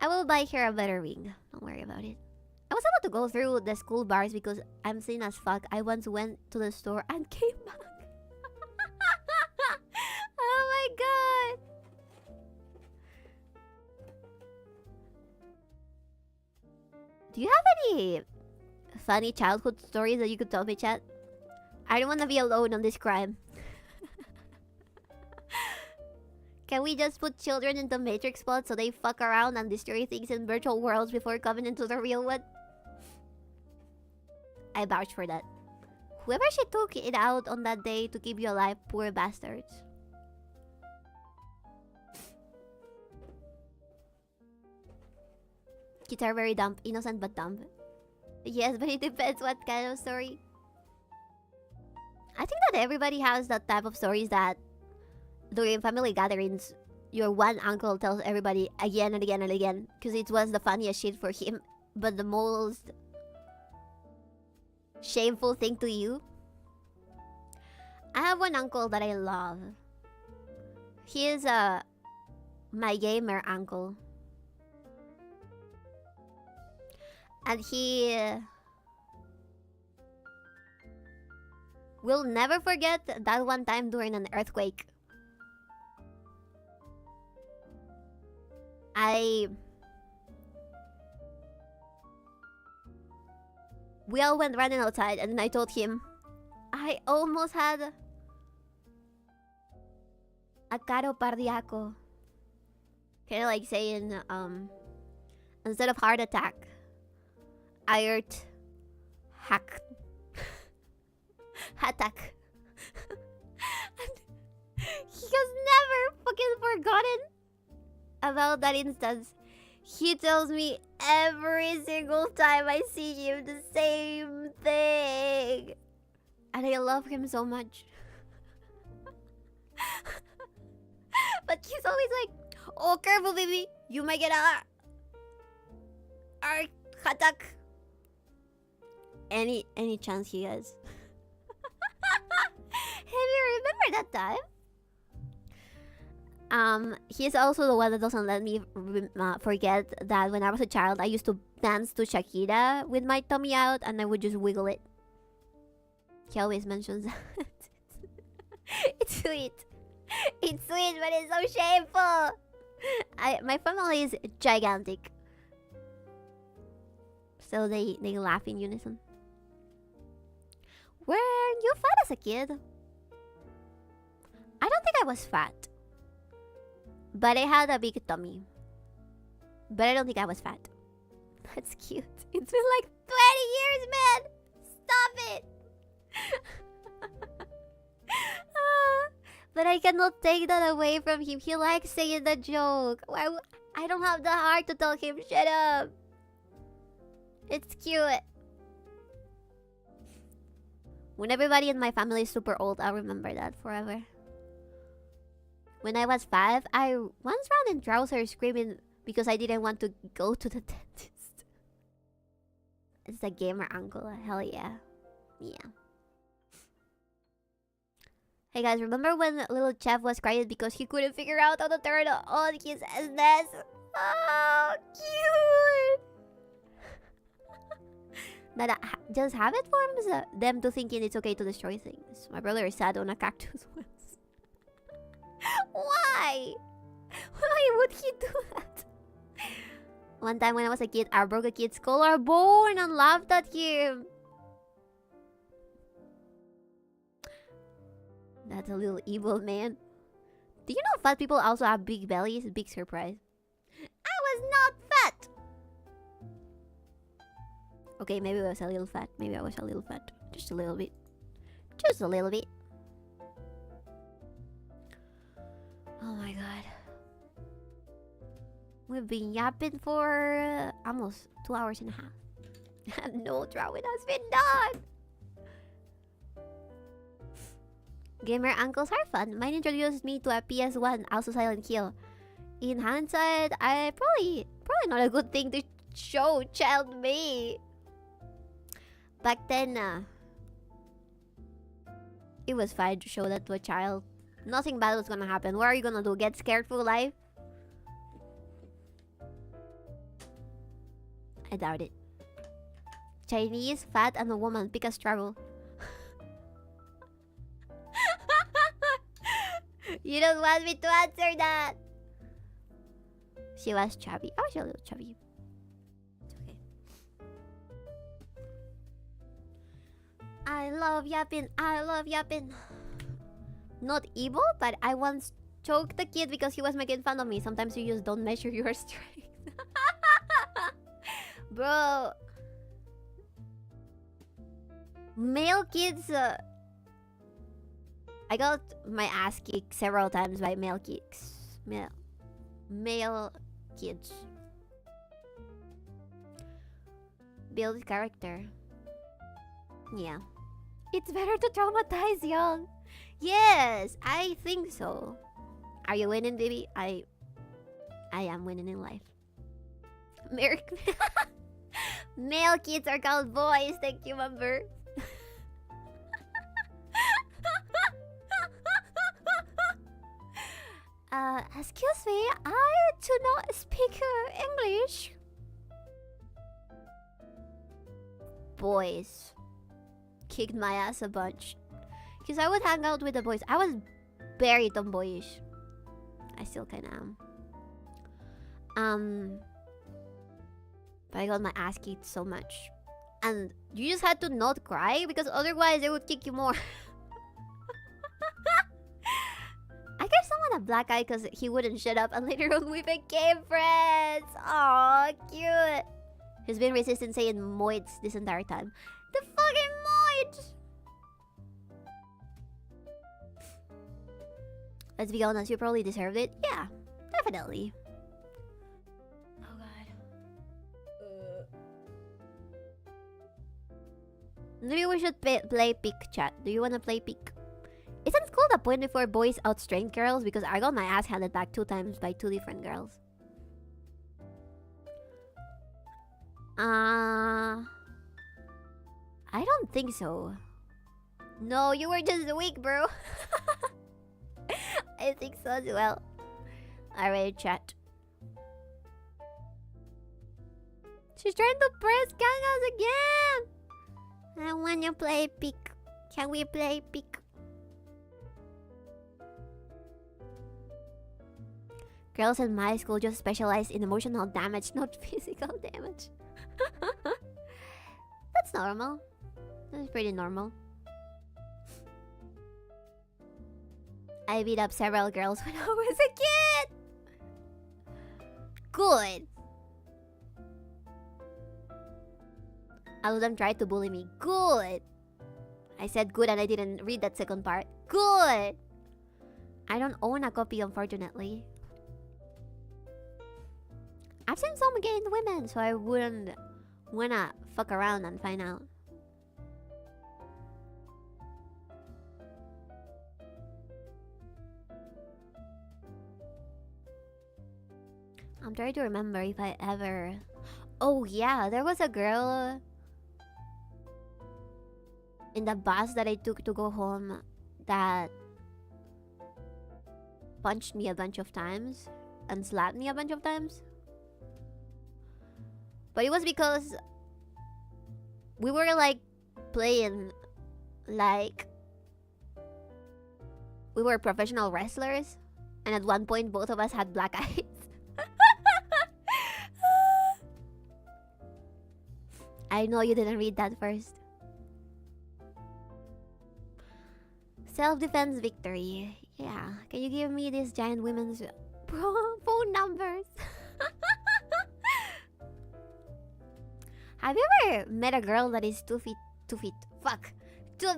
Speaker 1: I will buy her a better ring. Don't worry about it. I was able to go through the school bars because I'm sane as fuck. I once went to the store and came back. Oh my god. Do you have any funny childhood stories that you could tell me, chat? I don't want to be alone on this crime. Can we just put children into Matrix pods so they fuck around and destroy things in virtual worlds before coming into the real one? I vouch for that. Whoever she took it out on that day to keep you alive, poor bastards. Kids are very dumb. Innocent but dumb. Yes, but it depends what kind of story. I think that everybody has that type of stories that during family gatherings, your one uncle tells everybody again and again and again because it was the funniest shit for him, but the most shameful thing to you. I have one uncle that I love. He is my gamer uncle. And he will never forget that one time during an earthquake. We all went running outside and then I told him I almost had a caro pardiaco. Kind of like saying instead of heart attack, I heard hack attack. He has never fucking forgotten about that instance. He tells me every single time I see him the same thing. And I love him so much. But he's always like, oh, careful, baby. You might get a attack. Any chance he has. Have you remember that time? He's also the one that doesn't let me forget that when I was a child, I used to dance to Shakira with my tummy out and I would just wiggle it. He always mentions that. It's sweet. It's sweet, but it's so shameful. My family is gigantic. So they laugh in unison. Were you fat as a kid? I don't think I was fat. But I had a big tummy. But I don't think I was fat. That's cute. It's been like 20 years, man! Stop it! But I cannot take that away from him. He likes saying the joke. I don't have the heart to tell him, shut up. It's cute. When everybody in my family is super old, I'll remember that forever. When I was 5, I once ran in trousers screaming because I didn't want to go to the dentist. It's a gamer uncle. Hell yeah. Yeah. Hey guys, remember when little Chef was crying because he couldn't figure out how to turn on his SNES? Oh, cute! That just habit forms them to thinking it's okay to destroy things. My brother sat on a cactus once. Why? Why would he do that? One time when I was a kid, I broke a kid's collarbone and laughed at him. That's a little evil, man. Do you know fat people also have big bellies? Big surprise. I was not fat! Okay, maybe I was a little fat. Maybe I was a little fat. Just a little bit. Just a little bit. Oh my god. We've been yapping for almost 2 hours and a half. And no drawing has been done. Gamer uncles are fun. Mine introduced me to a PS1, also Silent Hill. In hindsight, probably not a good thing to show child me. Back then, it was fine to show that to a child. Nothing bad was gonna happen. What are you gonna do? Get scared for life? I doubt it. Chinese, fat, and a woman. Pick a struggle. You don't want me to answer that. She was chubby. I was a little chubby. It's okay. love yapping. I love yapping. Not evil, but I once choked the kid because he was making fun of me. Sometimes you just don't measure your strength. Bro. Male kids... I got my ass kicked several times by male kicks. Male kids. Build character. Yeah. It's better to traumatize young. Yes, I think so. Are you winning, baby? I am winning in life. Male kids are called boys. Thank you, member. Excuse me, I do not speak English. Boys kicked my ass a bunch. Because I would hang out with the boys. I was very tomboyish. I still kinda am. But I got my ass kicked so much. And you just had to not cry because otherwise they would kick you more. I gave someone a black eye because he wouldn't shut up, and later on we became friends. Aw, cute. He's been resistant saying moits this entire time. The fucking moit! Let's be honest, you probably deserved it. Yeah, definitely. Oh god. Maybe we should play pick, chat. Do you wanna play pick? Isn't school the point before boys outstrength girls? Because I got my ass handed back 2 times by 2 different girls. I don't think so. No, you were just weak, bro. I think so as well. Alright, chat. She's trying to press gang us again. I wanna play pick. Can we play pick? Girls in my school just specialize in emotional damage, not physical damage. That's normal. That's pretty normal. I beat up several girls when I was a kid. Good. All of them tried to bully me. Good. I said good and I didn't read that second part. Good. I don't own a copy, unfortunately. I've seen some gay women, so I wouldn't wanna fuck around and find out. I'm trying to remember if I ever... Oh yeah, there was a girl in the bus that I took to go home that punched me a bunch of times and slapped me a bunch of times. But it was because we were like playing like we were professional wrestlers, and at one point both of us had black eyes. I know you didn't read that first. Self-defense victory. Yeah. Can you give me these giant women's phone numbers? Have you ever met a girl that is 2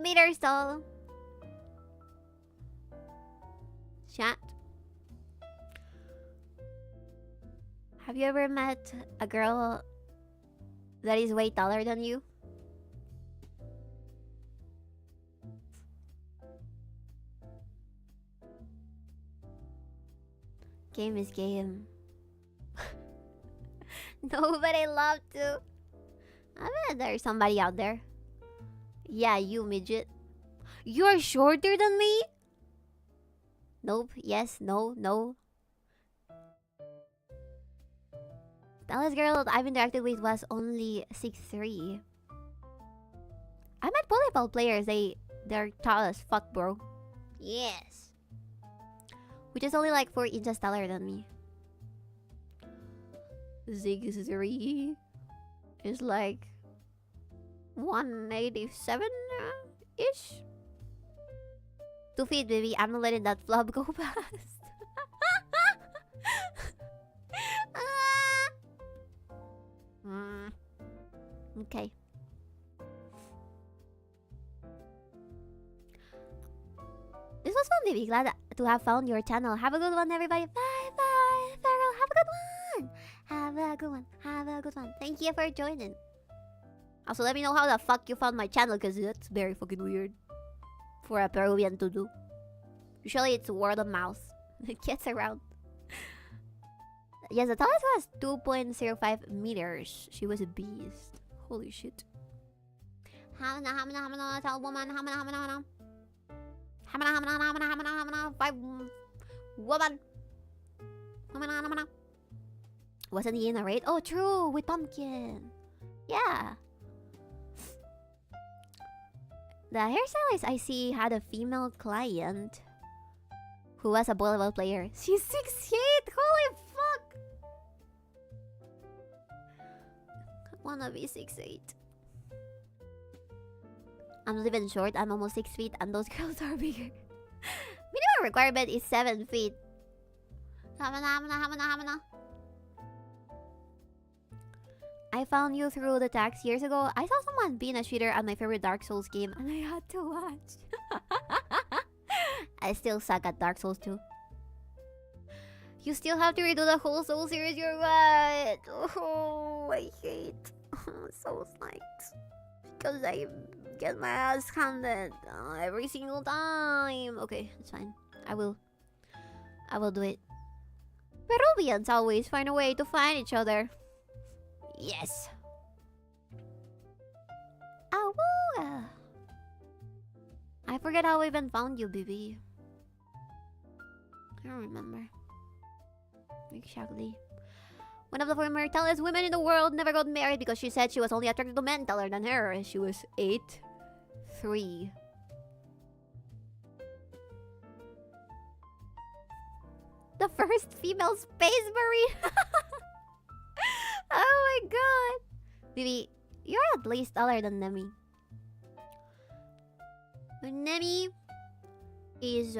Speaker 1: meters tall? Chat. Have you ever met a girl that is way taller than you? Game is game. No, but I love to. I bet there's somebody out there. Yeah, you midget. You're shorter than me? Nope. Yes. No. No. The tallest girl I've interacted with was only 6'3". I met volleyball players. They're tall as fuck, bro. Yes. Which is only like 4 inches taller than me. Zig3 is like 187. Ish. 2 feet, baby. I'm not letting that flub go past. Okay. This was fun, baby. Glad to have found your channel. Have a good one, everybody. Bye, bye. Farewell. Have a good one. Have a good one. Have a good one. Thank you for joining. Also, let me know how the fuck you found my channel, because that's very fucking weird for a Peruvian to do. Usually it's word of mouth. It gets around. Yes, the tallest was 2.05 meters. She was a beast. Holy shit. Hamana, hamana, hamana, tall woman. Hamana, hamana, hamana. Hamana, hamana, hamana, hamana, hamana. 5 woman. Hamana, hamana. Wasn't he in a raid? Oh, true. With Pumpkin. Yeah. The hairstylist I see had a female client who was a volleyball player. She's 6'8". Holy fuck. I wanna be 6'8". I'm not even short. I'm almost 6 feet, and those girls are bigger. Minimum requirement is 7 feet. I found you through the tags years ago. I saw someone being a cheater at my favorite Dark Souls game, and I had to watch. I still suck at Dark Souls 2. You still have to redo the whole Soul series, you're right. Oh, I hate Souls likes. Because I get my ass handed every single time. Okay, it's fine. I will do it. Peruvians always find a way to find each other. Yes. Awoo! I forget how I even found you, baby. I don't remember. Exactly. One of the former tallest women in the world never got married because she said she was only attracted to men taller than her. She was 8'3". The first female space marine. Oh my god. Baby, you're at least taller than Nemi. Nemi is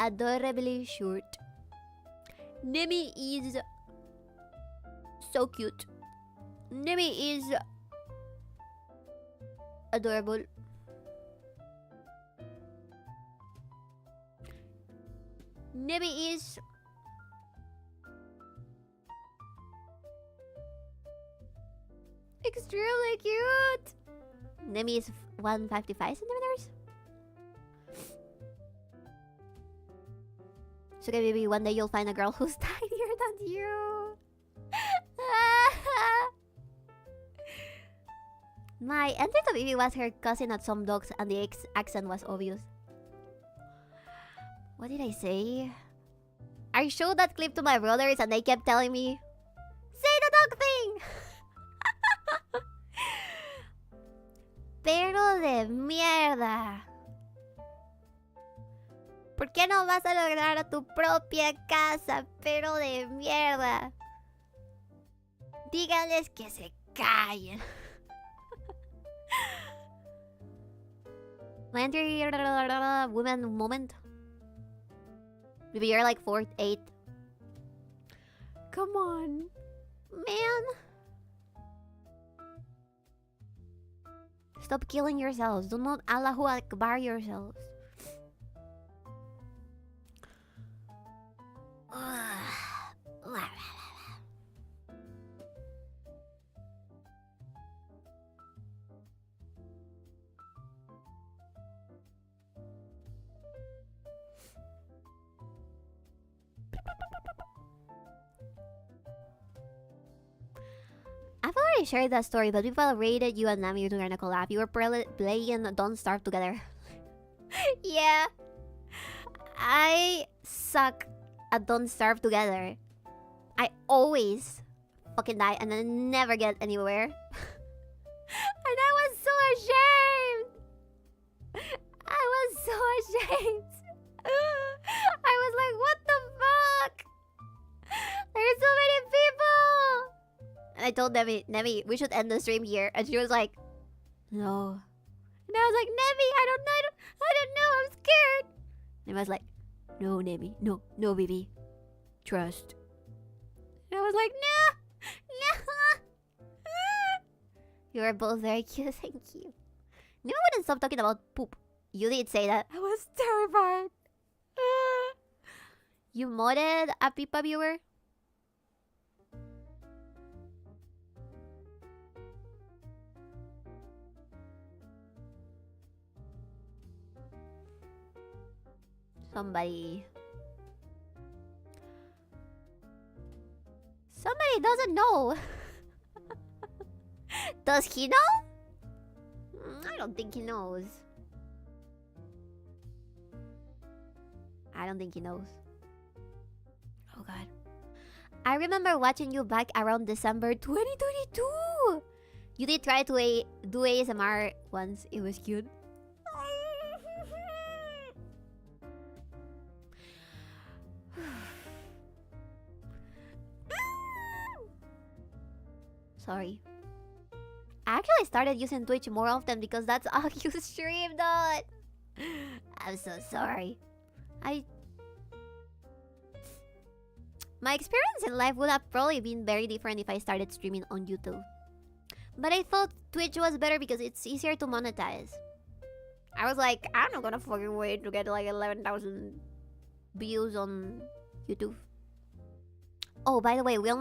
Speaker 1: adorably short. Nemi is so cute. Nemi is adorable. Nemi is extremely cute. Nemi is 155 centimeters. It's okay, baby. One day you'll find a girl who's tinier than you. My entry to baby was her cousin at some dogs, and the accent was obvious. What did I say? I showed that clip to my brothers, and they kept telling me, "Say the dog thing." Pero de mierda. ¿Por qué no vas a lograr tu propia casa? Pero de mierda. Díganles que se callen. My entry woman moment. Maybe you're like 4'8". Come on, man. Stop killing yourselves. Do not Allahu Akbar yourselves. I've already shared that story, but people rated you and Nami during a collab. You were playing Don't Starve together. Yeah. I suck at Don't Starve together. I always fucking die and then never get anywhere. And I was so ashamed. I was so ashamed. I was like, what the fuck? There's so many people. And I told Nemi, we should end the stream here. And she was like, no. And I was like, Nemi, I don't know, I'm scared. And I was like, no, Nemi, no, baby, trust. And I was like, no. You are both very cute, thank you. Nemi wouldn't stop talking about poop. You did say that. I was terrified. You modded a Pipa viewer? Somebody doesn't know. Does he know? I don't think he knows. I don't think he knows. Oh god. I remember watching you back around December 2022. You did try to do ASMR once. It was cute. Sorry. I actually started using Twitch more often because that's all you streamed on. I'm so sorry. My experience in life would have probably been very different if I started streaming on YouTube. But I thought Twitch was better because it's easier to monetize. I was like, I'm not gonna fucking wait to get like 11,000 views on YouTube. Oh, by the way, we're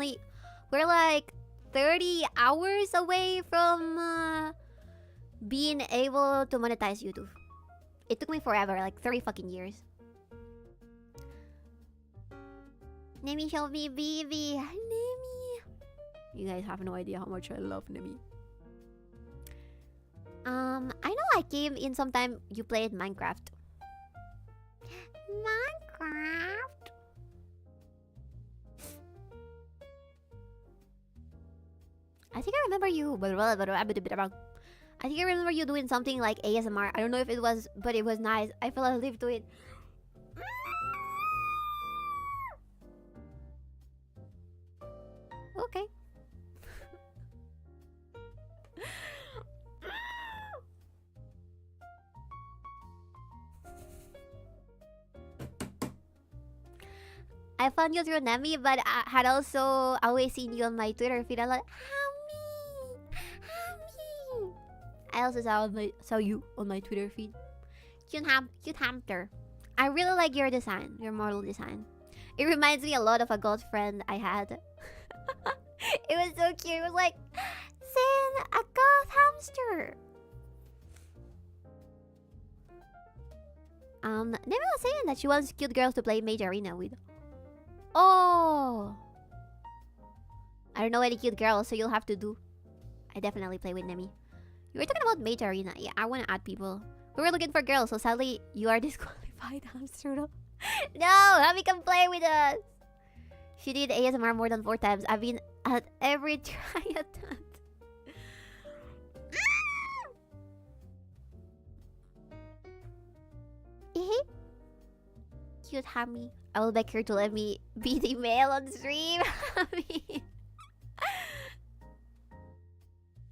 Speaker 1: like 30 hours away from being able to monetize YouTube. It took me forever, like 30 fucking years. Nemi, show me baby. Nemi. You guys have no idea how much I love Nemi. I know I came in sometime you played Minecraft. Minecraft. I think I remember you. I think I remember you doing something like ASMR. I don't know if it was, but it was nice. I fell asleep to it. Okay. I found you through Nemi, but I had also always seen you on my Twitter feed. I was like, Hammy. I also saw you on my Twitter feed. Cute hamster. I really like your design, your model design. It reminds me a lot of a goth friend I had. It was so cute. It was like, Sin, a goth hamster. Nemi was saying that she wants cute girls to play Mage Arena with. Oh, I don't know any cute girls, so you'll have to do. I definitely play with Nemi. You were talking about Mage Arena. Yeah, I want to add people. We were looking for girls, so sadly, you are disqualified, hamster. No, Hammy can play with us. She did ASMR more than 4 times. I've been at every try attempt. Cute Hammy. I will beg her to let me be the male on stream. Hammy.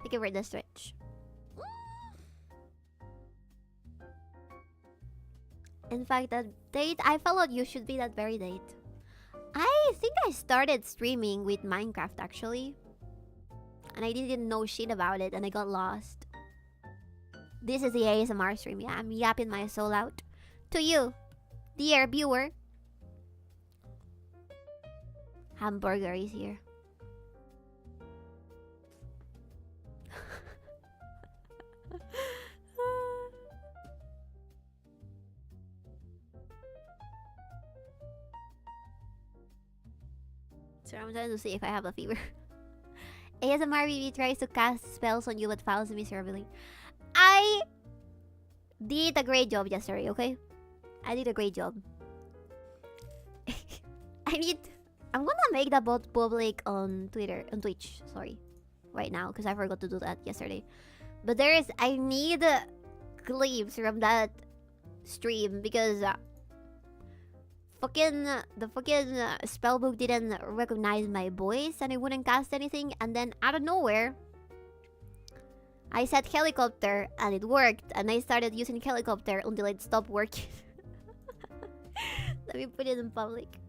Speaker 1: Thank you for the stretch. In fact, that date I followed you should be that very date. I think I started streaming with Minecraft actually. And I didn't know shit about it and I got lost. This is the ASMR stream. Yeah, I'm yapping my soul out. To you, dear viewer. Hamburger is here. So I'm trying to see if I have a fever. ASMR really tries to cast spells on you but fails miserably. I did a great job yesterday, okay? I did a great job. I'm gonna make that bot public on Twitch, sorry. Right now, because I forgot to do that yesterday. But I need clips from that stream because the fucking spellbook didn't recognize my voice and it wouldn't cast anything. And then out of nowhere, I said helicopter and it worked, and I started using helicopter until it stopped working. Let me put it in public.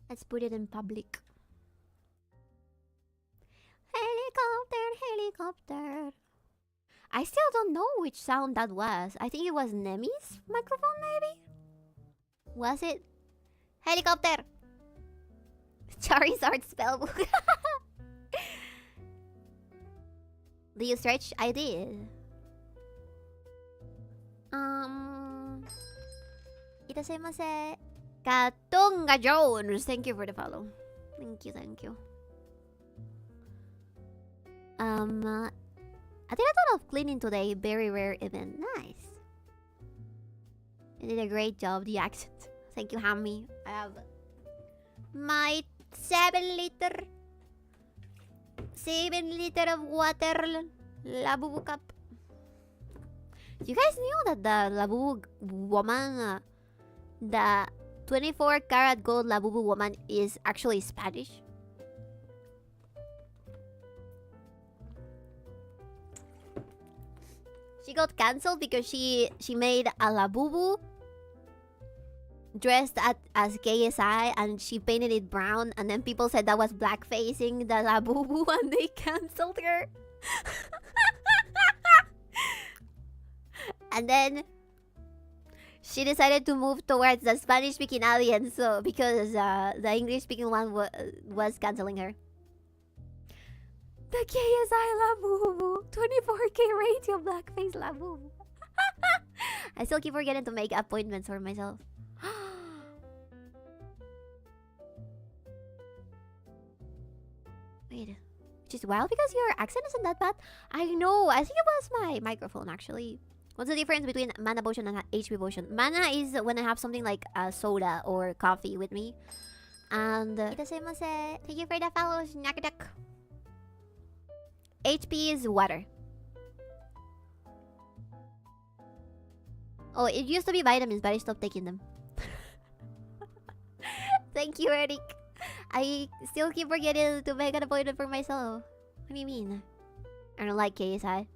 Speaker 1: Let's put it in public. Helicopter, helicopter. I still don't know which sound that was. I think it was Nemi's microphone, maybe? Was it? Helicopter! Charizard spellbook. Do you stretch? I did. Itadaimase. Katonga Jones. Thank you for the follow. Thank you, thank you. I did a ton of cleaning today. Very rare event. Nice. You did a great job. The accent. Thank you, Hammy. I have my 7 liter of water Labubu cup. You guys knew that the Labubu woman, the 24 karat gold Labubu woman is actually Spanish? She got cancelled because she made a Labubu dressed as KSI and she painted it brown, and then people said that was blackfacing the Labubu and they cancelled her. And then she decided to move towards the Spanish-speaking audience, so because the English-speaking one was canceling her. The KSI Labubu, 24K ratio blackface Labubu. I still keep forgetting to make appointments for myself. Wait, which is wild because your accent isn't that bad. I know. I think it was my microphone actually. What's the difference between mana potion and HP potion? Mana is when I have something like a soda or coffee with me. And itadaimase. Thank you for the follow, Snackaduck. HP is water. Oh, it used to be vitamins, but I stopped taking them. Thank you, Eric. I still keep forgetting to make an appointment for myself. What do you mean? I don't like KSI.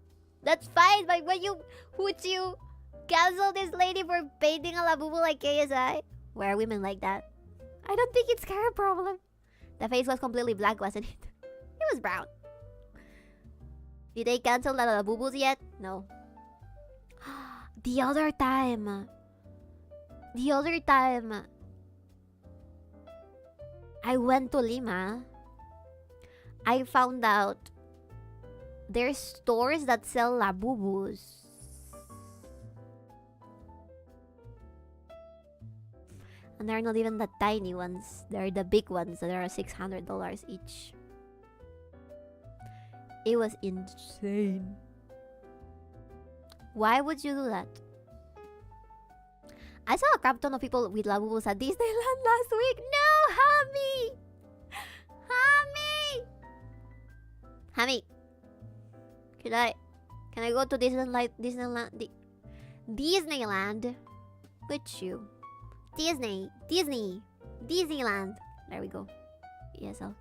Speaker 1: That's fine, but would you cancel this lady for painting a Labubu like KSI? Why are women like that? I don't think it's her problem. The face was completely black, wasn't it? It was brown. Did they cancel the Labubus yet? No. The other time I went to Lima, I found out there's stores that sell Labubus. And they're not even the tiny ones. They're the big ones that are $600 each. It was insane. Why would you do that? I saw a crap ton of people with Labubus at Disneyland last week. No, Hammy! Hammy! Can I go to Disneyland with you? Disneyland. There we go. ESL.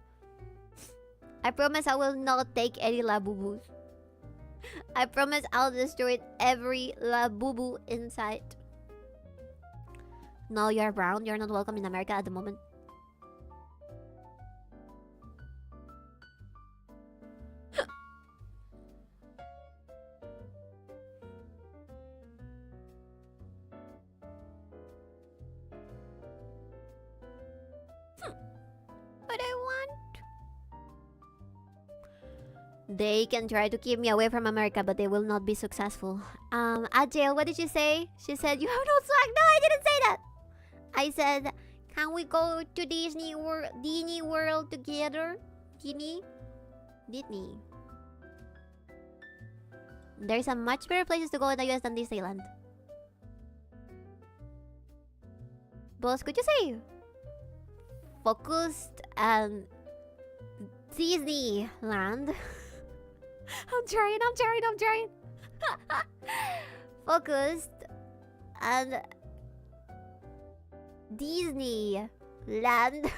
Speaker 1: I promise I will not take any Labubus. I promise I'll destroy every Labubu in sight. No, you're brown. You're not welcome in America at the moment. But I want... They can try to keep me away from America, but they will not be successful. Ajay, what did she say? She said, you have no swag. No, I didn't say that. I said, can we go to Disney World together? Disney? There's a much better places to go in the US than Disneyland. Boss, could you say focused and Disneyland? I'm trying. Focused and Disneyland.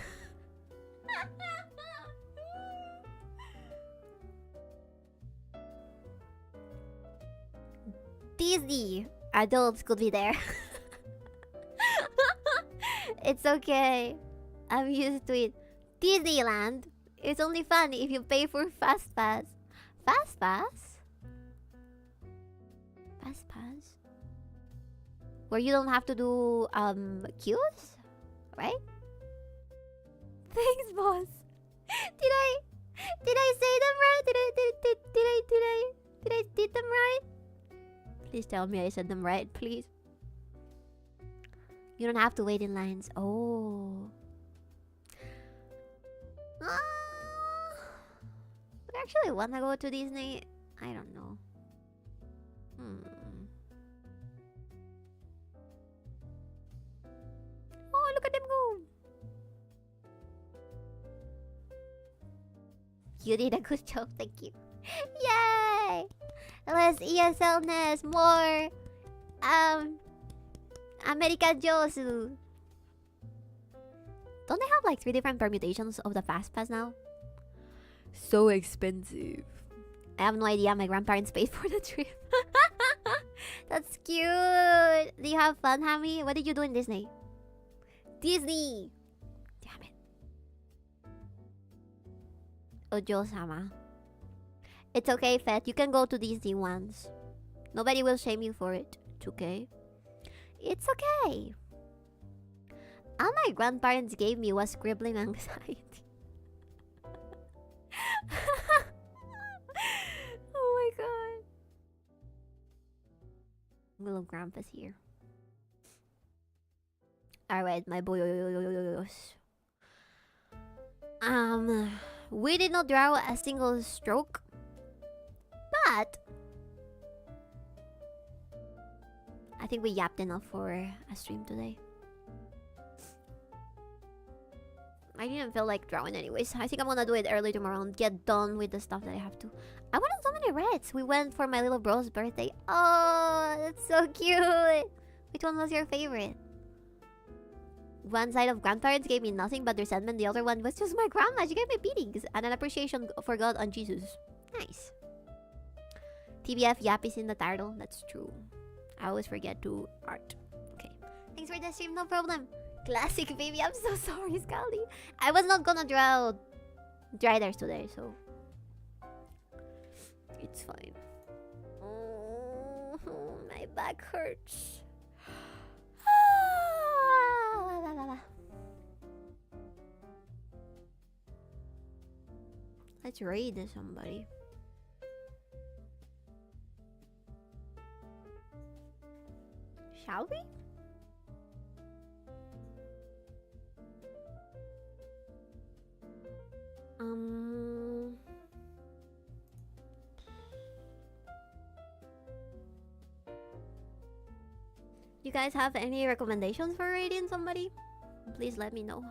Speaker 1: Disney. Adults could be there. It's okay. I'm used to it. Disneyland. It's only fun if you pay for Fast Pass. Fast Pass? Fast Pass? Where you don't have to do queues? Right? Thanks, boss. Did I say them right? Did I did them right? Please tell me I said them right, please. You don't have to wait in lines. Oh. But actually wanna go to Disney? I don't know. Oh, look at them go. You did a good job, thank you. Yay! Less ESL-ness, more American Josu. Don't they have like 3 different permutations of the Fast Pass now? So expensive. I have no idea. My grandparents paid for the trip. That's cute. Do you have fun, Hammy? What did you do in Disney? Disney! Damn it. Ojo-sama. It's okay, Fett. You can go to Disney once. Nobody will shame you for it. It's okay. It's okay. All my grandparents gave me was scribbling anxiety. Oh my god. Little grandpa's here. Alright, my boyos. We did not draw a single stroke. But I think we yapped enough for a stream today. I didn't feel like drawing anyways. I think I'm gonna do it early tomorrow and get done with the stuff that I have to. I wanted so many reds. We went for my little bro's birthday. Oh, that's so cute. Which one was your favorite? One side of grandparents gave me nothing but resentment. The other one was just my grandma. She gave me beatings and an appreciation for God and Jesus. Nice. TBF Yap is in the title. That's true. I always forget to art. Okay. Thanks for the stream. No problem. Classic, baby. I'm so sorry, Scaldy. I was not gonna draw Driders today, so it's fine. Oh, my back hurts. Let's raid somebody. Shall we? You guys have any recommendations for raiding somebody? Please let me know.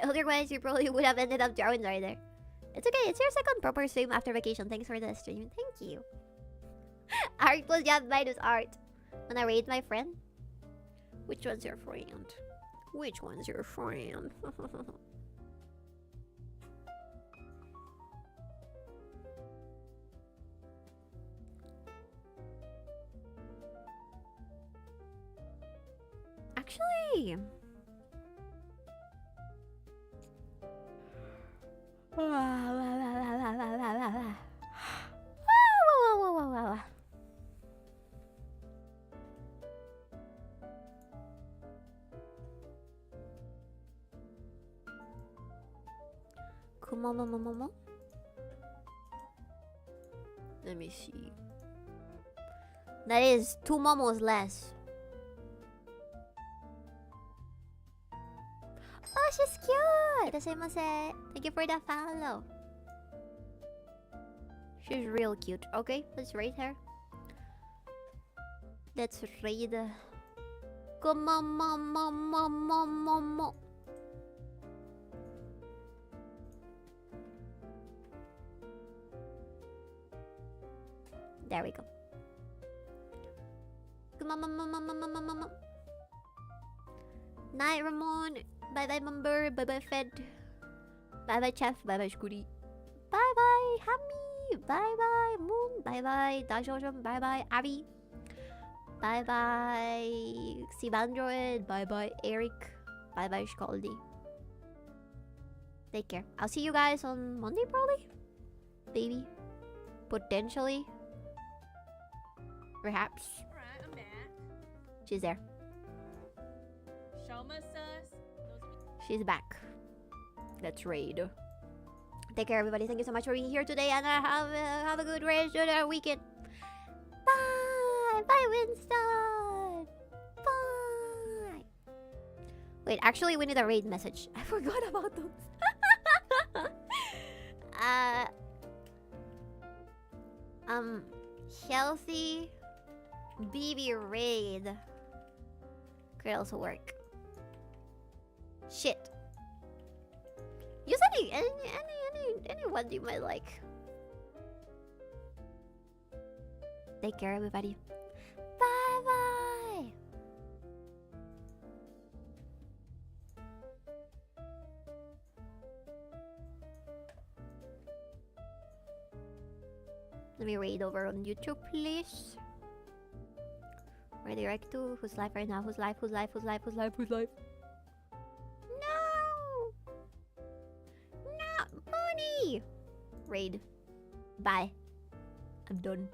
Speaker 1: Otherwise, you probably would have ended up drawing right there. It's okay. It's your second proper stream after vacation. Thanks for the stream. Thank you. Art plus Jab minus art. Wanna raid my friend? Which one's your friend? Which one's your friend? Actually... Kumomomomomo. Let me see. That is 2 momos less. Oh, she's cute! Itadakimasu. Thank you for the follow. She's real cute. Okay, let's raid her. Let's raid. Kumomomomomomo. There we go. Night, Ramon. Bye bye, Mumber. Bye bye, Fed. Bye bye, Chef. Bye bye, Scooty. Bye bye, Hammy. Bye bye Moon. Bye bye Dajosham. Bye bye Abby. Bye bye Sibandroid. Bye bye Eric. Bye bye Skaldi. Take care. I'll see you guys on Monday probably. Maybe. Potentially. Perhaps.
Speaker 3: Alright, I'm back.
Speaker 1: She's there.
Speaker 3: Show my sus.
Speaker 1: She's back. Let's raid. Take care, everybody. Thank you so much for being here today, and have a good rest of the weekend. Bye. Bye, Winston. Bye. Wait, actually, we need a raid message. I forgot about those. Healthy BB raid could also work. Shit. Use anyone you might like. Take care, everybody. Bye bye. Let me raid over on YouTube, please. Redirect to who's live right now? Who's live? Who's live? Who's live? Who's live? Who's live? No! Not Bonnie! Raid. Bye. I'm done.